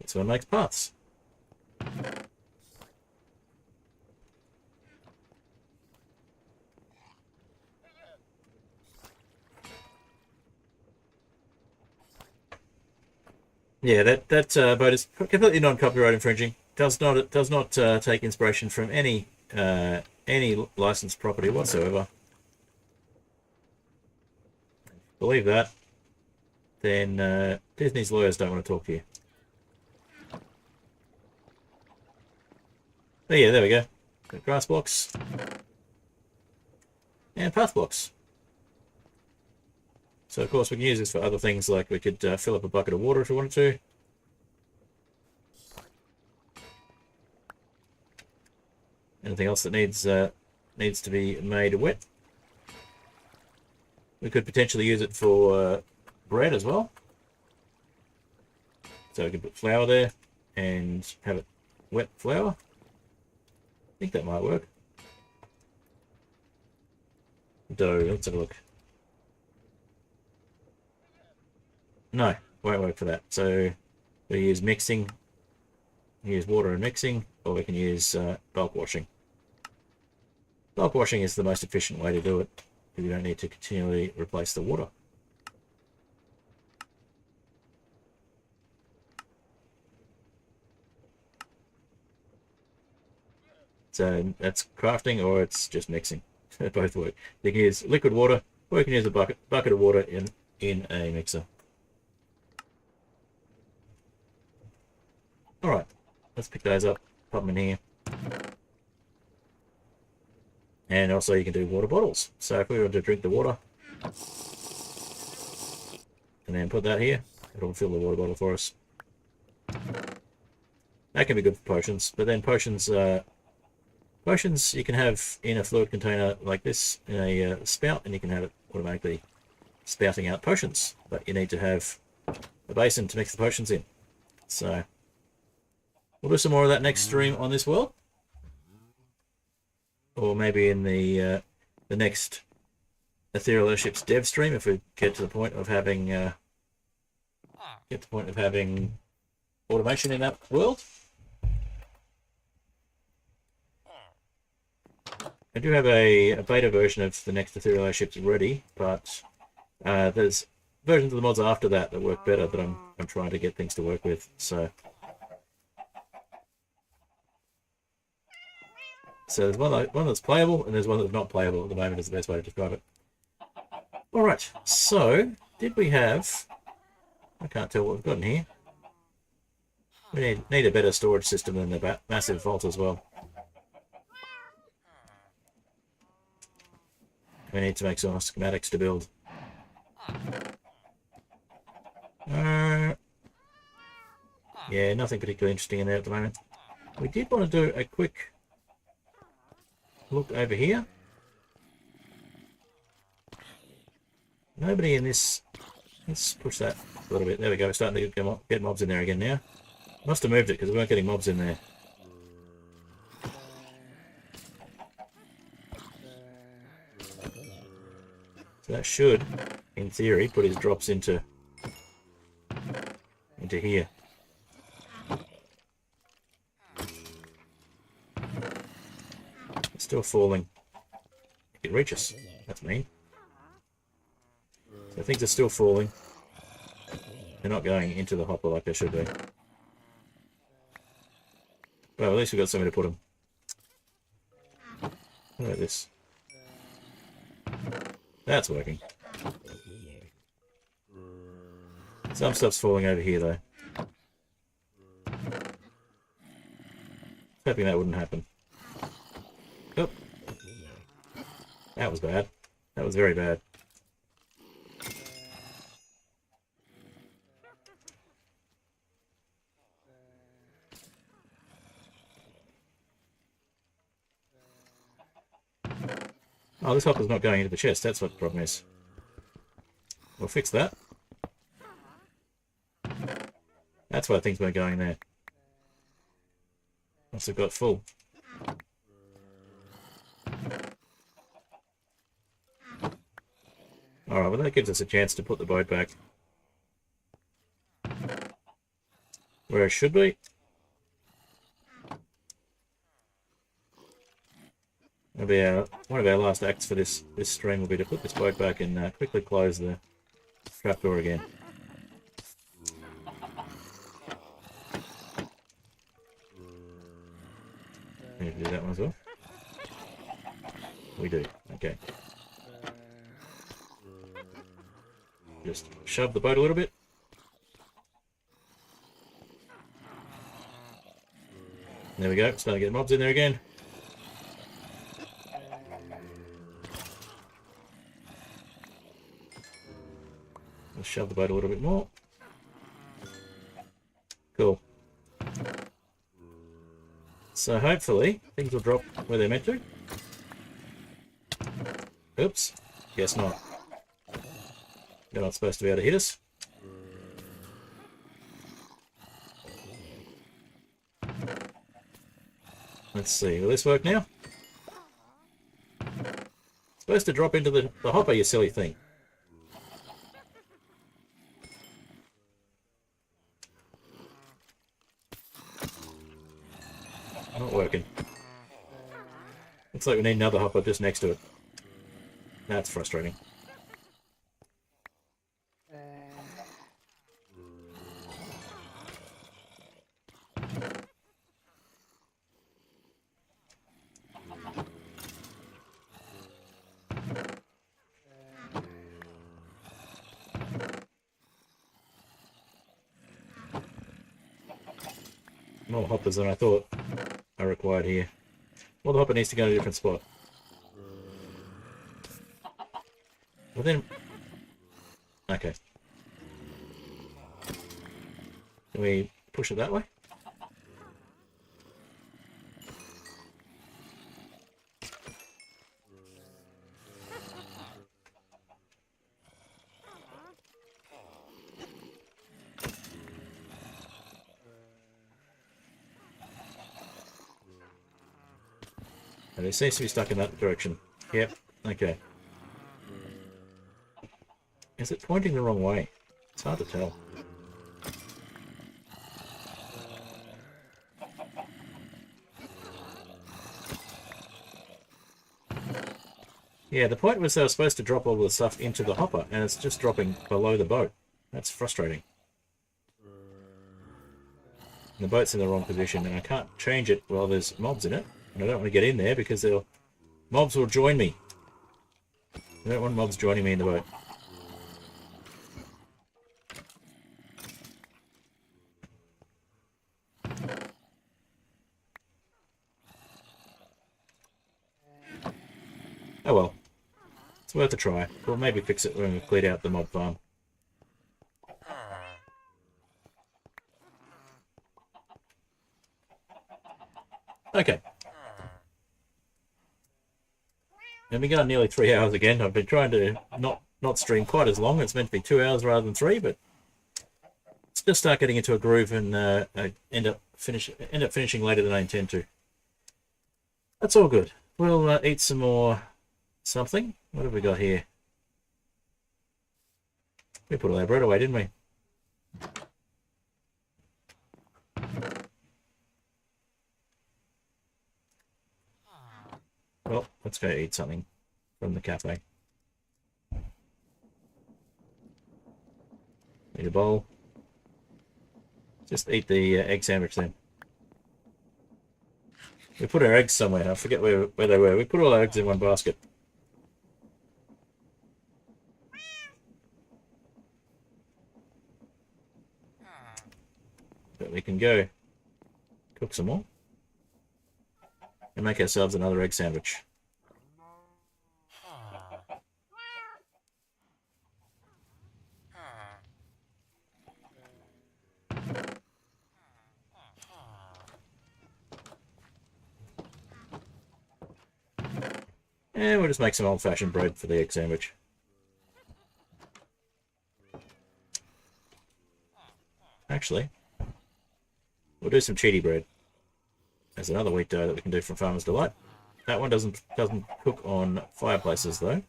This one makes paths. Yeah, that boat is completely non-copyright infringing. Does not take inspiration from any licensed property whatsoever. Believe that, then Disney's lawyers don't want to talk to you. But yeah, there we go. Got grass blocks and path blocks. So of course we can use this for other things, like we could fill up a bucket of water if we wanted to. Anything else that needs to be made wet. We could potentially use it for bread as well. So we could put flour there and have it wet flour. I think that might work. Dough, let's have a look. No, won't work for that. So we use mixing, use water and mixing, or we can use bulk washing. Bulk washing is the most efficient way to do it, because you don't need to continually replace the water. So that's crafting, or it's just mixing. Both work. You can use liquid water, or you can use a bucket of water in a mixer. Alright, let's pick those up, pop them in here. And also you can do water bottles. So if we were to drink the water and then put that here, it'll fill the water bottle for us. That can be good for potions, but then potions you can have in a fluid container like this in a spout, and you can have it automatically spouting out potions, but you need to have a basin to mix the potions in. So we'll do some more of that next stream on this world, or maybe in the next Ethereal Airships dev stream if we get to the point of having automation in that world. I do have a beta version of the next Ethereal Airships ready, but there's versions of the mods after that that work better that I'm trying to get things to work with. So there's one that's playable and there's one that's not playable at the moment is the best way to describe it. Alright, so did we have... I can't tell what we've got in here. We need a better storage system than the massive vault as well. We need to make some schematics to build. Yeah, nothing particularly interesting in there at the moment. We did want to do a quick look over here. Nobody in this... Let's push that a little bit. There we go. We're starting to get mobs in there again now. Must have moved it because we weren't getting mobs in there. So that should, in theory, put his drops into here. It's still falling. It can reach us. That's mean. So things are still falling. They're not going into the hopper like they should be. Well, at least we've got somewhere to put them. What about this? That's working. Some stuff's falling over here, though. Hoping that wouldn't happen. Oh. That was bad. That was very bad. Oh, this hopper's not going into the chest. That's what the problem is. We'll fix that. That's why things weren't going there. Must have got full. Alright, well that gives us a chance to put the boat back where it should be. One of our last acts for this stream will be to put this boat back and quickly close the trapdoor again. We need to do that one as well. We do. Okay. Just shove the boat a little bit. There we go. Starting to get mobs in there again. Let's shove the boat a little bit more. Cool. So hopefully things will drop where they're meant to. Oops. Guess not. They're not supposed to be able to hit us. Let's see. Will this work now? It's supposed to drop into the hopper, you silly thing. Not working. Looks like we need another hopper just next to it. That's frustrating. More hoppers than I thought are required here. Well, the hopper needs to go to a different spot. But then... Okay. Can we push it that way? And it seems to be stuck in that direction. Yep, okay. Is it pointing the wrong way? It's hard to tell. Yeah, the point was they were supposed to drop all the stuff into the hopper, and it's just dropping below the boat. That's frustrating. And the boat's in the wrong position, and I can't change it while there's mobs in it. And I don't want to get in there because mobs will join me. I don't want mobs joining me in the boat. Oh well. It's worth a try. We'll maybe fix it when we've cleared out the mob farm. Okay. And we got nearly 3 hours again. I've been trying to not stream quite as long. It's meant to be 2 hours rather than 3, but let's just start getting into a groove and end up finishing later than I intend to. That's all good. We'll eat some more something. What have we got here? We put all our bread away, didn't we? Well, let's go eat something from the cafe. Eat a bowl. Just eat the egg sandwich then. We put our eggs somewhere. I forget where they were. We put all our eggs in one basket. But we can go cook some more and make ourselves another egg sandwich. And we'll just make some old-fashioned bread for the egg sandwich. Actually, we'll do some cheaty bread. There's another wheat dough that we can do from Farmer's Delight. That one doesn't cook on fireplaces though.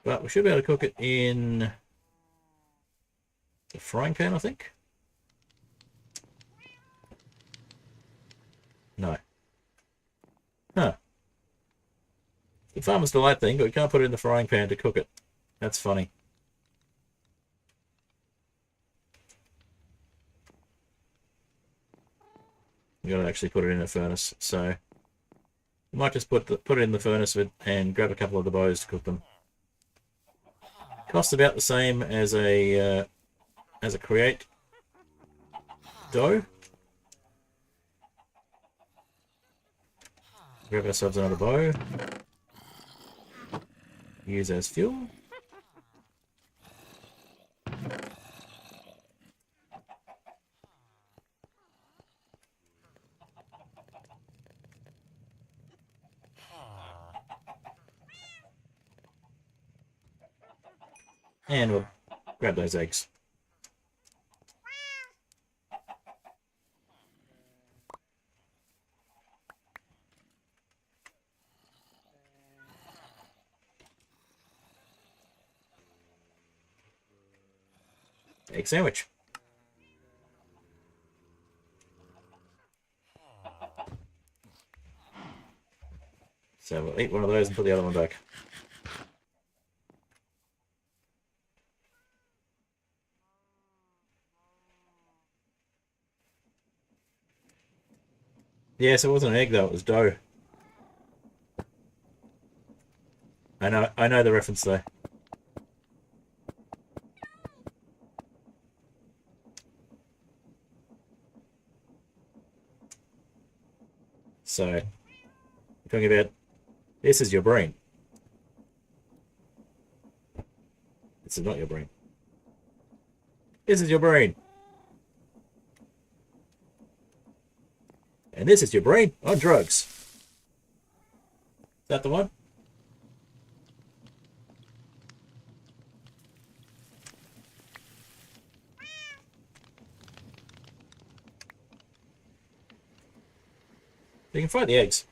But we should be able to cook it in the frying pan, I think. No. Huh. The Farmer's Delight thing, but we can't put it in the frying pan to cook it. That's funny. You got to actually put it in a furnace, so we might just put it in the furnace and grab a couple of the bows to cook them. Costs about the same as a create dough. Grab ourselves another bow. Use as fuel. And we'll grab those eggs. Egg sandwich. So we'll eat one of those and put the other one back. Yes, it wasn't an egg though, it was dough. I know the reference though. So, we're talking about, this is your brain. This is not your brain. This is your brain. And this is your brain on drugs. Is that the one? You can find the eggs.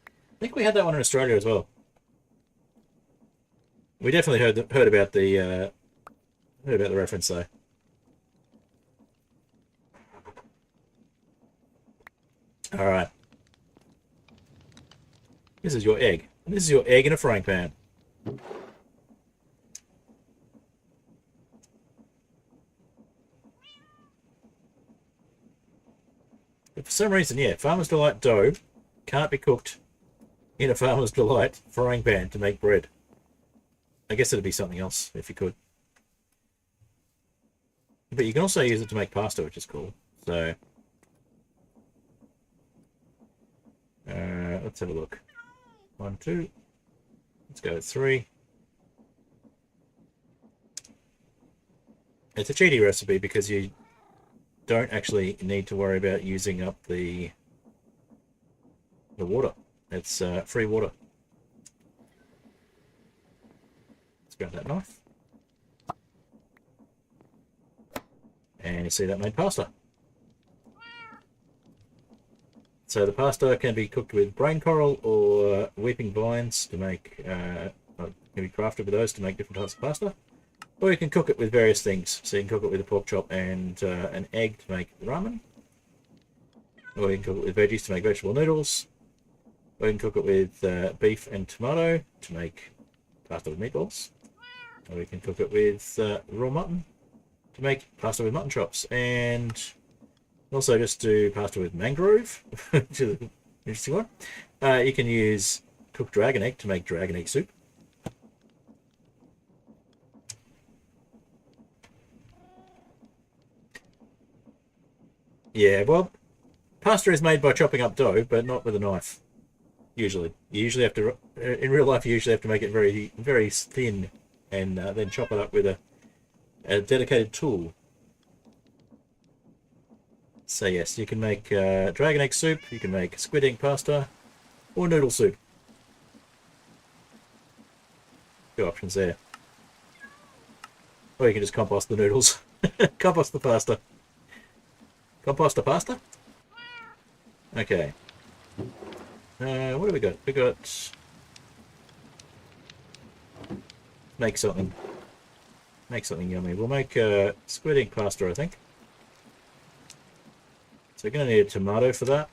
I think we had that one in Australia as well. We definitely heard about the reference though. All right. This is your egg. This is your egg in a frying pan. But for some reason, yeah, Farmer's Delight dough can't be cooked in a Farmer's Delight frying pan to make bread. I guess it'd be something else if you could. But you can also use it to make pasta, which is cool. So, let's have a look. 1, 2. Let's go with 3. It's a cheaty recipe because you don't actually need to worry about using up the water. It's free water. Let's grab that knife. And you see that made pasta. So the pasta can be cooked with brain coral or weeping vines to make, can be crafted with those to make different types of pasta. Or you can cook it with various things. So you can cook it with a pork chop and an egg to make ramen. Or you can cook it with veggies to make vegetable noodles. Or you can cook it with beef and tomato to make pasta with meatballs. Or you can cook it with raw mutton to make pasta with mutton chops. And also just do pasta with mangrove, which is an interesting one. You can use cooked dragon egg to make dragon egg soup. Yeah, well, pasta is made by chopping up dough, but not with a knife. Usually. You usually have to, in real life, you usually have to make it very, very thin and then chop it up with a dedicated tool. So yes, you can make dragon egg soup, you can make squid ink pasta, or noodle soup. Two options there. Or you can just compost the noodles. Compost the pasta. Compost the pasta? Okay. What do we got? We got... Make something. Make something yummy. We'll make squid ink pasta, I think. So we're going to need a tomato for that.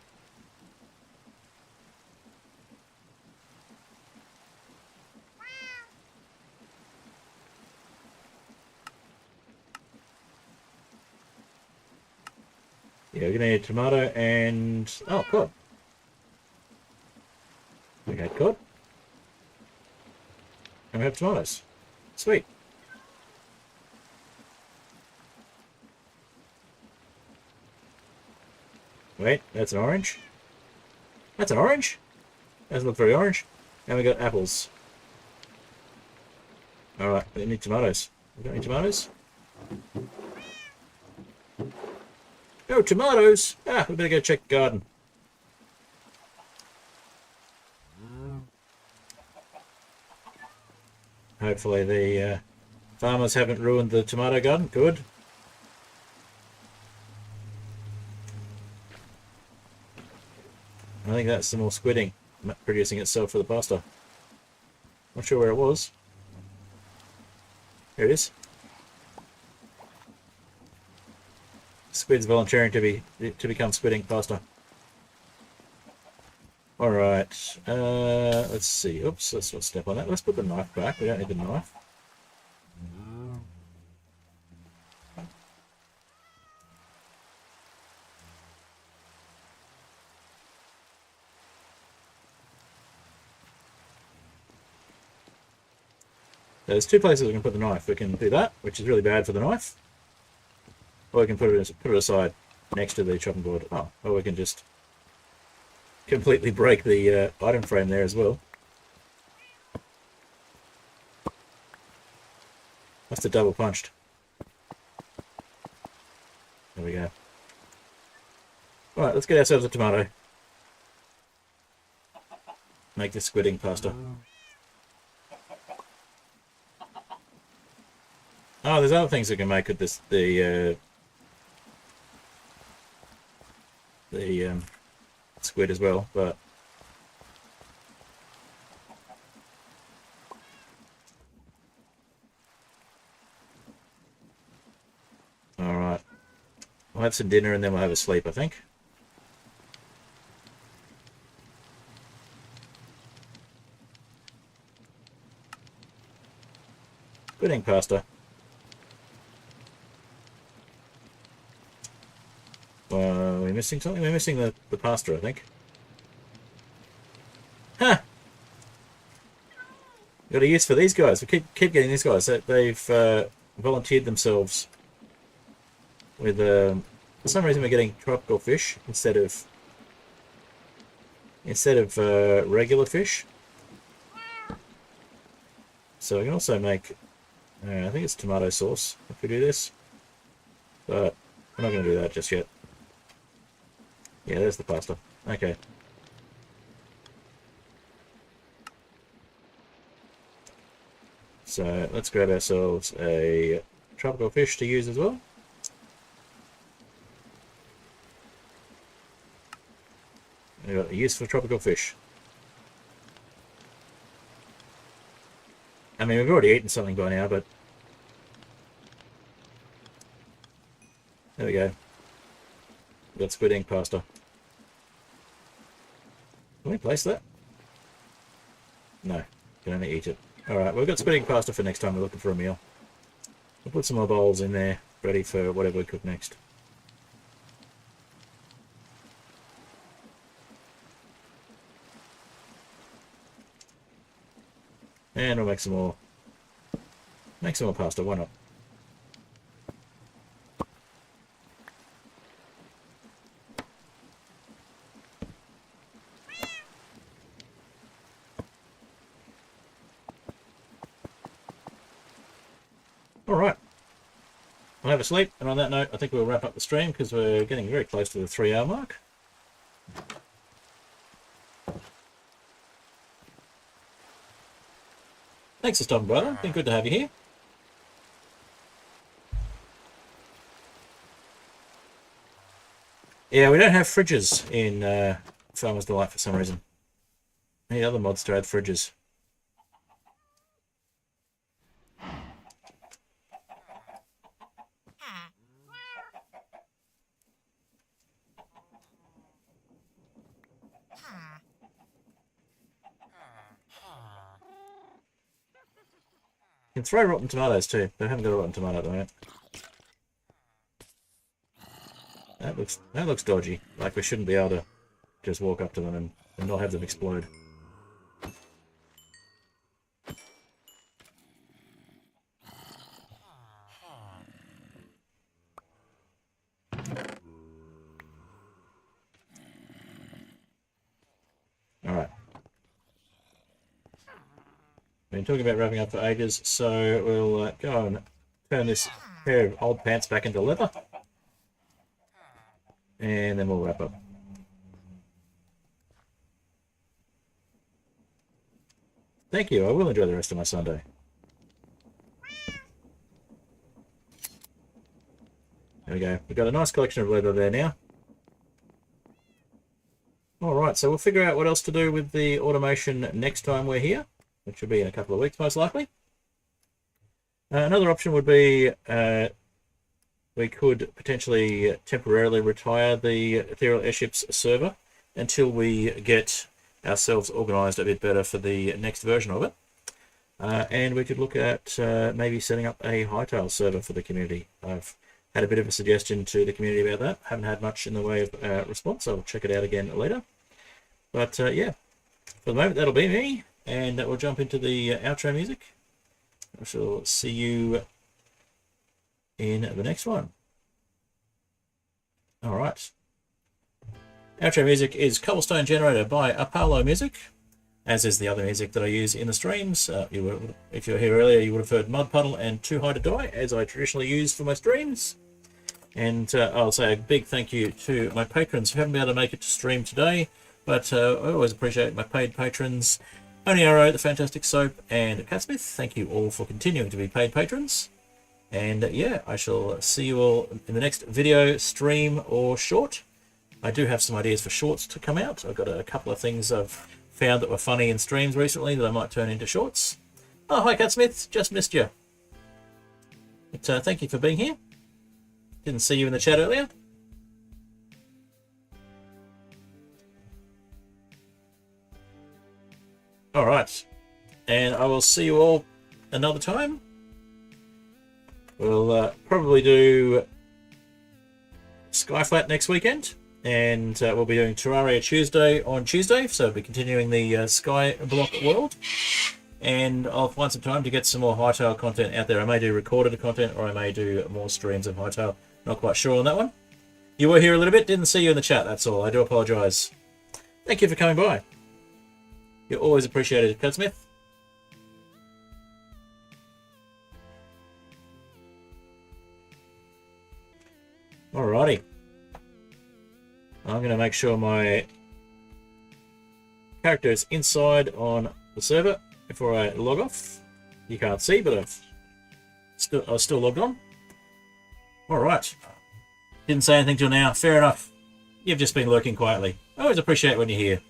Yeah, we're going to need a tomato and... Oh, cod. Okay, cod. And we have tomatoes. Sweet. Wait, that's an orange? That's an orange? Doesn't look very orange. And we got apples. Alright, we need tomatoes. We got any tomatoes? No tomatoes! Ah, we better go check the garden. Hopefully the farmers haven't ruined the tomato garden. Good. I think that's some more squid ink producing itself for the pasta. Not sure where it was. Here it is. Squid's volunteering to become squid ink pasta. Alright, let's see. Oops, let's not step on that. Let's put the knife back. We don't need the knife. There's two places we can put the knife. We can do that, which is really bad for the knife. Or we can put it aside next to the chopping board. Oh, or we can just completely break the item frame there as well. Must have double punched. There we go. Alright, let's get ourselves a tomato. Make this squid ink pasta. Oh, there's other things we can make with this. The squid as well, but all right. We'll have some dinner and then we'll have a sleep, I think. Squid ink pasta. We're missing something? We're missing the pasta, I think. Huh! Got a use for these guys. We keep getting these guys. They've volunteered themselves with... for some reason we're getting tropical fish instead of regular fish. So we can also make... I think it's tomato sauce if we do this. But we're not going to do that just yet. Yeah, there's the pasta. Okay. So let's grab ourselves a tropical fish to use as well. We've got a use for tropical fish. I mean, we've already eaten something by now, but... There we go. We've got squid ink pasta. Can we place that? No, can only eat it. Alright, we've got squid ink pasta for next time we're looking for a meal. We'll put some more bowls in there, ready for whatever we cook next. And we'll make some more pasta, why not? Alright. We'll have a sleep, and on that note, I think we'll wrap up the stream because we're getting very close to the 3-hour mark. Thanks for stopping by. Been good to have you here. Yeah, we don't have fridges in Farmer's Delight for some reason. Any other mods to add fridges? You can throw rotten tomatoes too, but I haven't got a rotten tomato at the moment. That looks dodgy. Like we shouldn't be able to just walk up to them and not have them explode. Alright. Been talking about wrapping up for ages, so we'll go and turn this pair of old pants back into leather. And then we'll wrap up. Thank you, I will enjoy the rest of my Sunday. There we go. We've got a nice collection of leather there now. Alright, so we'll figure out what else to do with the automation next time we're here, which will be in a couple of weeks most likely. Another option would be we could potentially temporarily retire the Aetherial Airships server until we get ourselves organised a bit better for the next version of it. And we could look at maybe setting up a Hightail server for the community. I've had a bit of a suggestion to the community about that. Haven't had much in the way of response. I'll check it out again later. But yeah, for the moment that'll be me, and we'll jump into the outro music. I shall see you in the next one. All right. Outro music is Cobblestone Generator by Apollo Music. as is the other music that I use in the streams. If you were here earlier, you would have heard Mud Puddle and Too High to Die, as I traditionally use for my streams. And I'll say a big thank you to my patrons who haven't been able to make it to stream today, but I always appreciate my paid patrons, Only Arrow, The Fantastic Soap, and Catsmith. Thank you all for continuing to be paid patrons. And yeah, I shall see you all in the next video, stream, or short. I do have some ideas for shorts to come out. I've got a couple of things I've found that were funny in streams recently that I might turn into shorts. Oh, hi Catsmith, just missed you. But thank you for being here. Didn't see you in the chat earlier. All right, and I will see you all another time. We'll probably do Skyflat next weekend, and we'll be doing Terraria Tuesday on Tuesday, so we'll be continuing the Sky Block world. And I'll find some time to get some more Hightail content out there. I may do recorded content, or I may do more streams of Hightail. Not quite sure on that one. You were here a little bit, didn't see you in the chat, that's all. I do apologise. Thank you for coming by. You're always appreciated, Cutsmith. Alrighty. I'm going to make sure my character is inside on the server before I log off. You can't see, but I was still logged on. Alright. Didn't say anything till now. Fair enough. You've just been lurking quietly. I always appreciate when you're here.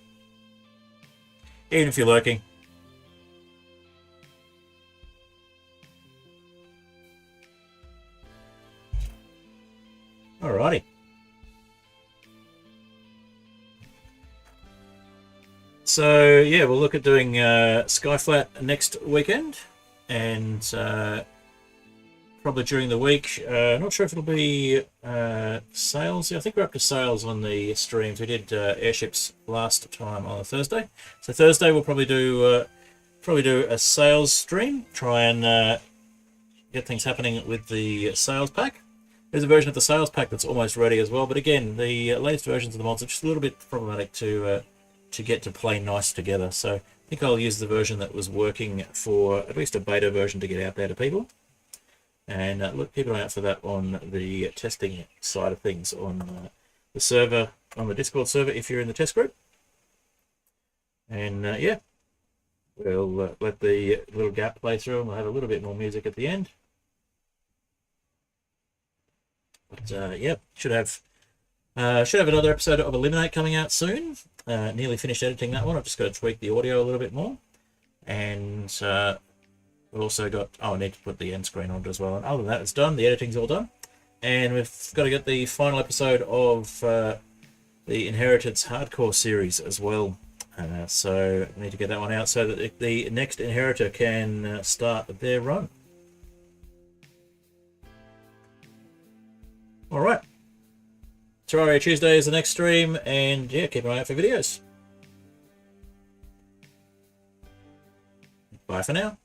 Even if you're lurking. Alrighty. So yeah, we'll look at doing Skyflat next weekend, and probably during the week. Not sure if it'll be sales. I think we're up to sales on the streams. We did airships last time on a Thursday, so Thursday we'll probably do a sales stream. Try and get things happening with the sales pack. There's a version of the sales pack that's almost ready as well, but again, the latest versions of the mods are just a little bit problematic to get to play nice together. So I think I'll use the version that was working for at least a beta version to get out there to people. And look, keep an eye out for that on the testing side of things on the server, on the Discord server, if you're in the test group. And yeah, we'll let the little gap play through, and we'll have a little bit more music at the end. But yeah, should have another episode of Eliminate coming out soon. Nearly finished editing that one. I've just got to tweak the audio a little bit more, and we've also got, I need to put the end screen on as well. And other than that, it's done. The editing's all done, and we've got to get the final episode of the Inheritance Hardcore series as well. So we need to get that one out so that the next Inheritor can start their run. All right. Terraria Tuesday is the next stream, and yeah, keep an eye out for videos. Bye for now.